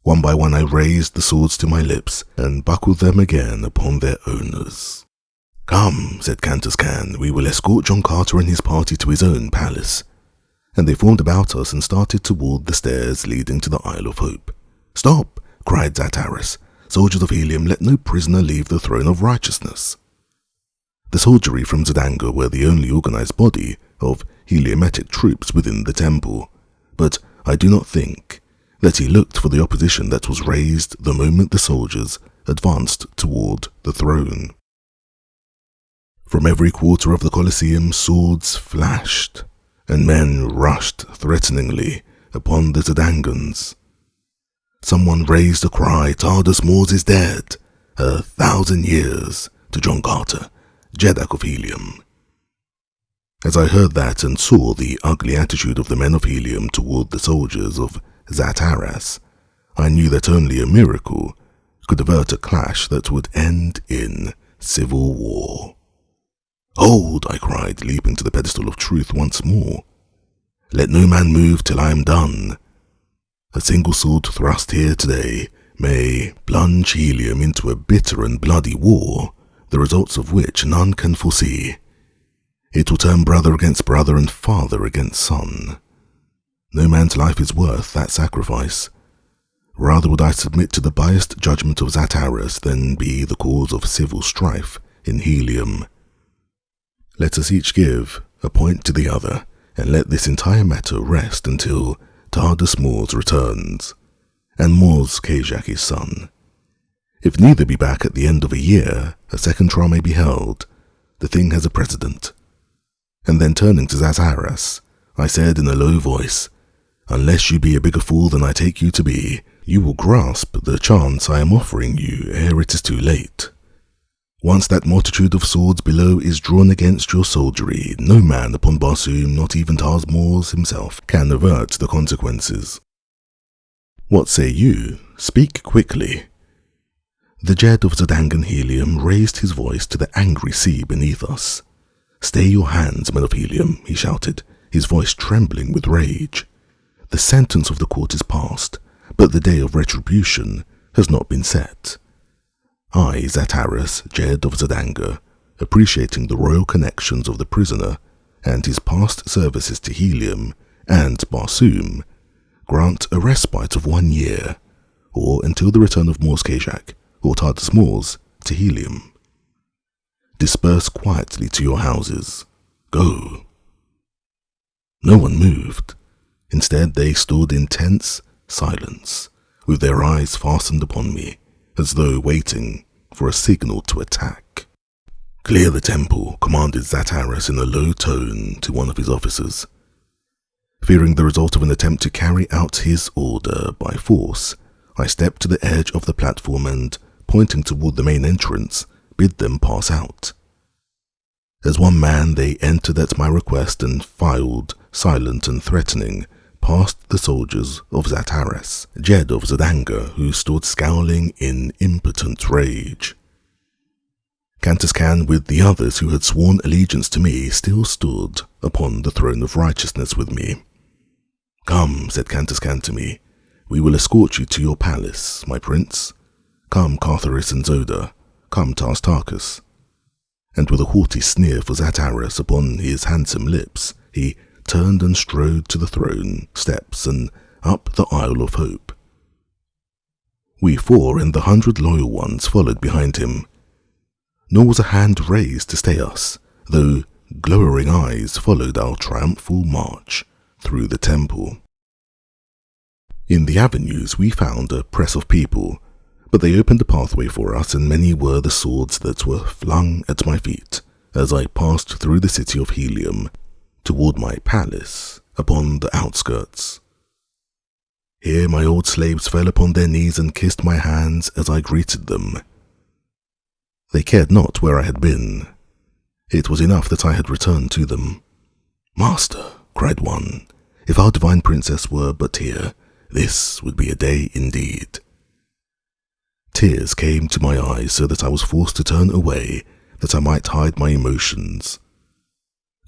One by one I raised the swords to my lips and buckled them again upon their owners. "Come," said Cantus Can, "we will escort John Carter and his party to his own palace." And they formed about us and started toward the stairs leading to the Isle of Hope. "Stop!" cried Dejah Thoris. "Soldiers of Helium, let no prisoner leave the throne of righteousness." The soldiery from Zodanga were the only organized body of Heliometic troops within the temple, but I do not think that he looked for the opposition that was raised the moment the soldiers advanced toward the throne. From every quarter of the Colosseum swords flashed, and men rushed threateningly upon the Zodangans. Someone raised a cry, "Tardas Mors is dead! 1,000 years to John Carter, Jeddak of Helium." As I heard that and saw the ugly attitude of the men of Helium toward the soldiers of Dejah Thoris, I knew that only a miracle could avert a clash that would end in civil war. "Hold!" I cried, leaping to the pedestal of truth once more. "Let no man move till I am done. A single sword thrust here today may plunge Helium into a bitter and bloody war, the results of which none can foresee. It will turn brother against brother and father against son. No man's life is worth that sacrifice. Rather would I submit to the biased judgment of Dejah Thoris than be the cause of civil strife in Helium. Let us each give a point to the other, and let this entire matter rest until Tardas Mors returns, and Mors Kajak his son. If neither be back at the end of a year, a second trial may be held. The thing has a precedent." And then turning to Dejah Thoris, I said in a low voice, "Unless you be a bigger fool than I take you to be, you will grasp the chance I am offering you ere it is too late. Once that multitude of swords below is drawn against your soldiery, no man upon Barsoom, not even Tardas Mors himself, can avert the consequences. What say you? Speak quickly." The Jed of Zodangan Helium raised his voice to the angry sea beneath us. "Stay your hands, men of Helium," he shouted, his voice trembling with rage. "The sentence of the court is passed, but the day of retribution has not been set. I, Dejah Thoris, Jed of Zodanga, appreciating the royal connections of the prisoner and his past services to Helium and Barsoom, grant a respite of 1 year, or until the return of Mors Kajak, or Tardas Mors, to Helium. Disperse quietly to your houses. Go." No one moved. Instead, they stood in tense silence, with their eyes fastened upon me, as though waiting for a signal to attack. "Clear the temple," commanded Dejah Thoris in a low tone to one of his officers. Fearing the result of an attempt to carry out his order by force, I stepped to the edge of the platform and, pointing toward the main entrance, bid them pass out. As one man, they entered at my request and filed, silent and threatening, past the soldiers of Dejah Thoris, Jed of Zodanga, who stood scowling in impotent rage. Cantus Can, with the others who had sworn allegiance to me, still stood upon the throne of righteousness with me. "Come," said Cantus Can to me, "we will escort you to your palace, my prince. Come, Cartharis and Zoda. Come, Tartarchus." And with a haughty sneer for Dejah Thoris upon his handsome lips, he turned and strode to the throne steps and up the Isle of Hope. We 4 and the 100 loyal ones followed behind him. Nor was a hand raised to stay us, though glowering eyes followed our triumphal march through the temple. In the avenues we found a press of people, but they opened a pathway for us, and many were the swords that were flung at my feet as I passed through the city of Helium toward my palace upon the outskirts. Here my old slaves fell upon their knees and kissed my hands as I greeted them. They cared not where I had been. It was enough that I had returned to them. "Master," cried one, "if our divine princess were but here, this would be a day indeed." Tears came to my eyes so that I was forced to turn away that I might hide my emotions.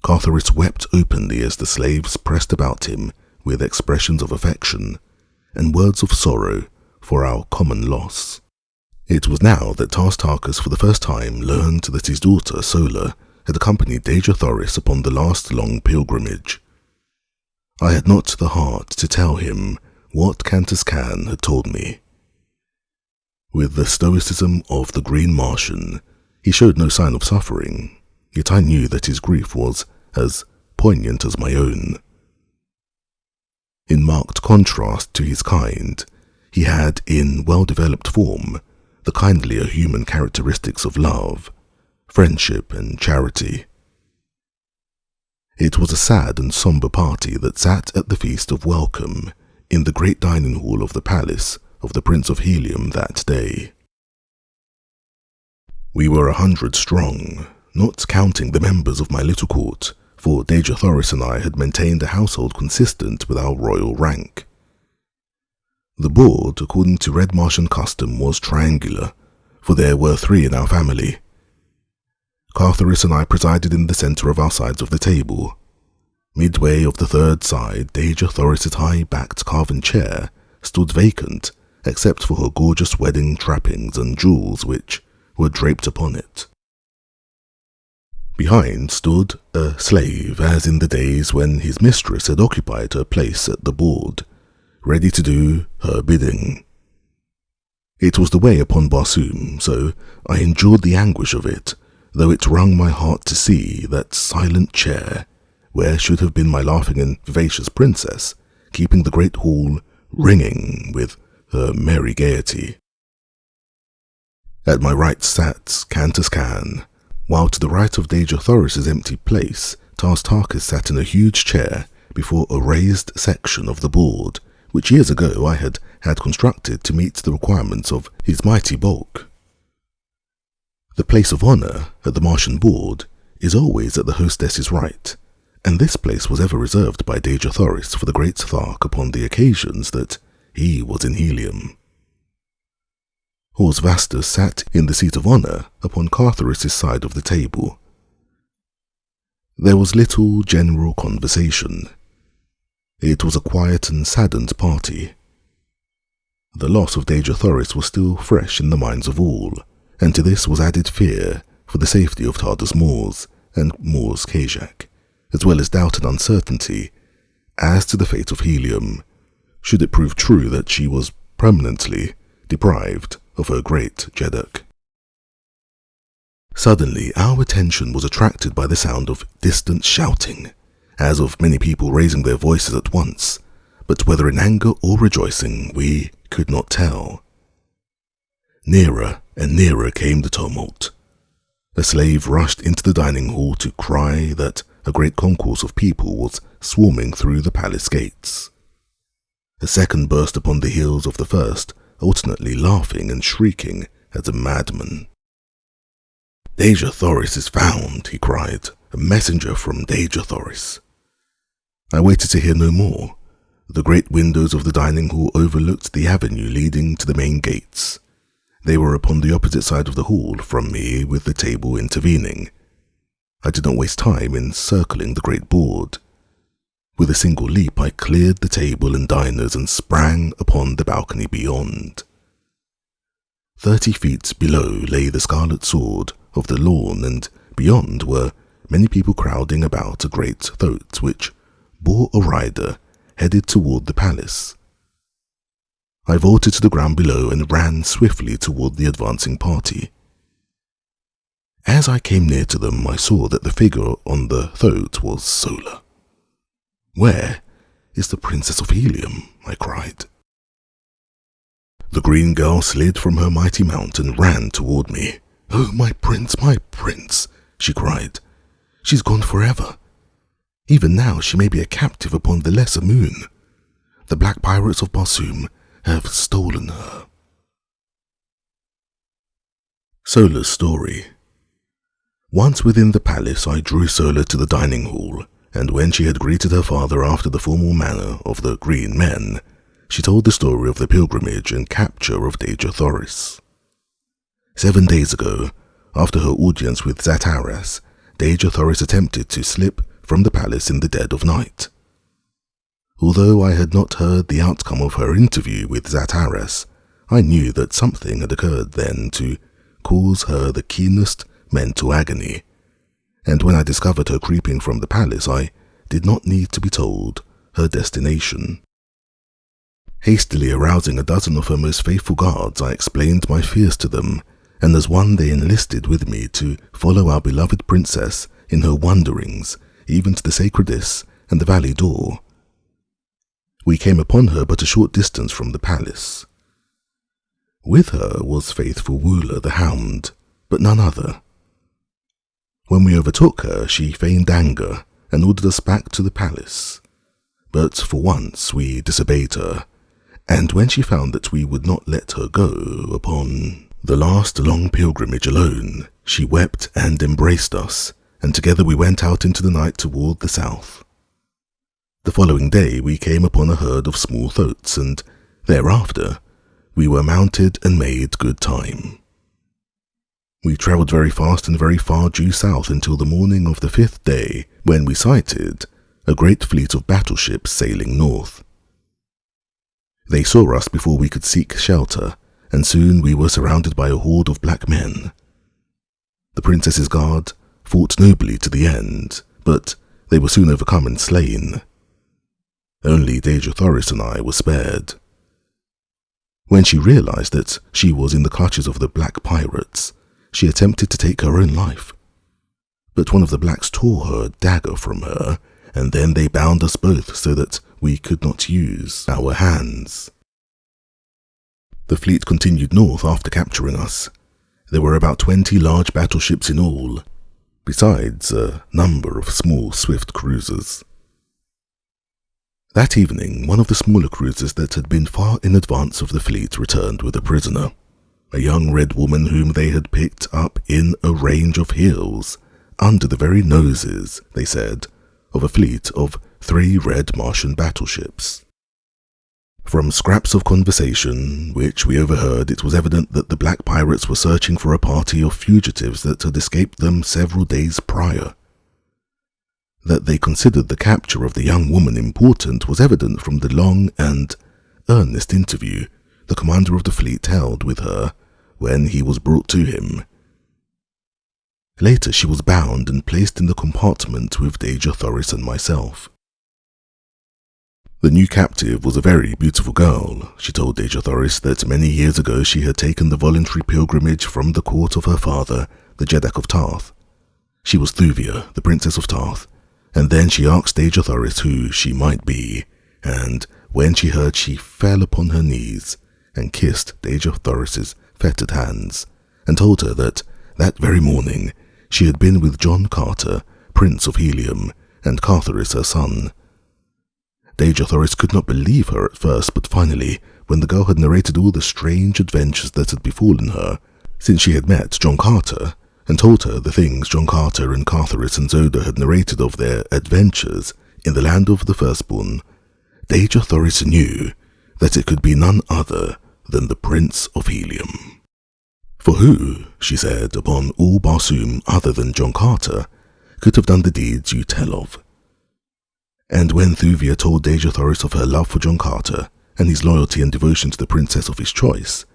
Cartharis wept openly as the slaves pressed about him with expressions of affection and words of sorrow for our common loss. It was now that Dejah Thoris for the first time learned that his daughter, Sola, had accompanied Dejah Thoris upon the last long pilgrimage. I had not the heart to tell him what Cantus Can had told me. With the stoicism of the Green Martian, he showed no sign of suffering, yet I knew that his grief was as poignant as my own. In marked contrast to his kind, he had, in well-developed form, the kindlier human characteristics of love, friendship, and charity. It was a sad and sombre party that sat at the feast of welcome in the great dining hall of the palace of the Prince of Helium that day. We were 100 strong, not counting the members of my little court, for Dejah Thoris and I had maintained a household consistent with our royal rank. The board, according to Red Martian custom, was triangular, for there were 3 in our family. Thoris and I presided in the centre of our sides of the table. Midway of the third side, Dejah Thoris's high-backed carven chair stood vacant, except for her gorgeous wedding trappings and jewels which were draped upon it. Behind stood a slave, as in the days when his mistress had occupied her place at the board, ready to do her bidding. It was the way upon Barsoom, so I endured the anguish of it, though it wrung my heart to see that silent chair, where should have been my laughing and vivacious princess, keeping the great hall ringing with her merry gaiety. At my right sat Cantus Can, while to the right of Dejah Thoris's empty place, Dejah Thoris sat in a huge chair before a raised section of the board, which years ago I had constructed to meet the requirements of his mighty bulk. The place of honour at the Martian board is always at the hostess's right, and this place was ever reserved by Dejah Thoris for the great Thark upon the occasions that he was in Helium. Hors Vastus sat in the seat of honour upon Thoris's side of the table. There was little general conversation. It was a quiet and saddened party. The loss of Dejah Thoris was still fresh in the minds of all, and to this was added fear for the safety of Tardar's Moors and Moors Kajak, as well as doubt and uncertainty as to the fate of Helium, should it prove true that she was permanently deprived of her great Jeddak. Suddenly our attention was attracted by the sound of distant shouting, as of many people raising their voices at once, but whether in anger or rejoicing we could not tell. Nearer and nearer came the tumult. A slave rushed into the dining hall to cry that a great concourse of people was swarming through the palace gates. A second burst upon the heels of the first, alternately laughing and shrieking as a madman. "Dejah Thoris is found," he cried, "a messenger from Dejah Thoris." I waited to hear no more. The great windows of the dining hall overlooked the avenue leading to the main gates. They were upon the opposite side of the hall from me, with the table intervening. I did not waste time in circling the great board. With a single leap I cleared the table and diners and sprang upon the balcony beyond. 30 feet below lay the scarlet sword of the lawn, and beyond were many people crowding about a great thoat which bore a rider headed toward the palace. I vaulted to the ground below and ran swiftly toward the advancing party. As I came near to them, I saw that the figure on the thoat was Sola. "Where is the Princess of Helium?" I cried. The green girl slid from her mighty mount and ran toward me. "Oh, my prince, she cried. "She's gone forever. Even now she may be a captive upon the lesser moon. The black pirates of Barsoom have stolen her." Sola's story. Once within the palace, I drew Sola to the dining hall, and when she had greeted her father after the formal manner of the Green Men, she told the story of the pilgrimage and capture of Dejah Thoris. 7 days ago, after her audience with Zataras, Dejah Thoris attempted to slip from the palace in the dead of night. Although I had not heard the outcome of her interview with Zataras, I knew that something had occurred then to cause her the keenest mental agony, and when I discovered her creeping from the palace, I did not need to be told her destination. Hastily arousing a dozen of her most faithful guards, I explained my fears to them, and as one they enlisted with me to follow our beloved princess in her wanderings, even to the sacredess and the valley door. We came upon her but a short distance from the palace. With her was faithful Wooler the hound, but none other. When we overtook her, she feigned anger and ordered us back to the palace. But for once we disobeyed her, and when she found that we would not let her go upon the last long pilgrimage alone, she wept and embraced us, and together we went out into the night toward the south. The following day we came upon a herd of small thoats, and thereafter we were mounted and made good time. We travelled very fast and very far due south until the morning of the 5th day, when we sighted a great fleet of battleships sailing north. They saw us before we could seek shelter, and soon we were surrounded by a horde of black men. The princess's guard fought nobly to the end, but they were soon overcome and slain. Only Dejah Thoris and I were spared. When she realized that she was in the clutches of the black pirates, she attempted to take her own life. But one of the blacks tore her dagger from her, and then they bound us both so that we could not use our hands. The fleet continued north after capturing us. There were about 20 large battleships in all, besides a number of small, swift cruisers. That evening, one of the smaller cruisers that had been far in advance of the fleet returned with a prisoner, a young red woman whom they had picked up in a range of hills, under the very noses, they said, of a fleet of 3 red Martian battleships. From scraps of conversation, which we overheard, it was evident that the black pirates were searching for a party of fugitives that had escaped them several days prior. That they considered the capture of the young woman important was evident from the long and earnest interview the commander of the fleet held with her when he was brought to him. Later she was bound and placed in the compartment with Dejah Thoris and myself. The new captive was a very beautiful girl. She told Dejah Thoris that many years ago she had taken the voluntary pilgrimage from the court of her father, the Jeddak of Tarth. She was Thuvia, the princess of Tarth, and then she asked Dejah Thoris who she might be, and when she heard, she fell upon her knees and kissed Dejah Thoris's fettered hands, and told her that very morning she had been with John Carter, Prince of Helium, and Cartharis her son. Dejah Thoris could not believe her at first, but finally, when the girl had narrated all the strange adventures that had befallen her since she had met John Carter, and told her the things John Carter and Cartharis and Zoda had narrated of their adventures in the land of the firstborn, Dejah Thoris knew that it could be none other than the Prince of Helium. For who, she said, upon all Barsoom other than John Carter, could have done the deeds you tell of? And when Thuvia told Dejah Thoris of her love for John Carter and his loyalty and devotion to the princess of his choice,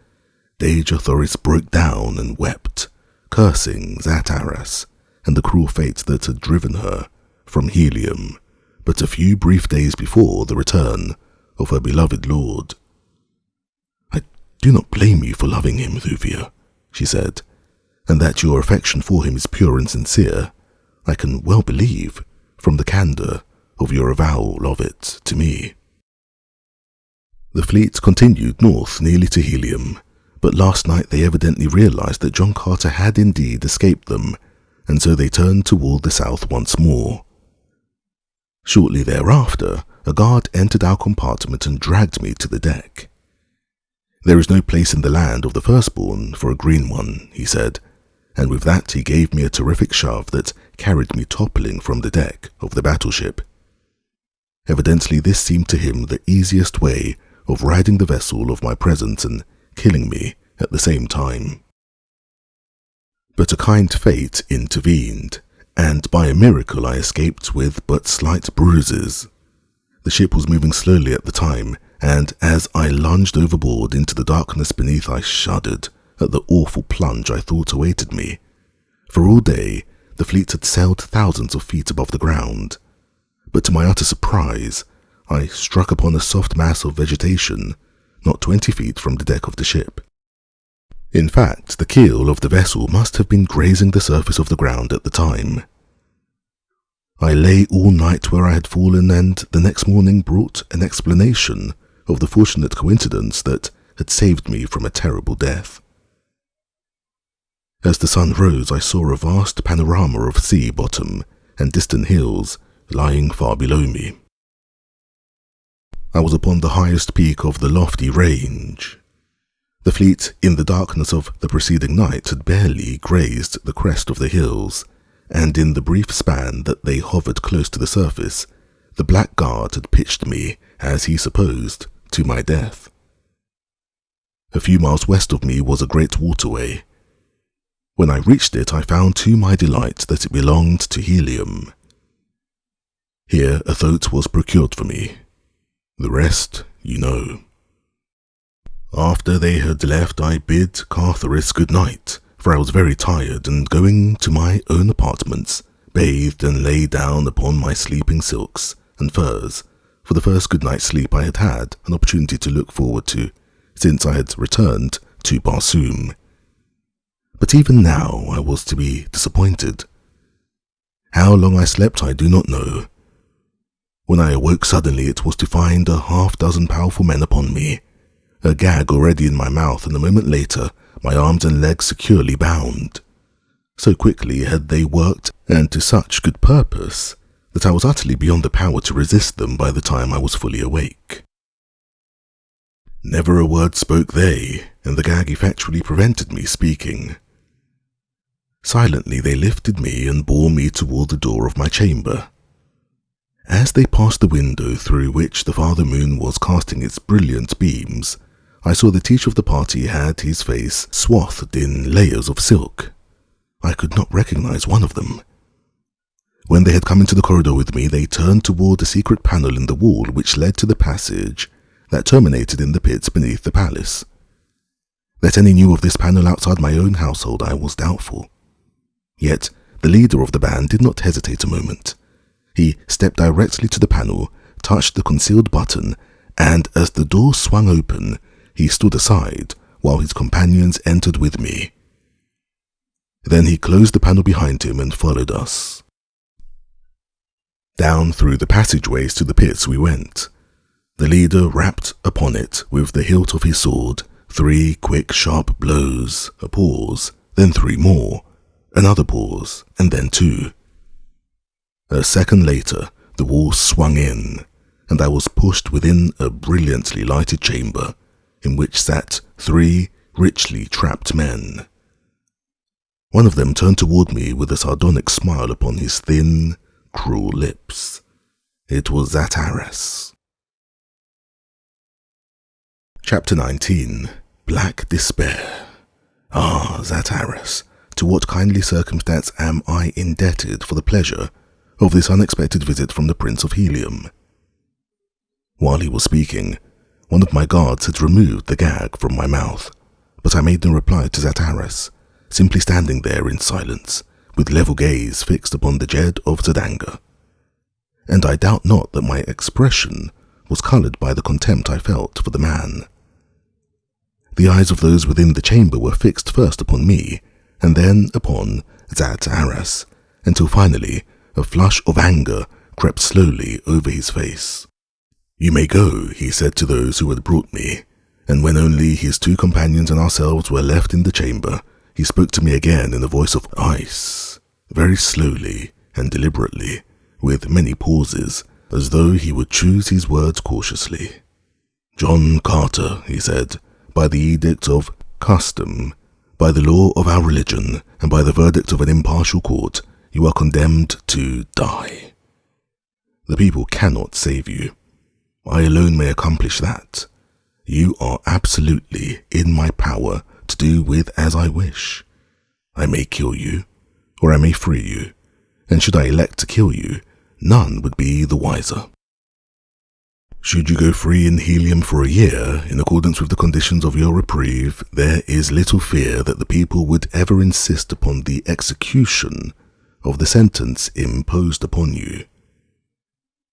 Dejah Thoris broke down and wept, cursing Zataras and the cruel fate that had driven her from Helium but a few brief days before the return of her beloved lord. "I do not blame you for loving him, Thuvia," she said, "and that your affection for him is pure and sincere, I can well believe from the candour of your avowal of it to me." The fleet continued north nearly to Helium, but last night they evidently realized that John Carter had indeed escaped them, and so they turned toward the south once more. Shortly thereafter, a guard entered our compartment and dragged me to the deck. "There is no place in the land of the firstborn for a green one," he said, and with that he gave me a terrific shove that carried me toppling from the deck of the battleship. Evidently this seemed to him the easiest way of riding the vessel of my presence and killing me at the same time. But a kind fate intervened, and by a miracle I escaped with but slight bruises. The ship was moving slowly at the time, and as I lunged overboard into the darkness beneath, I shuddered at the awful plunge I thought awaited me. For all day, the fleet had sailed thousands of feet above the ground, but to my utter surprise, I struck upon a soft mass of vegetation not 20 feet from the deck of the ship. In fact, the keel of the vessel must have been grazing the surface of the ground at the time. I lay all night where I had fallen, and the next morning brought an explanation of the fortunate coincidence that had saved me from a terrible death. As the sun rose, I saw a vast panorama of sea bottom and distant hills lying far below me. I was upon the highest peak of the lofty range. The fleet, in the darkness of the preceding night, had barely grazed the crest of the hills, and in the brief span that they hovered close to the surface, the blackguard had pitched me, as he supposed, to my death. A few miles west of me was a great waterway. When I reached it, I found to my delight that it belonged to Helium. Here a thoat was procured for me. The rest, you know. After they had left, I bid Dejah Thoris good night, for I was very tired, and going to my own apartments, bathed and lay down upon my sleeping silks and furs, for the first good night's sleep I had had an opportunity to look forward to, since I had returned to Barsoom. But even now I was to be disappointed. How long I slept I do not know. When I awoke suddenly, it was to find a half-dozen powerful men upon me, a gag already in my mouth, and a moment later my arms and legs securely bound. So quickly had they worked, and to such good purpose, that I was utterly beyond the power to resist them by the time I was fully awake. Never a word spoke they, and the gag effectually prevented me speaking. Silently they lifted me and bore me toward the door of my chamber. As they passed the window through which the father moon was casting its brilliant beams, I saw that each of the party had his face swathed in layers of silk. I could not recognize one of them. When they had come into the corridor with me, they turned toward a secret panel in the wall which led to the passage that terminated in the pits beneath the palace. That any knew of this panel outside my own household I was doubtful. Yet the leader of the band did not hesitate a moment. He stepped directly to the panel, touched the concealed button, and as the door swung open, he stood aside while his companions entered with me. Then he closed the panel behind him and followed us. Down through the passageways to the pits we went. The leader rapped upon it with the hilt of his sword, 3 quick sharp blows, a pause, then 3 more, another pause, and then 2. A second later, the wall swung in, and I was pushed within a brilliantly lighted chamber, in which sat 3 richly trapped men. One of them turned toward me with a sardonic smile upon his thin, cruel lips. It was Dejah Thoris. Chapter 19. Black Despair. Ah, Dejah Thoris, to what kindly circumstance am I indebted for the pleasure of this unexpected visit from the Prince of Helium? While he was speaking, one of my guards had removed the gag from my mouth, but I made no reply to Dejah Thoris, simply standing there in silence, with level gaze fixed upon the Jed of Zidanga. And I doubt not that my expression was coloured by the contempt I felt for the man. The eyes of those within the chamber were fixed first upon me, and then upon Dejah Thoris, until finally a flush of anger crept slowly over his face. "You may go," he said to those who had brought me, and when only his 2 companions and ourselves were left in the chamber, he spoke to me again in a voice of ice, very slowly and deliberately, with many pauses, as though he would choose his words cautiously. "John Carter," he said, "by the edict of custom, by the law of our religion, and by the verdict of an impartial court, you are condemned to die. The people cannot save you. I alone may accomplish that. You are absolutely in my power to do with as I wish. I may kill you, or I may free you, and should I elect to kill you, none would be the wiser." Should you go free in helium for a year, in accordance with the conditions of your reprieve, there is little fear that the people would ever insist upon the execution of the sentence imposed upon you.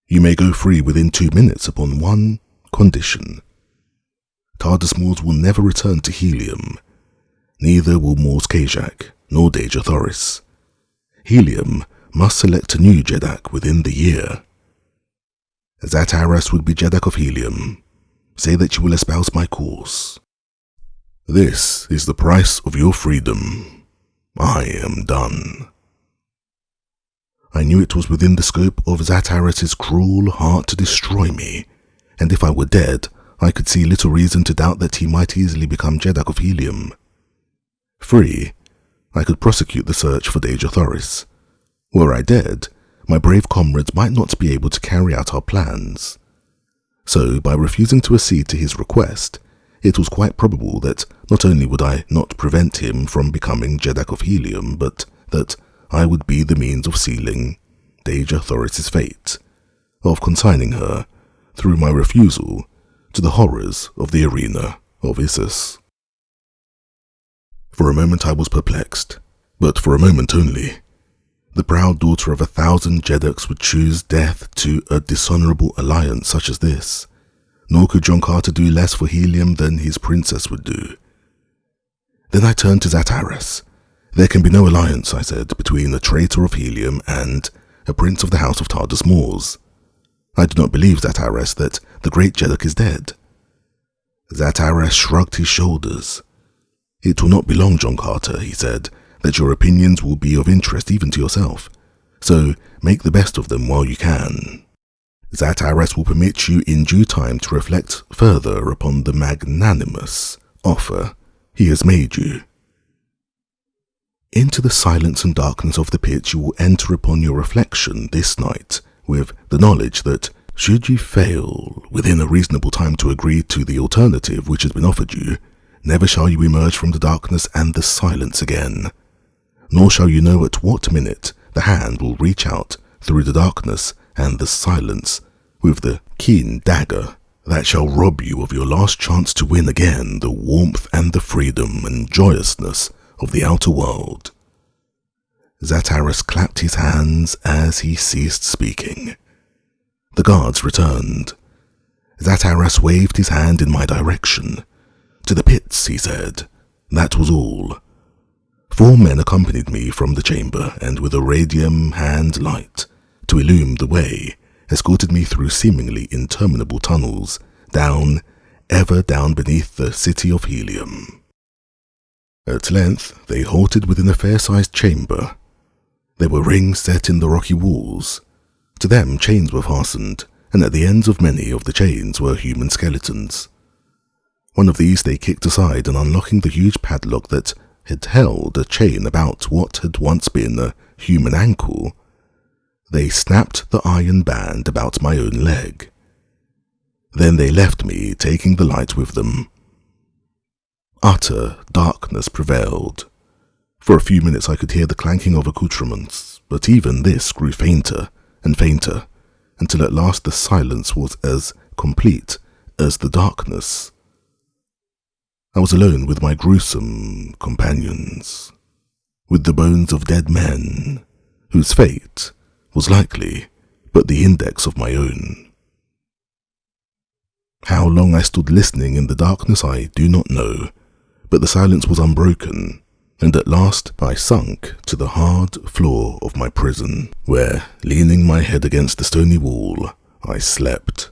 You may go free within 2 minutes upon one condition. TARDIS Moors will never return to helium. Neither will Moors Kajak nor Dejah Thoris. Helium must select a new Jeddak within the year. Dejah Thoris would be Jeddak of helium. Say that you will espouse my cause. This is the price of your freedom. I am done. I knew it was within the scope of Dejah Thoris's cruel heart to destroy me, and if I were dead, I could see little reason to doubt that he might easily become Jeddak of helium. Free, I could prosecute the search for Dejah Thoris. Were I dead, my brave comrades might not be able to carry out our plans. So, by refusing to accede to his request, it was quite probable that not only would I not prevent him from becoming Jeddak of helium, but that I would be the means of sealing Dejah Thoris's fate, of consigning her, through my refusal, to the horrors of the arena of Issus. For a moment I was perplexed, but for a moment only. The proud daughter of 1,000 Jeddaks would choose death to a dishonorable alliance such as this, nor could John Carter do less for helium than his princess would do. Then I turned to Dejah Thoris. There can be no alliance, I said, between a traitor of helium and a prince of the House of TARDIS Moors. I do not believe, Dejah Thoris, that the great Jeddak is dead. Dejah Thoris shrugged his shoulders. It will not be long, John Carter, he said, that your opinions will be of interest even to yourself, so make the best of them while you can. Dejah Thoris will permit you in due time to reflect further upon the magnanimous offer he has made you. Into the silence and darkness of the pit you will enter upon your reflection this night with the knowledge that, should you fail within a reasonable time to agree to the alternative which has been offered you, never shall you emerge from the darkness and the silence again, nor shall you know at what minute the hand will reach out through the darkness and the silence with the keen dagger that shall rob you of your last chance to win again the warmth and the freedom and joyousness of the outer world. Dejah Thoris clapped his hands as he ceased speaking. The guards returned. Dejah Thoris waved his hand in my direction. To the pits, he said. That was all. 4 men accompanied me from the chamber, and with a radium hand light to illume the way, escorted me through seemingly interminable tunnels, down, ever down beneath the city of helium. At length they halted within a fair-sized chamber. There were rings set in the rocky walls. To them chains were fastened, and at the ends of many of the chains were human skeletons. One of these they kicked aside, and unlocking the huge padlock that had held a chain about what had once been a human ankle, they snapped the iron band about my own leg. Then they left me, taking the light with them. Utter darkness prevailed. For a few minutes I could hear the clanking of accoutrements, but even this grew fainter and fainter, until at last the silence was as complete as the darkness. I was alone with my gruesome companions, with the bones of dead men, whose fate was likely but the index of my own. How long I stood listening in the darkness I do not know, but the silence was unbroken, and at last I sunk to the hard floor of my prison, where, leaning my head against the stony wall, I slept.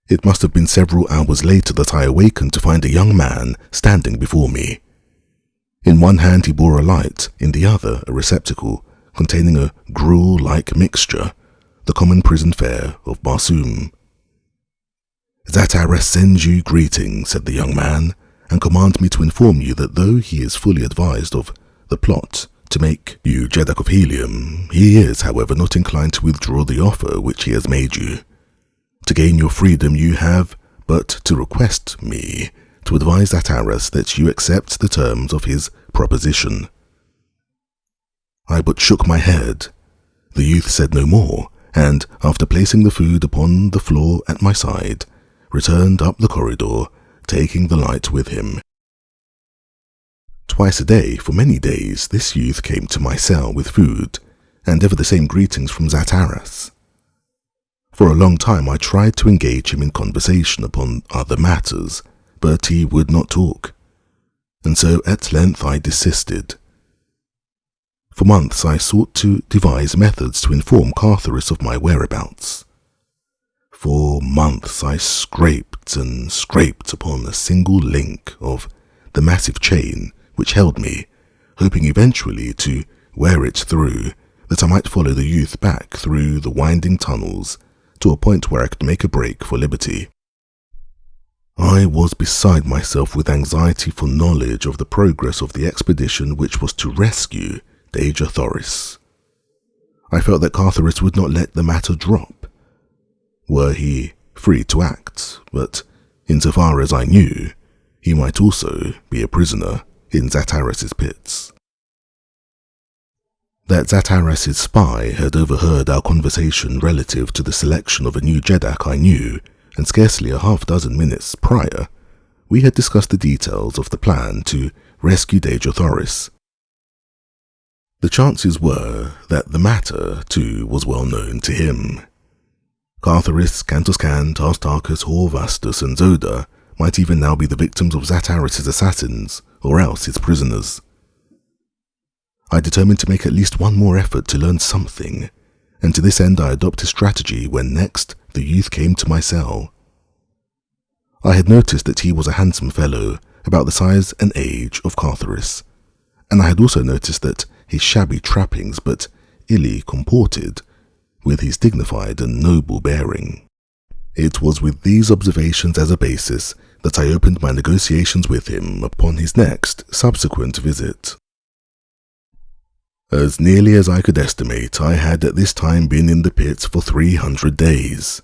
It must have been several hours later that I awakened to find a young man standing before me. In one hand he bore a light, in the other a receptacle containing a gruel-like mixture, the common prison fare of Barsoom. Dejah Thoris sends you greetings, said the young man, and commands me to inform you that though he is fully advised of the plot to make you Jeddak of helium, he is, however, not inclined to withdraw the offer which he has made you. To gain your freedom you have but to request me to advise Dejah Thoris that you accept the terms of his proposition. I but shook my head. The youth said no more, and after placing the food upon the floor at my side, returned up the corridor, taking the light with him. Twice a day, for many days, this youth came to my cell with food, and ever the same greetings from Dejah Thoris. For a long time I tried to engage him in conversation upon other matters, but he would not talk, and so at length I desisted. For months I sought to devise methods to inform Thoris of my whereabouts. For months I scraped and scraped upon a single link of the massive chain which held me, hoping eventually to wear it through, that I might follow the youth back through the winding tunnels to a point where I could make a break for liberty. I was beside myself with anxiety for knowledge of the progress of the expedition which was to rescue Dejah Thoris. I felt that Thoris would not let the matter drop, were he free to act, but insofar as I knew, he might also be a prisoner in Dejah Thoris's pits. That Dejah Thoris's spy had overheard our conversation relative to the selection of a new Jeddak I knew, and scarcely a half-dozen minutes prior, we had discussed the details of the plan to rescue Dejah Thoris. The chances were that the matter, too, was well known to him. Thoris, Cantus Can, Tartarchus, Horvastus, and Zoda might even now be the victims of Dejah Thoris's assassins, or else his prisoners. I determined to make at least one more effort to learn something, and to this end I adopted strategy when next the youth came to my cell. I had noticed that he was a handsome fellow, about the size and age of Thoris, and I had also noticed that his shabby trappings but illy comported with his dignified and noble bearing. It was with these observations as a basis that I opened my negotiations with him upon his next subsequent visit. As nearly as I could estimate, I had at this time been in the pits for 300 days.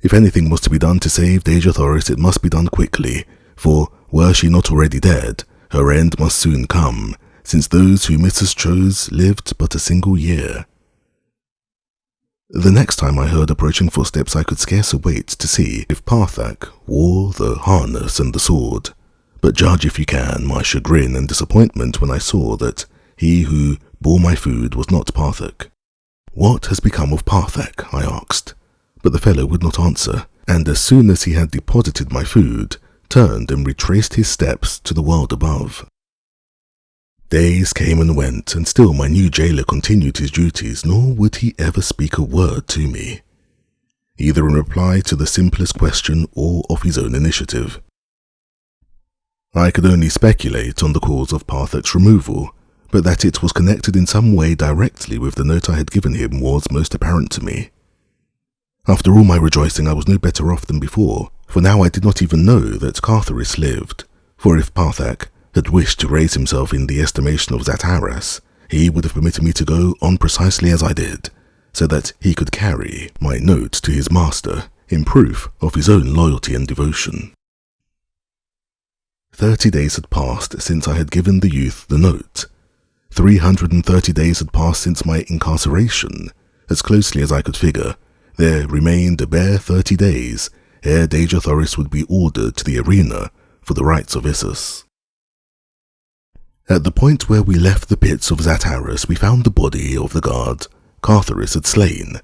If anything was to be done to save Dejah Thoris, it must be done quickly, for were she not already dead, her end must soon come, since those whom Mrs. chose lived but a single year. The next time I heard approaching footsteps, I could scarce await to see if Parthak wore the harness and the sword, but judge if you can my chagrin and disappointment when I saw that he who bore my food was not Parthak. "What has become of Parthak?" I asked, but the fellow would not answer, and as soon as he had deposited my food, turned and retraced his steps to the world above. Days came and went, and still my new jailer continued his duties, nor would he ever speak a word to me, either in reply to the simplest question or of his own initiative. I could only speculate on the cause of Parthak's removal, but that it was connected in some way directly with the note I had given him was most apparent to me. After all my rejoicing, I was no better off than before, for now I did not even know that Thoris lived, for if Parthak had wished to raise himself in the estimation of Dejah Thoris, he would have permitted me to go on precisely as I did, so that he could carry my note to his master in proof of his own loyalty and devotion. 30 days had passed since I had given the youth the note. 330 days had passed since my incarceration. As closely as I could figure, there remained a bare 30 days ere Dejah Thoris would be ordered to the arena for the rites of Issus. At the point where we left the pits of Dejah Thoris, we found the body of the guard Thoris had slain.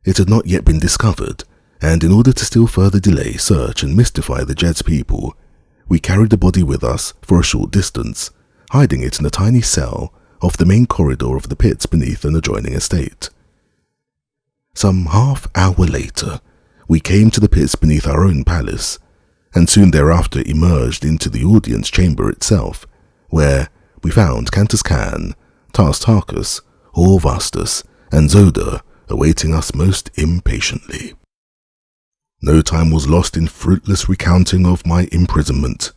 It had not yet been discovered, and in order to still further delay search and mystify the Jed's people, we carried the body with us for a short distance, hiding it in a tiny cell off the main corridor of the pits beneath an adjoining estate. Some half-hour later, we came to the pits beneath our own palace, and soon thereafter emerged into the audience chamber itself, where we found Cantus Can, Tartarchus, Horvastus, and Zoda awaiting us most impatiently. No time was lost in fruitless recounting of my imprisonment.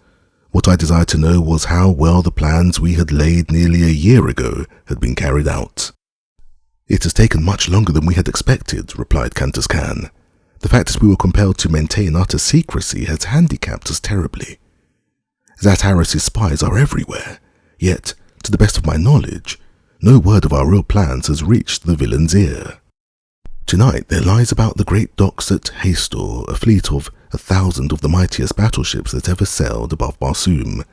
What I desired to know was how well the plans we had laid nearly a year ago had been carried out. "It has taken much longer than we had expected," replied Cantus Can. "The fact that we were compelled to maintain utter secrecy has handicapped us terribly. Dejah Thoris's spies are everywhere, yet, to the best of my knowledge, no word of our real plans has reached the villain's ear." Tonight there lies about the great docks at Hastor a fleet of 1,000 of the mightiest battleships that ever sailed above Barsoom,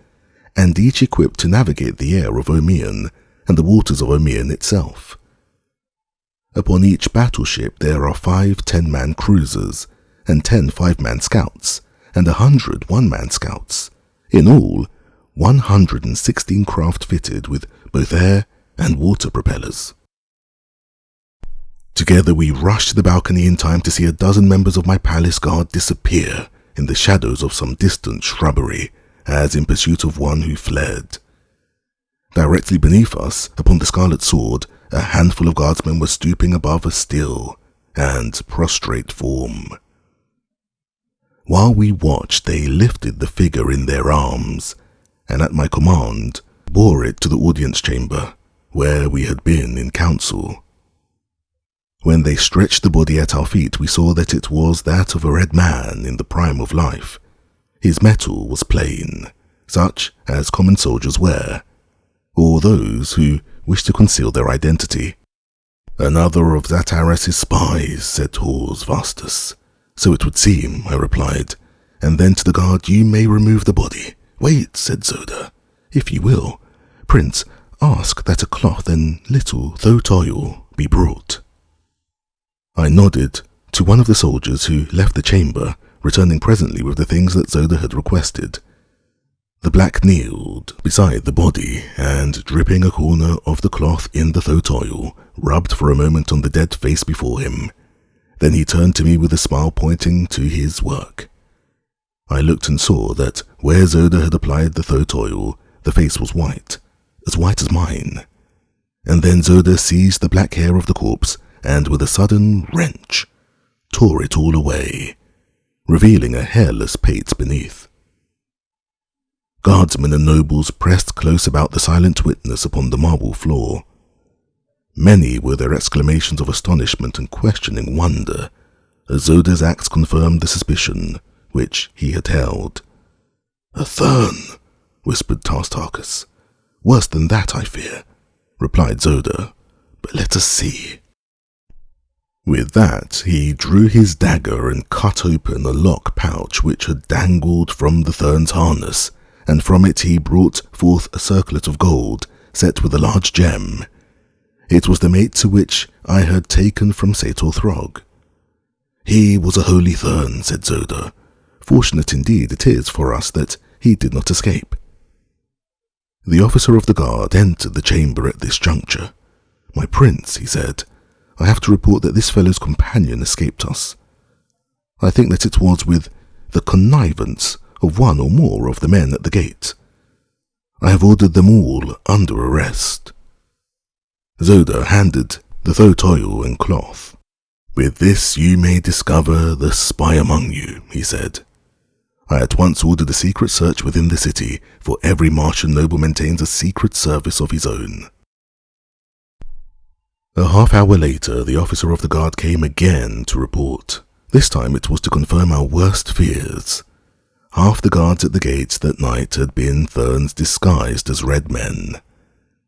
and each equipped to navigate the air of Omian and the waters of Omian itself. Upon each battleship there are 5 10-man cruisers, and 10 5-man scouts, and 100 1-man scouts. In all, 116 craft fitted with both air and water propellers. Together we rushed to the balcony in time to see a dozen members of my palace guard disappear in the shadows of some distant shrubbery, as in pursuit of one who fled. Directly beneath us, upon the Scarlet Sword, a handful of guardsmen were stooping above a still and prostrate form. While we watched, they lifted the figure in their arms, and at my command, bore it to the audience chamber, where we had been in council. When they stretched the body at our feet, we saw that it was that of a red man in the prime of life. His metal was plain, such as common soldiers wear, or those who wish to conceal their identity. "Another of Zataras' spies," said Hors Vastus. "So it would seem," I replied, and then to the guard, "You may remove the body." "Wait," said Zoda. "If you will, Prince, ask that a cloth and little though be brought." I nodded to one of the soldiers who left the chamber, returning presently with the things that Zoda had requested. The black kneeled beside the body and, dripping a corner of the cloth in the thotoil, rubbed for a moment on the dead face before him. Then he turned to me with a smile, pointing to his work. I looked and saw that where Zoda had applied the thotoil, the face was white as mine. And then Zoda seized the black hair of the corpse and with a sudden wrench tore it all away, revealing a hairless pate beneath. Guardsmen and nobles pressed close about the silent witness upon the marble floor. Many were their exclamations of astonishment and questioning wonder, as Zoda's acts confirmed the suspicion which he had held. "A Thurn," whispered Tartarchus. "Worse than that, I fear," replied Zoda, "but let us see." With that, he drew his dagger and cut open a lock pouch which had dangled from the Thurn's harness, and from it he brought forth a circlet of gold set with a large gem. It was the mate to which I had taken from Sator Throg. "He was a holy Thurn," said Zoda. "Fortunate indeed it is for us that he did not escape." The officer of the guard entered the chamber at this juncture. "My prince," he said, "I have to report that this fellow's companion escaped us. I think that it was with the connivance of one or more of the men at the gate. I have ordered them all under arrest." Zoda handed the thotoil and cloth. "With this you may discover the spy among you," he said. "I at once ordered a secret search within the city, for every Martian noble maintains a secret service of his own." A half-hour later, the officer of the guard came again to report. This time it was to confirm our worst fears. Half the guards at the gates that night had been Therns disguised as red men.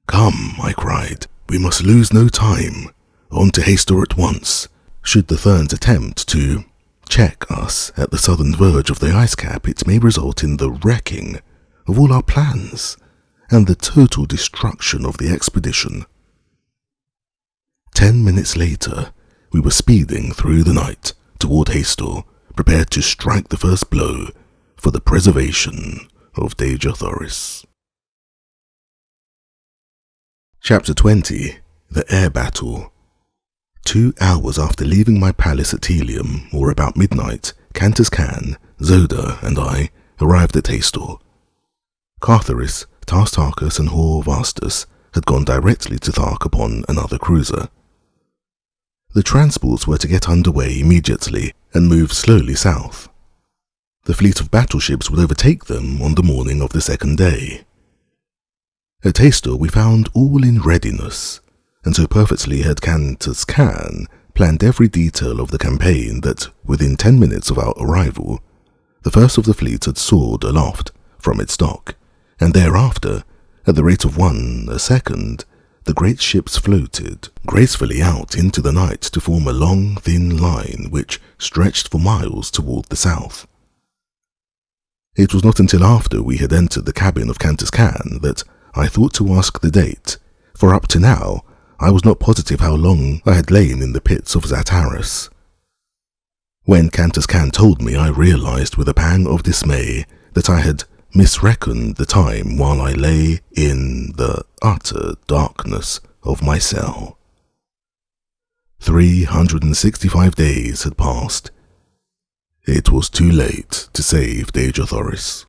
"Come," I cried, "we must lose no time. On to Hastor at once. Should the Therns attempt to check us at the southern verge of the ice cap, it may result in the wrecking of all our plans and the total destruction of the expedition." 10 minutes later, we were speeding through the night toward Hastor, prepared to strike the first blow for the preservation of Dejah Thoris. Chapter 20. The Air Battle. 2 hours after leaving my palace at Helium, or about midnight, Cantus Can, Zoda, and I arrived at Hastor. Cartharis, Tartarchus, and Hors Vastus had gone directly to Thark upon another cruiser. The transports were to get underway immediately and move slowly south. The fleet of battleships would overtake them on the morning of the second day. At Hastor we found all in readiness, and so perfectly had Cantus Can planned every detail of the campaign that, within 10 minutes of our arrival, the first of the fleet had soared aloft from its dock, and thereafter, at the rate of 1 a second, the great ships floated gracefully out into the night to form a long, thin line which stretched for miles toward the south. It was not until after we had entered the cabin of Kantus Kan that I thought to ask the date, for up to now I was not positive how long I had lain in the pits of Zataris. When Kantus Kan told me, I realized with a pang of dismay that I had misreckoned the time while I lay in the utter darkness of my cell. 365 days had passed. It was too late to save Dejah Thoris.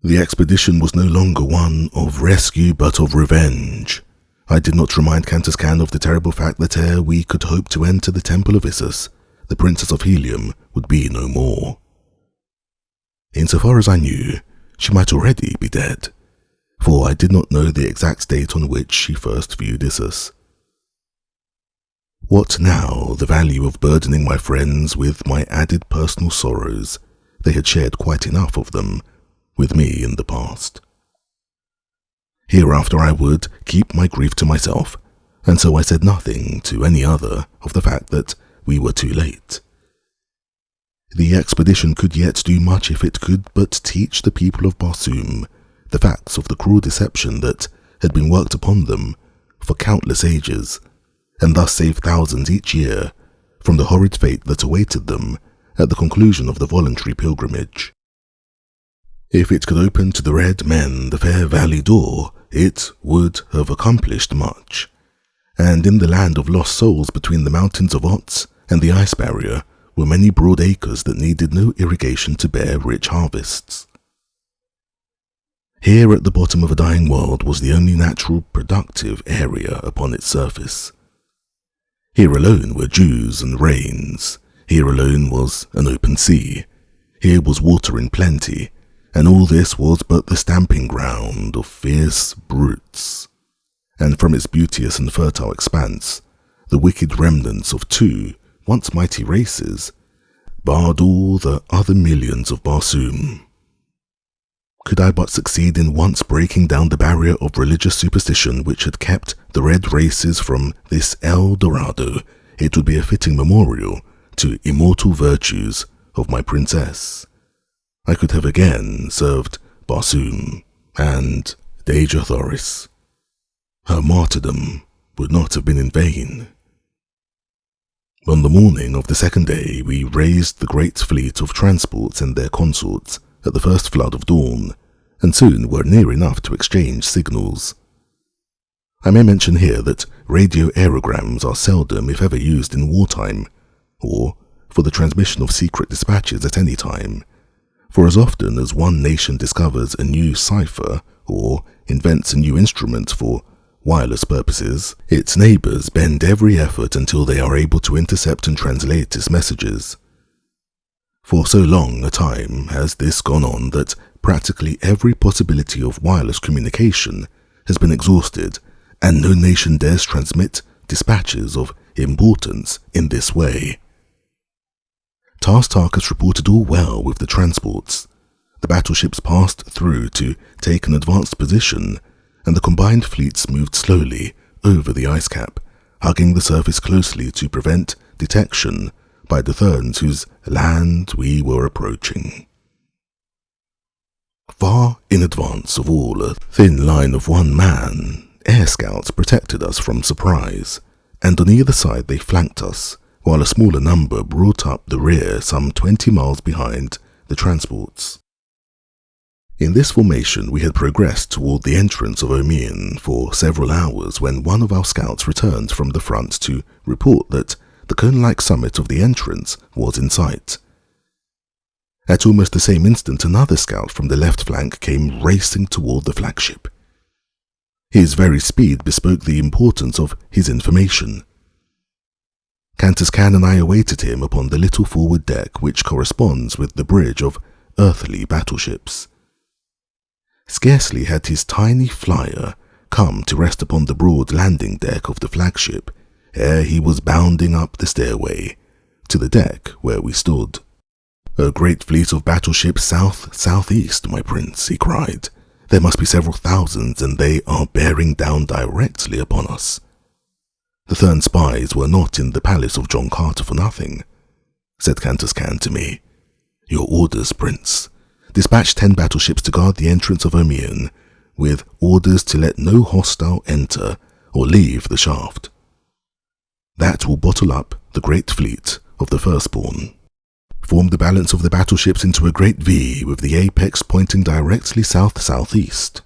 The expedition was no longer one of rescue but of revenge. I did not remind Kantus Kan of the terrible fact that ere we could hope to enter the Temple of Issus, the Princess of Helium would be no more. Insofar as I knew, she might already be dead, for I did not know the exact date on which she first viewed Issus. What now the value of burdening my friends with my added personal sorrows? They had shared quite enough of them with me in the past. Hereafter I would keep my grief to myself, and so I said nothing to any other of the fact that we were too late. The expedition could yet do much if it could but teach the people of Barsoom the facts of the cruel deception that had been worked upon them for countless ages, and thus save thousands each year from the horrid fate that awaited them at the conclusion of the voluntary pilgrimage. If it could open to the red men the fair valley door, it would have accomplished much, and in the land of lost souls between the mountains of Otz and the ice barrier were many broad acres that needed no irrigation to bear rich harvests. Here at the bottom of a dying world was the only natural productive area upon its surface. Here alone were dews and rains, here alone was an open sea, here was water in plenty, and all this was but the stamping ground of fierce brutes, and from its beauteous and fertile expanse, the wicked remnants of two once mighty races barred all the other millions of Barsoom. Could I but succeed in once breaking down the barrier of religious superstition which had kept the red races from this El Dorado, it would be a fitting memorial to immortal virtues of my princess. I could have again served Barsoom and Dejah Thoris. Her martyrdom would not have been in vain. On the morning of the second day, we raised the great fleet of transports and their consorts at the first flood of dawn, and soon were near enough to exchange signals. I may mention here that radio aerograms are seldom, if ever, used in wartime, or for the transmission of secret dispatches at any time, for as often as one nation discovers a new cipher or invents a new instrument for wireless purposes, its neighbors bend every effort until they are able to intercept and translate its messages. For so long a time has this gone on that practically every possibility of wireless communication has been exhausted, and no nation dares transmit dispatches of importance in this way. Tarkas reported all well with the transports. The battleships passed through to take an advanced position, and the combined fleets moved slowly over the ice cap, hugging the surface closely to prevent detection by the Therns whose land we were approaching. Far in advance of all, a thin line of one man, air scouts protected us from surprise, and on either side they flanked us, while a smaller number brought up the rear some 20 miles behind the transports. In this formation we had progressed toward the entrance of Omian for several hours when one of our scouts returned from the front to report that the cone-like summit of the entrance was in sight. At almost the same instant another scout from the left flank came racing toward the flagship. His very speed bespoke the importance of his information. Kantus Kan and I awaited him upon the little forward deck which corresponds with the bridge of earthly battleships. Scarcely had his tiny flyer come to rest upon the broad landing deck of the flagship ere he was bounding up the stairway to the deck where we stood. "A great fleet of battleships south-southeast, my prince," he cried, There must be several thousands, and they are bearing down directly upon us. The Thurn spies were not in the palace of John Carter for nothing, said Kantus Kan to me. Your orders, Prince. Dispatch 10 battleships to guard the entrance of Omian, with orders to let no hostile enter or leave the shaft. That will bottle up the great fleet of the Firstborn. Form the balance of the battleships into a great V with the apex pointing directly south-southeast.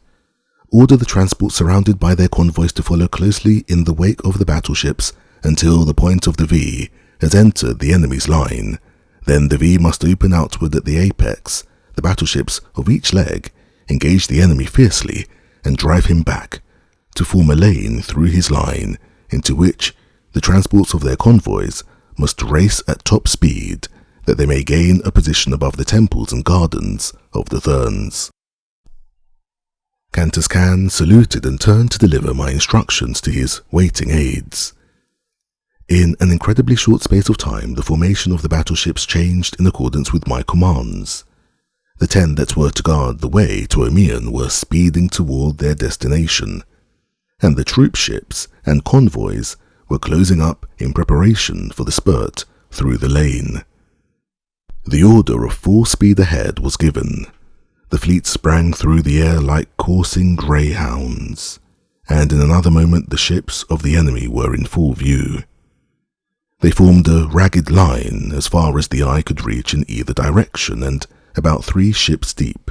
Order the transports surrounded by their convoys to follow closely in the wake of the battleships until the point of the V has entered the enemy's line. Then the V must open outward at the apex. The battleships of each leg engage the enemy fiercely and drive him back to form a lane through his line, into which the transports of their convoys must race at top speed, that they may gain a position above the temples and gardens of the Thurns. Kantus Kan saluted and turned to deliver my instructions to his waiting aides. In an incredibly short space of time, the formation of the battleships changed in accordance with my commands. The 10 that were to guard the way to Omian were speeding toward their destination, and the troop ships and convoys were closing up in preparation for the spurt through the lane. The order of full speed ahead was given. The fleet sprang through the air like coursing greyhounds, and in another moment the ships of the enemy were in full view. They formed a ragged line as far as the eye could reach in either direction, and about 3 ships deep.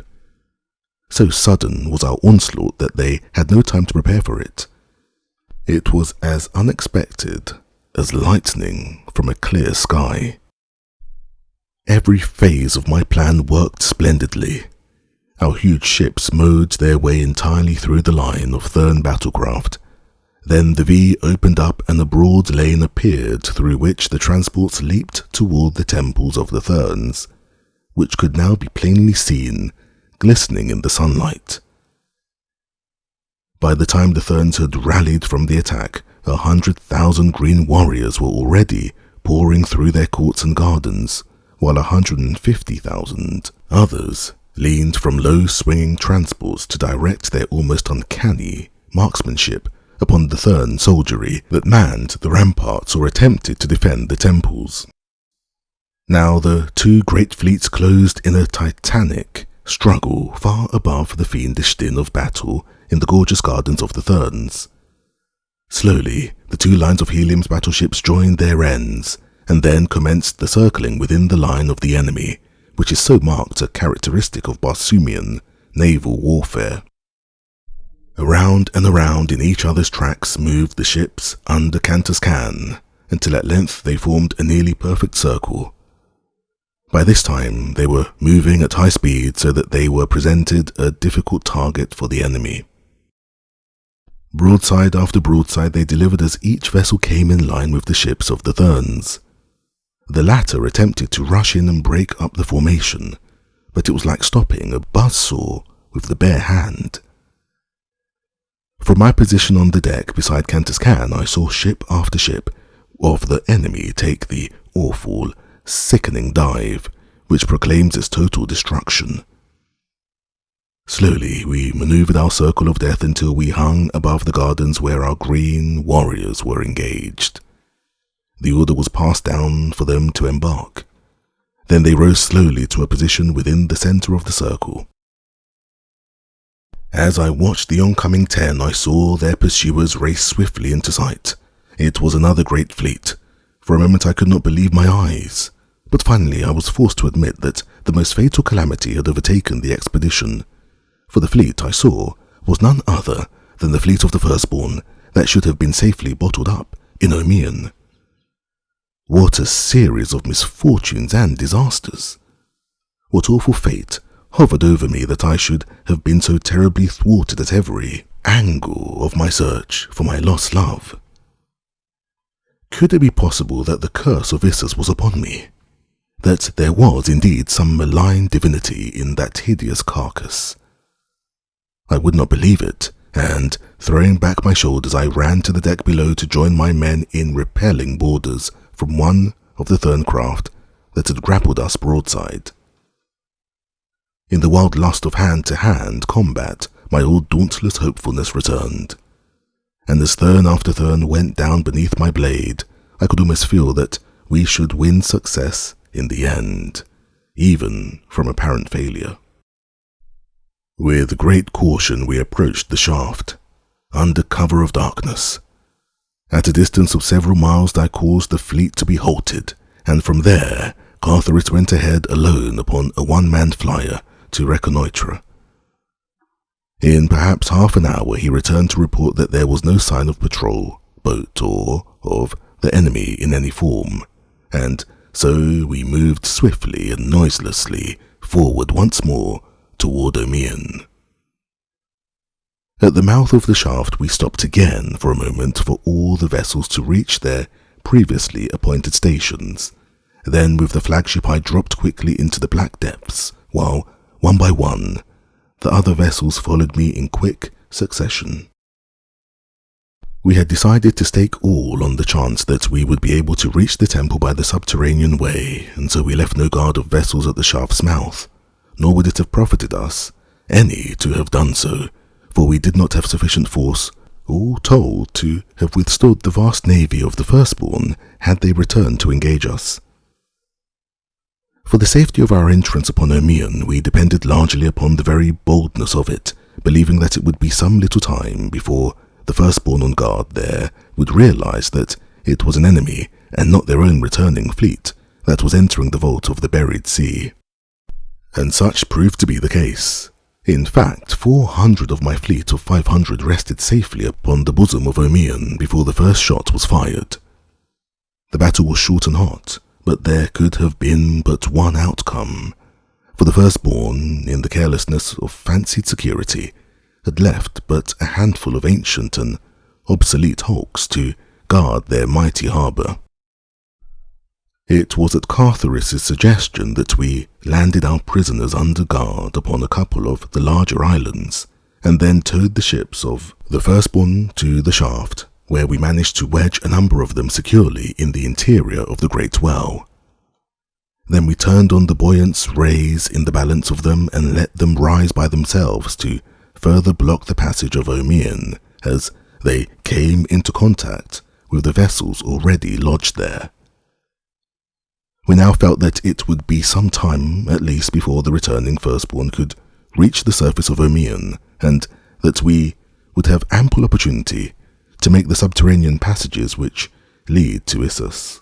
So sudden was our onslaught that they had no time to prepare for it. It was as unexpected as lightning from a clear sky. Every phase of my plan worked splendidly. Our huge ships mowed their way entirely through the line of Thurn battlecraft. Then the V opened up and a broad lane appeared through which the transports leaped toward the temples of the Thurns, which could now be plainly seen, glistening in the sunlight. By the time the Thurns had rallied from the attack, 100,000 green warriors were already pouring through their courts and gardens, while 150,000 others leaned from low swinging transports to direct their almost uncanny marksmanship upon the Thurn soldiery that manned the ramparts or attempted to defend the temples. Now the 2 great fleets closed in a titanic struggle far above the fiendish din of battle in the gorgeous gardens of the Thurns. Slowly, the 2 lines of Helium's battleships joined their ends, and then commenced the circling within the line of the enemy, which is so marked a characteristic of Barsoomian naval warfare. Around and around in each other's tracks moved the ships under Kantus Kan, until at length they formed a nearly perfect circle. By this time they were moving at high speed so that they were presented a difficult target for the enemy. Broadside after broadside they delivered as each vessel came in line with the ships of the Thurns. The latter attempted to rush in and break up the formation, but it was like stopping a buzzsaw with the bare hand. From my position on the deck beside Kantus Kan, I saw ship after ship of the enemy take the awful, sickening dive which proclaims its total destruction. Slowly we maneuvered our circle of death until we hung above the gardens where our green warriors were engaged. The order was passed down for them to embark. Then they rose slowly to a position within the center of the circle. As I watched the oncoming 10, I saw their pursuers race swiftly into sight. It was another great fleet. For a moment I could not believe my eyes, but finally I was forced to admit that the most fatal calamity had overtaken the expedition, for the fleet I saw was none other than the fleet of the Firstborn that should have been safely bottled up in Omian. What a series of misfortunes and disasters! What awful fate hovered over me that I should have been so terribly thwarted at every angle of my search for my lost love. Could it be possible that the curse of Issus was upon me? That there was indeed some malign divinity in that hideous carcass? I would not believe it, and, throwing back my shoulders, I ran to the deck below to join my men in repelling boarders from one of the Thurn craft that had grappled us broadside. In the wild lust of hand-to-hand combat, my old dauntless hopefulness returned. And as thorn after thorn went down beneath my blade, I could almost feel that we should win success in the end, even from apparent failure. With great caution we approached the shaft, under cover of darkness. At a distance of several miles I caused the fleet to be halted, and from there Thoris went ahead alone upon a one-man flyer to reconnoitre. In perhaps half an hour he returned to report that there was no sign of patrol, boat, or of the enemy in any form, and so we moved swiftly and noiselessly forward once more toward Omian. At the mouth of the shaft we stopped again for a moment for all the vessels to reach their previously appointed stations. Then with the flagship I dropped quickly into the black depths, while, one by one, the other vessels followed me in quick succession. We had decided to stake all on the chance that we would be able to reach the temple by the subterranean way, and so we left no guard of vessels at the shaft's mouth, nor would it have profited us any to have done so, for we did not have sufficient force, all told, to have withstood the vast navy of the Firstborn had they returned to engage us. For the safety of our entrance upon Omian, we depended largely upon the very boldness of it, believing that it would be some little time before the Firstborn on guard there would realize that it was an enemy and not their own returning fleet that was entering the vault of the buried sea. And such proved to be the case. In fact, 400 of my fleet of 500 rested safely upon the bosom of Omian before the first shot was fired. The battle was short and hot, but there could have been but one outcome, for the Firstborn, in the carelessness of fancied security, had left but a handful of ancient and obsolete hulks to guard their mighty harbour. It was at Thoris's suggestion that we landed our prisoners under guard upon a couple of the larger islands, and then towed the ships of the Firstborn to the shaft, where we managed to wedge a number of them securely in the interior of the great well. Then we turned on the buoyance rays in the balance of them and let them rise by themselves to further block the passage of Omian as they came into contact with the vessels already lodged there. We now felt that it would be some time at least before the returning Firstborn could reach the surface of Omian, and that we would have ample opportunity to make the subterranean passages which lead to Issus.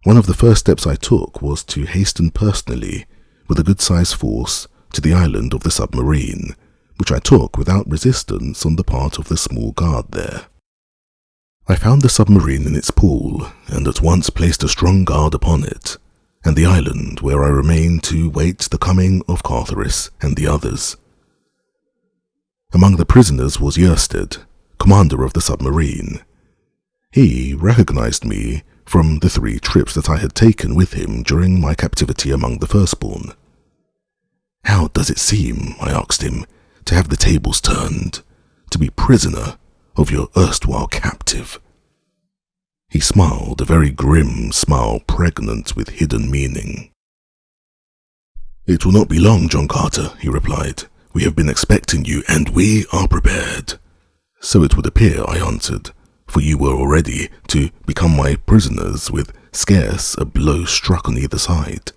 One of the first steps I took was to hasten personally with a good-sized force to the island of the submarine, which I took without resistance on the part of the small guard there. I found the submarine in its pool, and at once placed a strong guard upon it, and the island where I remained to wait the coming of Thoris and the others. Among the prisoners was Yersted, commander of the submarine. He recognized me from the 3 trips that I had taken with him during my captivity among the Firstborn. "How does it seem," I asked him, "to have the tables turned, to be prisoner of your erstwhile captive?" He smiled, a very grim smile pregnant with hidden meaning. "It will not be long, John Carter," he replied. "We have been expecting you, and we are prepared." "So it would appear," I answered, "for you were already to become my prisoners with scarce a blow struck on either side."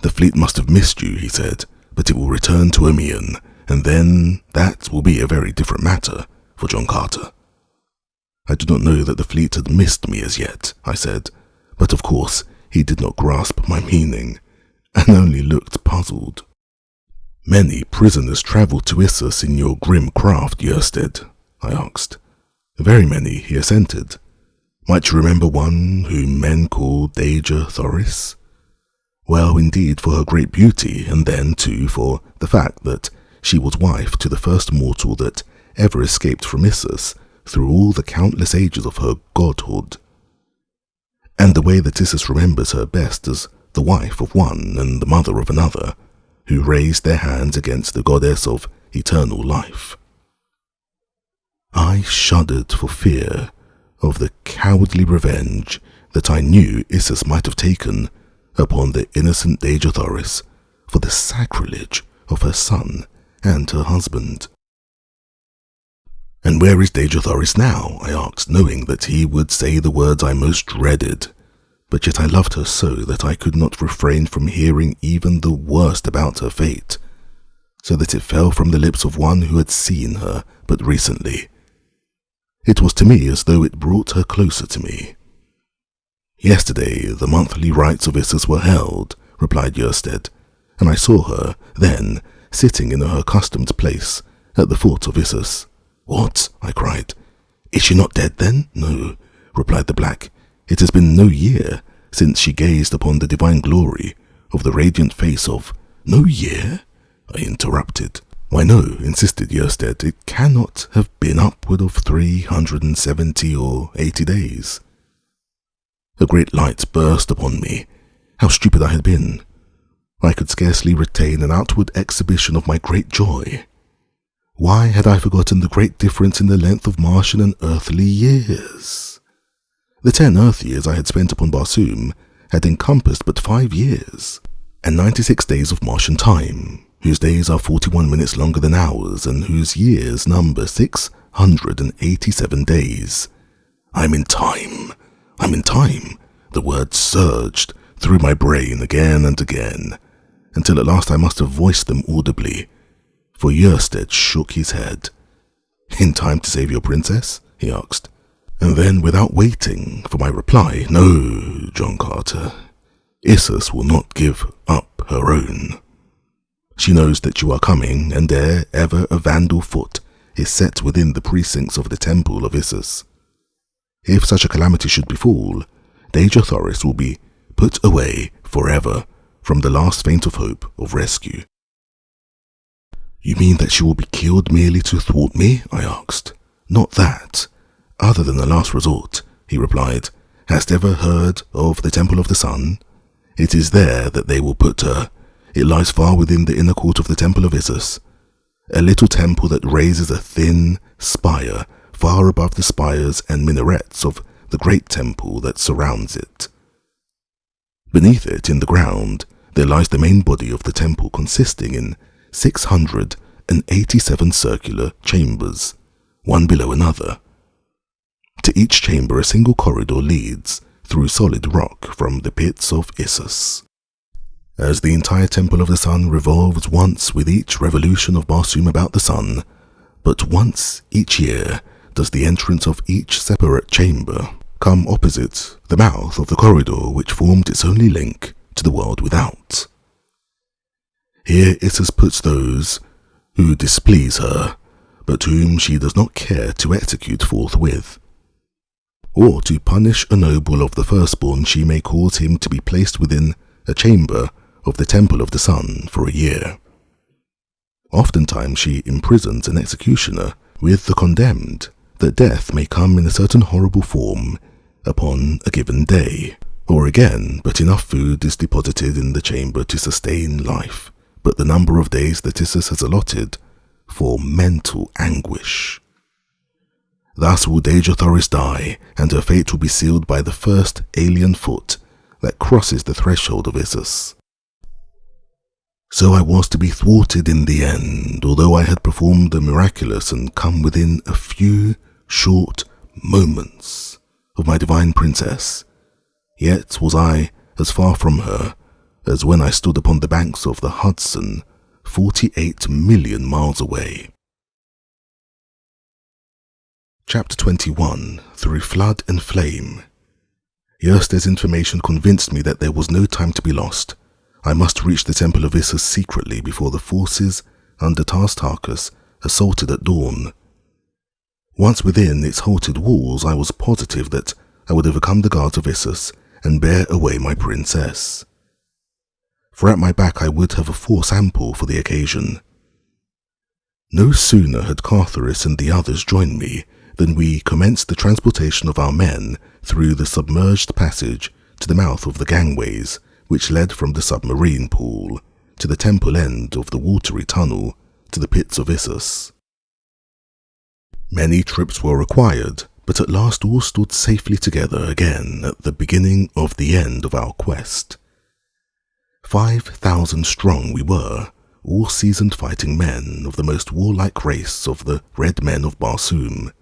"The fleet must have missed you," he said, "but it will return to Omian, and then that will be a very different matter for John Carter." "I do not know that the fleet had missed me as yet," I said, but of course he did not grasp my meaning, and only looked puzzled. "Many prisoners travelled to Issus in your grim craft, Yersted?" I asked. "Very many," he assented. "Might you remember one whom men called Dejah Thoris?" "Well, indeed, for her great beauty, and then, too, for the fact that she was wife to the first mortal that ever escaped from Issus through all the countless ages of her godhood. And the way that Issus remembers her best as the wife of one and the mother of another, who raised their hands against the goddess of eternal life." I shuddered for fear of the cowardly revenge that I knew Issus might have taken upon the innocent Dejah Thoris for the sacrilege of her son and her husband. "And where is Dejah Thoris now?" I asked, knowing that he would say the words I most dreaded, but yet I loved her so that I could not refrain from hearing even the worst about her fate, so that it fell from the lips of one who had seen her but recently. It was to me as though it brought her closer to me. "Yesterday the monthly rites of Issus were held," replied Yersted, "and I saw her, then, sitting in her accustomed place, at the foot of Issus." "What?" I cried. "Is she not dead then?" "No," replied the black. "It has been no year since she gazed upon the divine glory of the radiant face of—" "No year?" I interrupted. "Why no," insisted Yersted. "It cannot have been upward of 370 or 80 days. A great light burst upon me. How stupid I had been. I could scarcely retain an outward exhibition of my great joy. Why had I forgotten the great difference in the length of Martian and earthly years? The 10 earth years I had spent upon Barsoom had encompassed but 5 years, and 96 days of Martian time, whose days are 41 minutes longer than ours, and whose years number 687 days. I'm in time. I'm in time. The words surged through my brain again and again, until at last I must have voiced them audibly, for Yersted shook his head. "In time to save your princess?" he asked. And then, without waiting for my reply, "No, John Carter. Issus will not give up her own. She knows that you are coming, and ere ever a vandal foot is set within the precincts of the temple of Issus. If such a calamity should befall, Dejah Thoris will be put away forever from the last faint of hope of rescue." "You mean that she will be killed merely to thwart me?" I asked. "Not that. Other than a last resort," he replied. "Hast ever heard of the Temple of the Sun? It is there that they will put her. It lies far within the inner court of the Temple of Issus, a little temple that raises a thin spire far above the spires and minarets of the great temple that surrounds it. Beneath it, in the ground, there lies the main body of the temple, consisting in 687 circular chambers, one below another. To each chamber a single corridor leads through solid rock from the pits of Issus. As the entire Temple of the Sun revolves once with each revolution of Barsoom about the sun, but once each year does the entrance of each separate chamber come opposite the mouth of the corridor which formed its only link to the world without. Here Issus puts those who displease her, but whom she does not care to execute forthwith. Or to punish a noble of the firstborn, she may cause him to be placed within a chamber of the Temple of the Sun for a year. Oftentimes she imprisons an executioner with the condemned, that death may come in a certain horrible form upon a given day. Or again, but enough food is deposited in the chamber to sustain life, but the number of days that Issus has allotted for mental anguish. Thus will Dejah Thoris die, and her fate will be sealed by the first alien foot that crosses the threshold of Issus. So I was to be thwarted in the end, although I had performed the miraculous and come within a few short moments of my divine princess. Yet was I as far from her as when I stood upon the banks of the Hudson, 48 million miles away. Chapter 21. Through Flood and Flame. Yersted's information convinced me that there was no time to be lost. I must reach the Temple of Issus secretly before the forces under Tartarchus assaulted at dawn. Once within its halted walls, I was positive that I would overcome the guards of Issus and bear away my princess. For at my back I would have a force ample for the occasion. No sooner had Cartharis and the others joined me than we commenced the transportation of our men through the submerged passage to the mouth of the gangways which led from the submarine pool to the temple end of the watery tunnel to the pits of Issus. Many trips were required, but at last all stood safely together again at the beginning of the end of our quest. 5,000 strong we were, all seasoned fighting men of the most warlike race of the Red Men of Barsoom.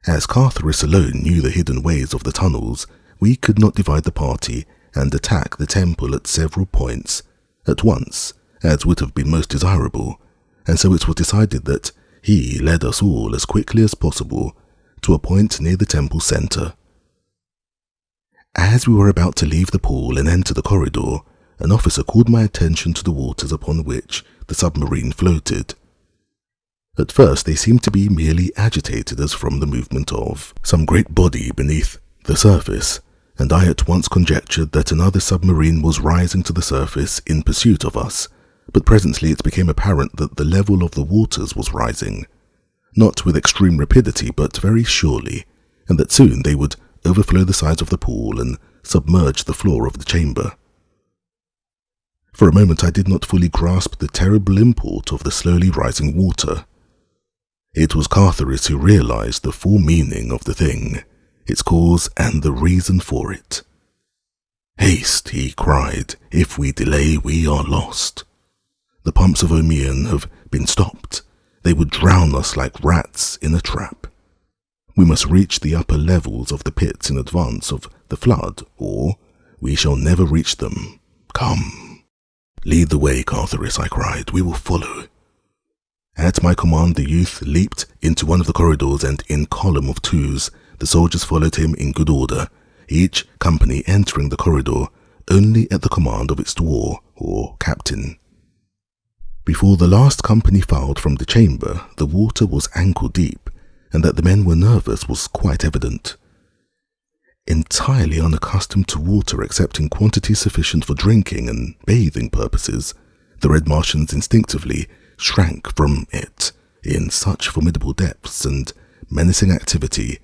As Thoris alone knew the hidden ways of the tunnels, we could not divide the party and attack the temple at several points at once, as would have been most desirable, and so it was decided that he led us all as quickly as possible to a point near the temple centre. As we were about to leave the pool and enter the corridor, an officer called my attention to the waters upon which the submarine floated. At first they seemed to be merely agitated as from the movement of some great body beneath the surface, and I at once conjectured that another submarine was rising to the surface in pursuit of us, but presently it became apparent that the level of the waters was rising, not with extreme rapidity but very surely, and that soon they would overflow the sides of the pool and submerge the floor of the chamber. For a moment I did not fully grasp the terrible import of the slowly rising water. It was Thoris who realized the full meaning of the thing, its cause and the reason for it. "Haste," he cried, "if we delay we are lost. The pumps of Omean have been stopped. They would drown us like rats in a trap. We must reach the upper levels of the pits in advance of the flood, or we shall never reach them. Come." "Lead the way, Thoris," I cried. "We will follow." At my command the youth leaped into one of the corridors, and in column of twos the soldiers followed him in good order, each company entering the corridor only at the command of its dwar, or captain. Before the last company filed from the chamber, the water was ankle deep, and that the men were nervous was quite evident. Entirely unaccustomed to water except in quantities sufficient for drinking and bathing purposes, the Red Martians instinctively shrank from it in such formidable depths and menacing activity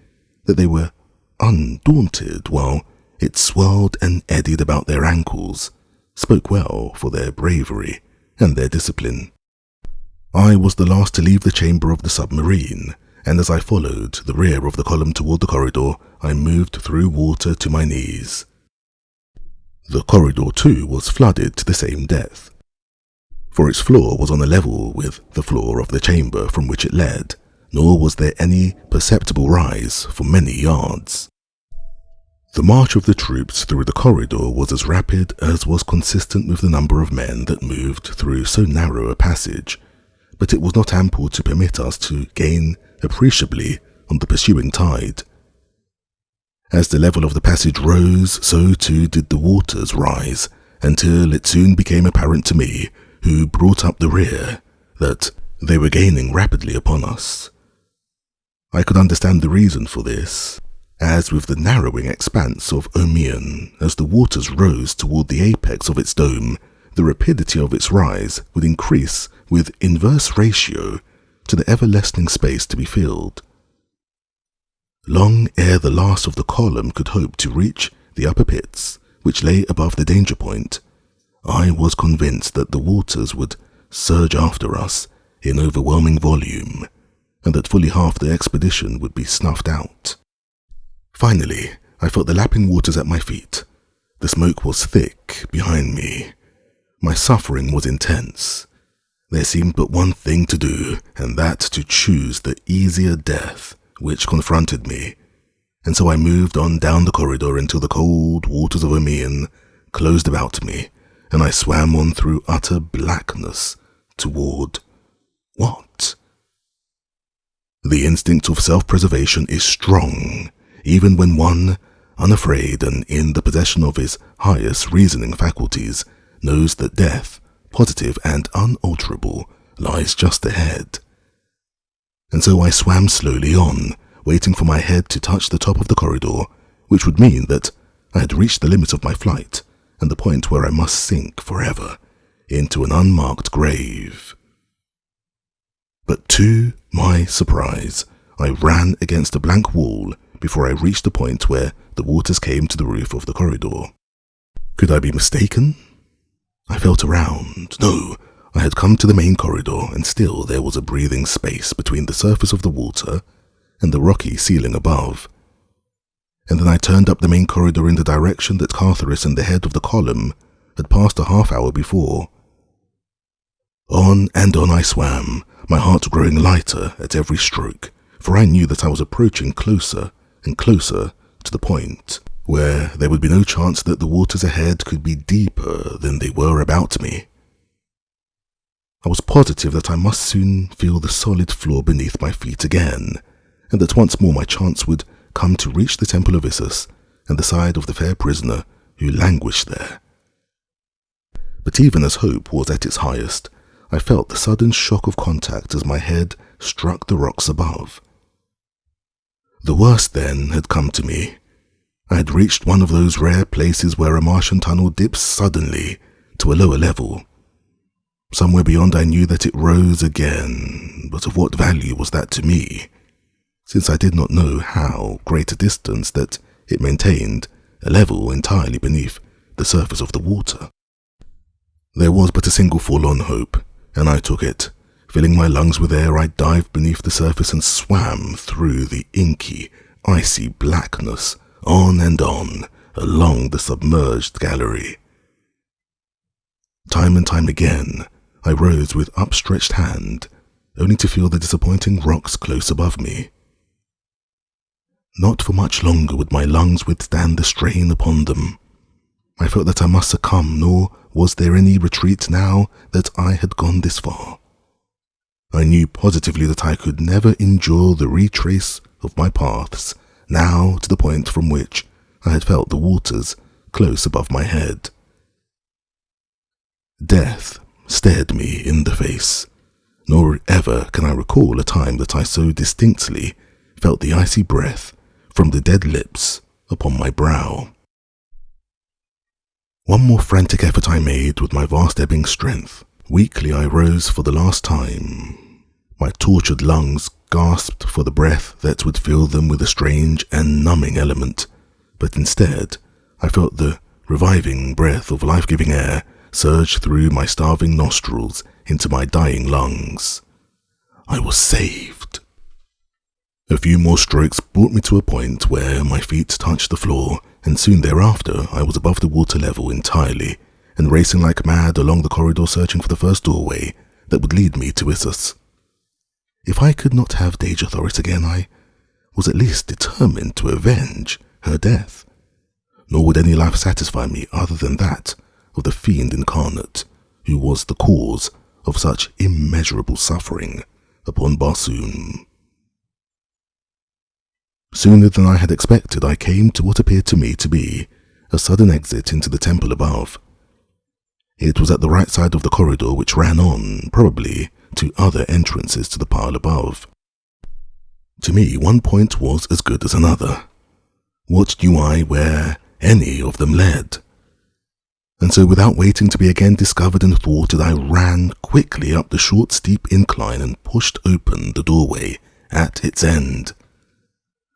that they were undaunted while it swirled and eddied about their ankles, spoke well for their bravery and their discipline. I was the last to leave the chamber of the submarine, and as I followed the rear of the column toward the corridor, I moved through water to my knees. The corridor, too, was flooded to the same depth, for its floor was on a level with the floor of the chamber from which it led, nor was there any perceptible rise for many yards. The march of the troops through the corridor was as rapid as was consistent with the number of men that moved through so narrow a passage, but it was not ample to permit us to gain appreciably on the pursuing tide. As the level of the passage rose, so too did the waters rise, until it soon became apparent to me, who brought up the rear, that they were gaining rapidly upon us. I could understand the reason for this, as with the narrowing expanse of Omean, as the waters rose toward the apex of its dome, the rapidity of its rise would increase with inverse ratio to the ever-lessening space to be filled. Long ere the last of the column could hope to reach the upper pits, which lay above the danger point, I was convinced that the waters would surge after us in overwhelming volume, and that fully half the expedition would be snuffed out. Finally, I felt the lapping waters at my feet. The smoke was thick behind me. My suffering was intense. There seemed but one thing to do, and that to choose the easier death which confronted me, and so I moved on down the corridor until the cold waters of Omean closed about me, and I swam on through utter blackness toward what? The instinct of self-preservation is strong, even when one, unafraid and in the possession of his highest reasoning faculties, knows that death, positive and unalterable, lies just ahead. And so I swam slowly on, waiting for my head to touch the top of the corridor, which would mean that I had reached the limit of my flight and the point where I must sink forever into an unmarked grave. But to my surprise, I ran against a blank wall before I reached the point where the waters came to the roof of the corridor. Could I be mistaken? I felt around. No, I had come to the main corridor, and still there was a breathing space between the surface of the water and the rocky ceiling above. And then I turned up the main corridor in the direction that Thoris and the head of the column had passed a half hour before. On and on I swam, my heart growing lighter at every stroke, for I knew that I was approaching closer and closer to the point where there would be no chance that the waters ahead could be deeper than they were about me. I was positive that I must soon feel the solid floor beneath my feet again, and that once more my chance would come to reach the temple of Isis and the side of the fair prisoner who languished there. But even as hope was at its highest, I felt the sudden shock of contact as my head struck the rocks above. The worst then had come to me. I had reached one of those rare places where a Martian tunnel dips suddenly to a lower level. Somewhere beyond I knew that it rose again, but of what value was that to me, since I did not know how great a distance that it maintained, a level entirely beneath the surface of the water. There was but a single forlorn hope, and I took it. Filling my lungs with air, I dived beneath the surface and swam through the inky, icy blackness, on and on, along the submerged gallery. Time and time again, I rose with upstretched hand, only to feel the disappointing rocks close above me. Not for much longer would my lungs withstand the strain upon them. I felt that I must succumb, nor was there any retreat now that I had gone this far. I knew positively that I could never endure the retrace of my paths, now to the point from which I had felt the waters close above my head. Death stared me in the face, nor ever can I recall a time that I so distinctly felt the icy breath from the dead lips upon my brow. One more frantic effort I made with my vast ebbing strength. Weakly I rose for the last time. My tortured lungs gasped for the breath that would fill them with a strange and numbing element, but instead I felt the reviving breath of life-giving air surge through my starving nostrils into my dying lungs. I was saved. A few more strokes brought me to a point where my feet touched the floor, and soon thereafter I was above the water level entirely, and racing like mad along the corridor searching for the first doorway that would lead me to Isis. If I could not have Dejah Thoris again, I was at least determined to avenge her death. Nor would any life satisfy me other than that of the fiend incarnate, who was the cause of such immeasurable suffering upon Barsoom. Sooner than I had expected, I came to what appeared to me to be a sudden exit into the temple above. It was at the right side of the corridor which ran on, probably, to other entrances to the pile above. To me, one point was as good as another. What knew I where any of them led? And so without waiting to be again discovered and thwarted, I ran quickly up the short steep incline and pushed open the doorway at its end.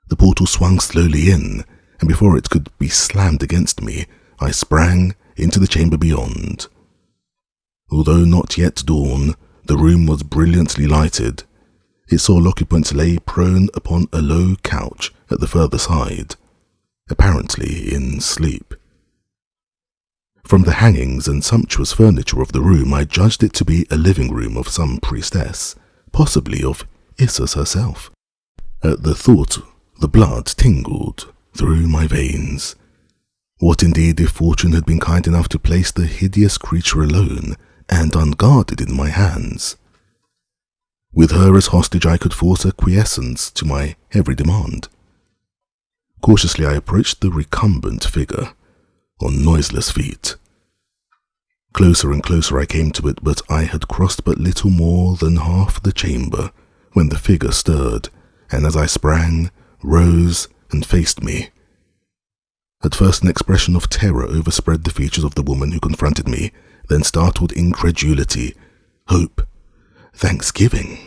The portal swung slowly in, and before it could be slammed against me, I sprang into the chamber beyond. Although not yet dawn, the room was brilliantly lighted. Its sole occupant lay prone upon a low couch at the further side, apparently in sleep. From the hangings and sumptuous furniture of the room, I judged it to be a living room of some priestess, possibly of Isis herself. At the thought, the blood tingled through my veins. What indeed if fortune had been kind enough to place the hideous creature alone and unguarded in my hands? With her as hostage, I could force acquiescence to my every demand. Cautiously I approached the recumbent figure, on noiseless feet. Closer and closer I came to it, but I had crossed but little more than half the chamber when the figure stirred, and as I sprang, rose and faced me. At first an expression of terror overspread the features of the woman who confronted me, then startled incredulity, hope, thanksgiving.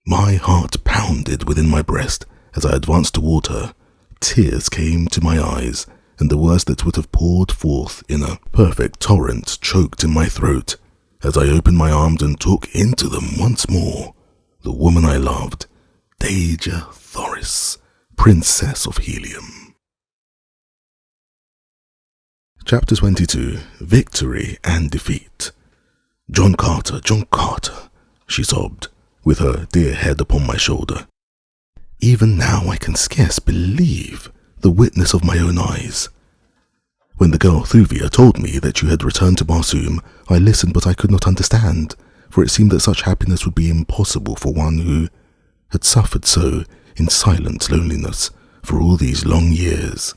My heart pounded within my breast as I advanced toward her. Tears came to my eyes, and the words that would have poured forth in a perfect torrent choked in my throat as I opened my arms and took into them once more the woman I loved, Dejah Thoris, Princess of Helium. Chapter 22. Victory and Defeat. John Carter, John Carter, she sobbed, with her dear head upon my shoulder. Even now I can scarce believe the witness of my own eyes. When the girl Thuvia told me that you had returned to Barsoom, I listened, but I could not understand, for it seemed that such happiness would be impossible for one who had suffered so in silent loneliness for all these long years.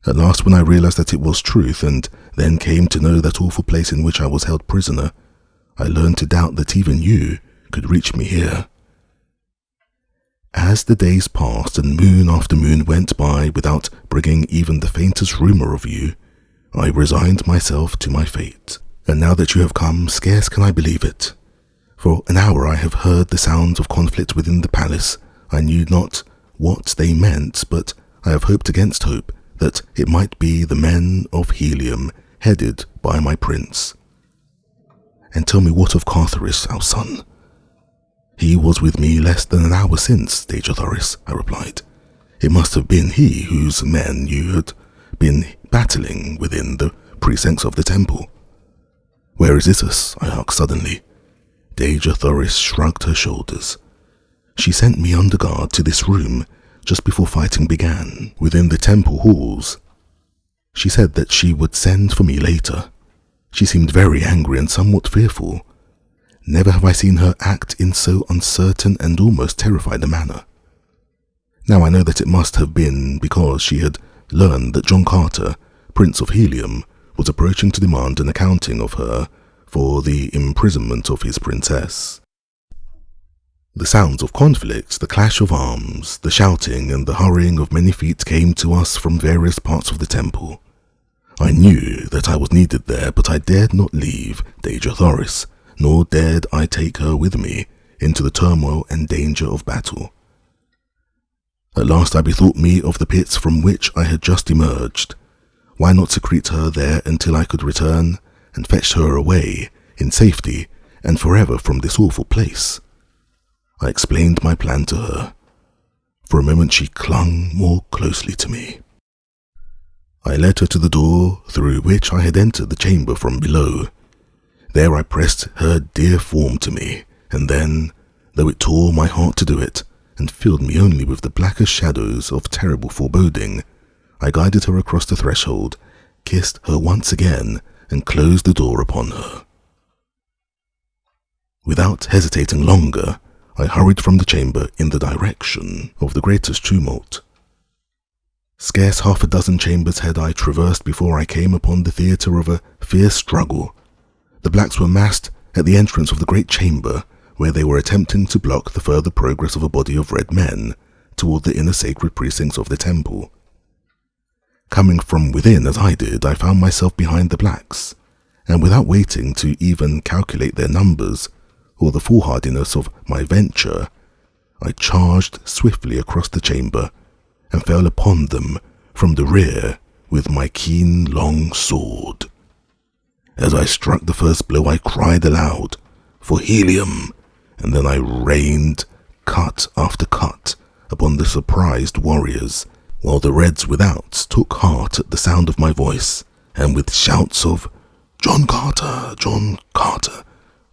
At last, when I realized that it was truth, and then came to know that awful place in which I was held prisoner, I learned to doubt that even you could reach me here. As the days passed and moon after moon went by without bringing even the faintest rumour of you, I resigned myself to my fate. And now that you have come, scarce can I believe it. For an hour I have heard the sounds of conflict within the palace. I knew not what they meant, but I have hoped against hope that it might be the men of Helium, headed by my prince. And tell me, what of Thoris, our son? He was with me less than an hour since, Dejah Thoris, I replied. It must have been he whose men you had been battling within the precincts of the temple. Where is Isis? I asked suddenly. Dejah Thoris shrugged her shoulders. She sent me under guard to this room just before fighting began, within the temple halls. She said that she would send for me later. She seemed very angry and somewhat fearful. Never have I seen her act in so uncertain and almost terrified a manner. Now I know that it must have been because she had learned that John Carter, Prince of Helium, was approaching to demand an accounting of her for the imprisonment of his princess. The sounds of conflict, the clash of arms, the shouting and the hurrying of many feet came to us from various parts of the temple. I knew that I was needed there, but I dared not leave Dejah Thoris, nor dared I take her with me into the turmoil and danger of battle. At last I bethought me of the pits from which I had just emerged. Why not secrete her there until I could return and fetch her away in safety and forever from this awful place? I explained my plan to her. For a moment she clung more closely to me. I led her to the door through which I had entered the chamber from below. There I pressed her dear form to me, and then, though it tore my heart to do it, and filled me only with the blackest shadows of terrible foreboding, I guided her across the threshold, kissed her once again, and closed the door upon her. Without hesitating longer, I hurried from the chamber in the direction of the greatest tumult. Scarce half a dozen chambers had I traversed before I came upon the theatre of a fierce struggle. The blacks were massed at the entrance of the great chamber, where they were attempting to block the further progress of a body of red men toward the inner sacred precincts of the temple. Coming from within as I did, I found myself behind the blacks, and without waiting to even calculate their numbers or the foolhardiness of my venture, I charged swiftly across the chamber and fell upon them from the rear with my keen long sword. As I struck the first blow, I cried aloud, "For Helium!" and then I rained cut after cut upon the surprised warriors, while the Reds without took heart at the sound of my voice, and with shouts of John Carter,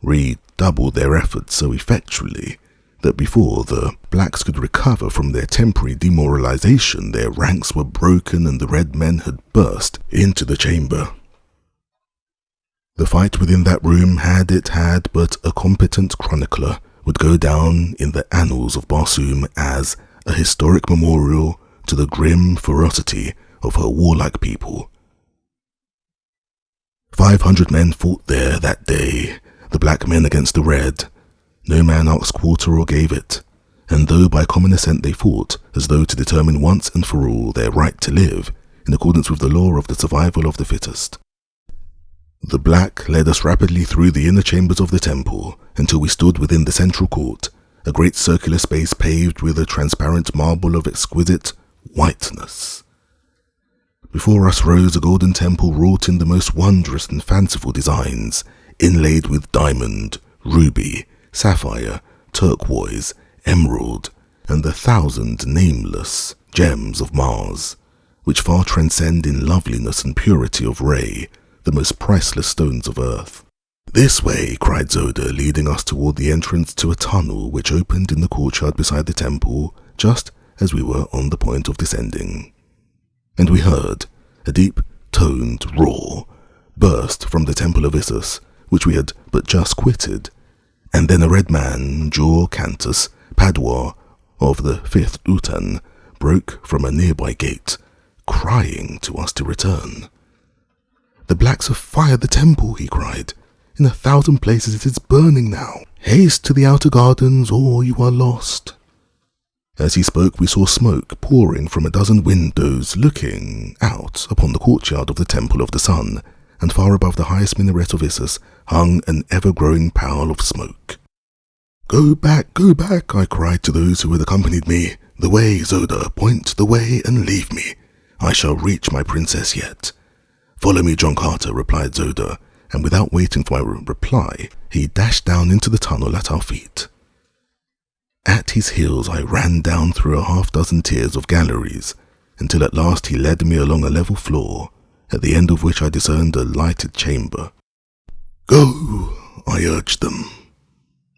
redoubled their efforts so effectually that before the blacks could recover from their temporary demoralization, their ranks were broken and the red men had burst into the chamber. The fight within that room, had it had but a competent chronicler, would go down in the annals of Barsoom as a historic memorial to the grim ferocity of her warlike people. 500 men fought there that day, the black men against the red. No man asked quarter or gave it, and though by common assent they fought as though to determine once and for all their right to live in accordance with the law of the survival of the fittest. The black led us rapidly through the inner chambers of the temple until we stood within the central court, a great circular space paved with a transparent marble of exquisite whiteness. Before us rose a golden temple wrought in the most wondrous and fanciful designs, inlaid with diamond, ruby, sapphire, turquoise, emerald, and the 1,000 nameless gems of Mars, which far transcend in loveliness and purity of ray the most priceless stones of earth. "This way," cried Zoda, leading us toward the entrance to a tunnel which opened in the courtyard beside the temple, just as we were on the point of descending. And we heard a deep-toned roar burst from the Temple of Issus, which we had but just quitted, and then a red man, Jor Cantus, Padua of the 5th Utan, broke from a nearby gate, crying to us to return. "The blacks have fired the temple," he cried. "In 1,000 places it is burning now. Haste to the outer gardens, or you are lost." As he spoke, we saw smoke pouring from a dozen windows looking out upon the courtyard of the Temple of the Sun, and far above the highest minaret of Issus hung an ever-growing pall of smoke. Go back, I cried to those who had accompanied me. "The way, Zoda, point the way and leave me. I shall reach my princess yet." "Follow me, John Carter," replied Zoda, and without waiting for my reply, he dashed down into the tunnel at our feet. At his heels I ran down through a half-dozen tiers of galleries, until at last he led me along a level floor, at the end of which I discerned a lighted chamber. "Go," I urged them.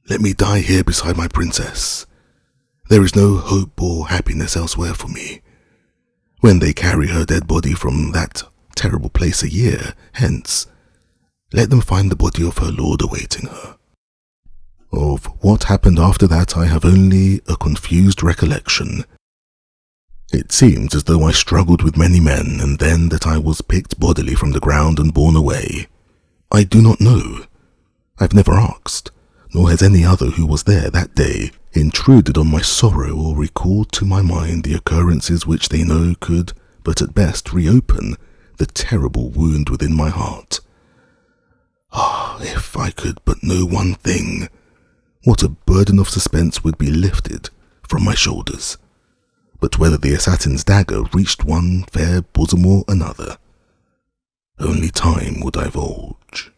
"Let me die here beside my princess. There is no hope or happiness elsewhere for me. When they carry her dead body from that terrible place a year hence, let them find the body of her lord awaiting her." Of what happened after that I have only a confused recollection. It seems as though I struggled with many men, and then that I was picked bodily from the ground and borne away. I do not know. I've never asked, nor has any other who was there that day intruded on my sorrow or recalled to my mind the occurrences which they know could but at best reopen the terrible wound within my heart. Ah, if I could but know one thing, what a burden of suspense would be lifted from my shoulders. But whether the assassin's dagger reached one fair bosom or another, only time would divulge.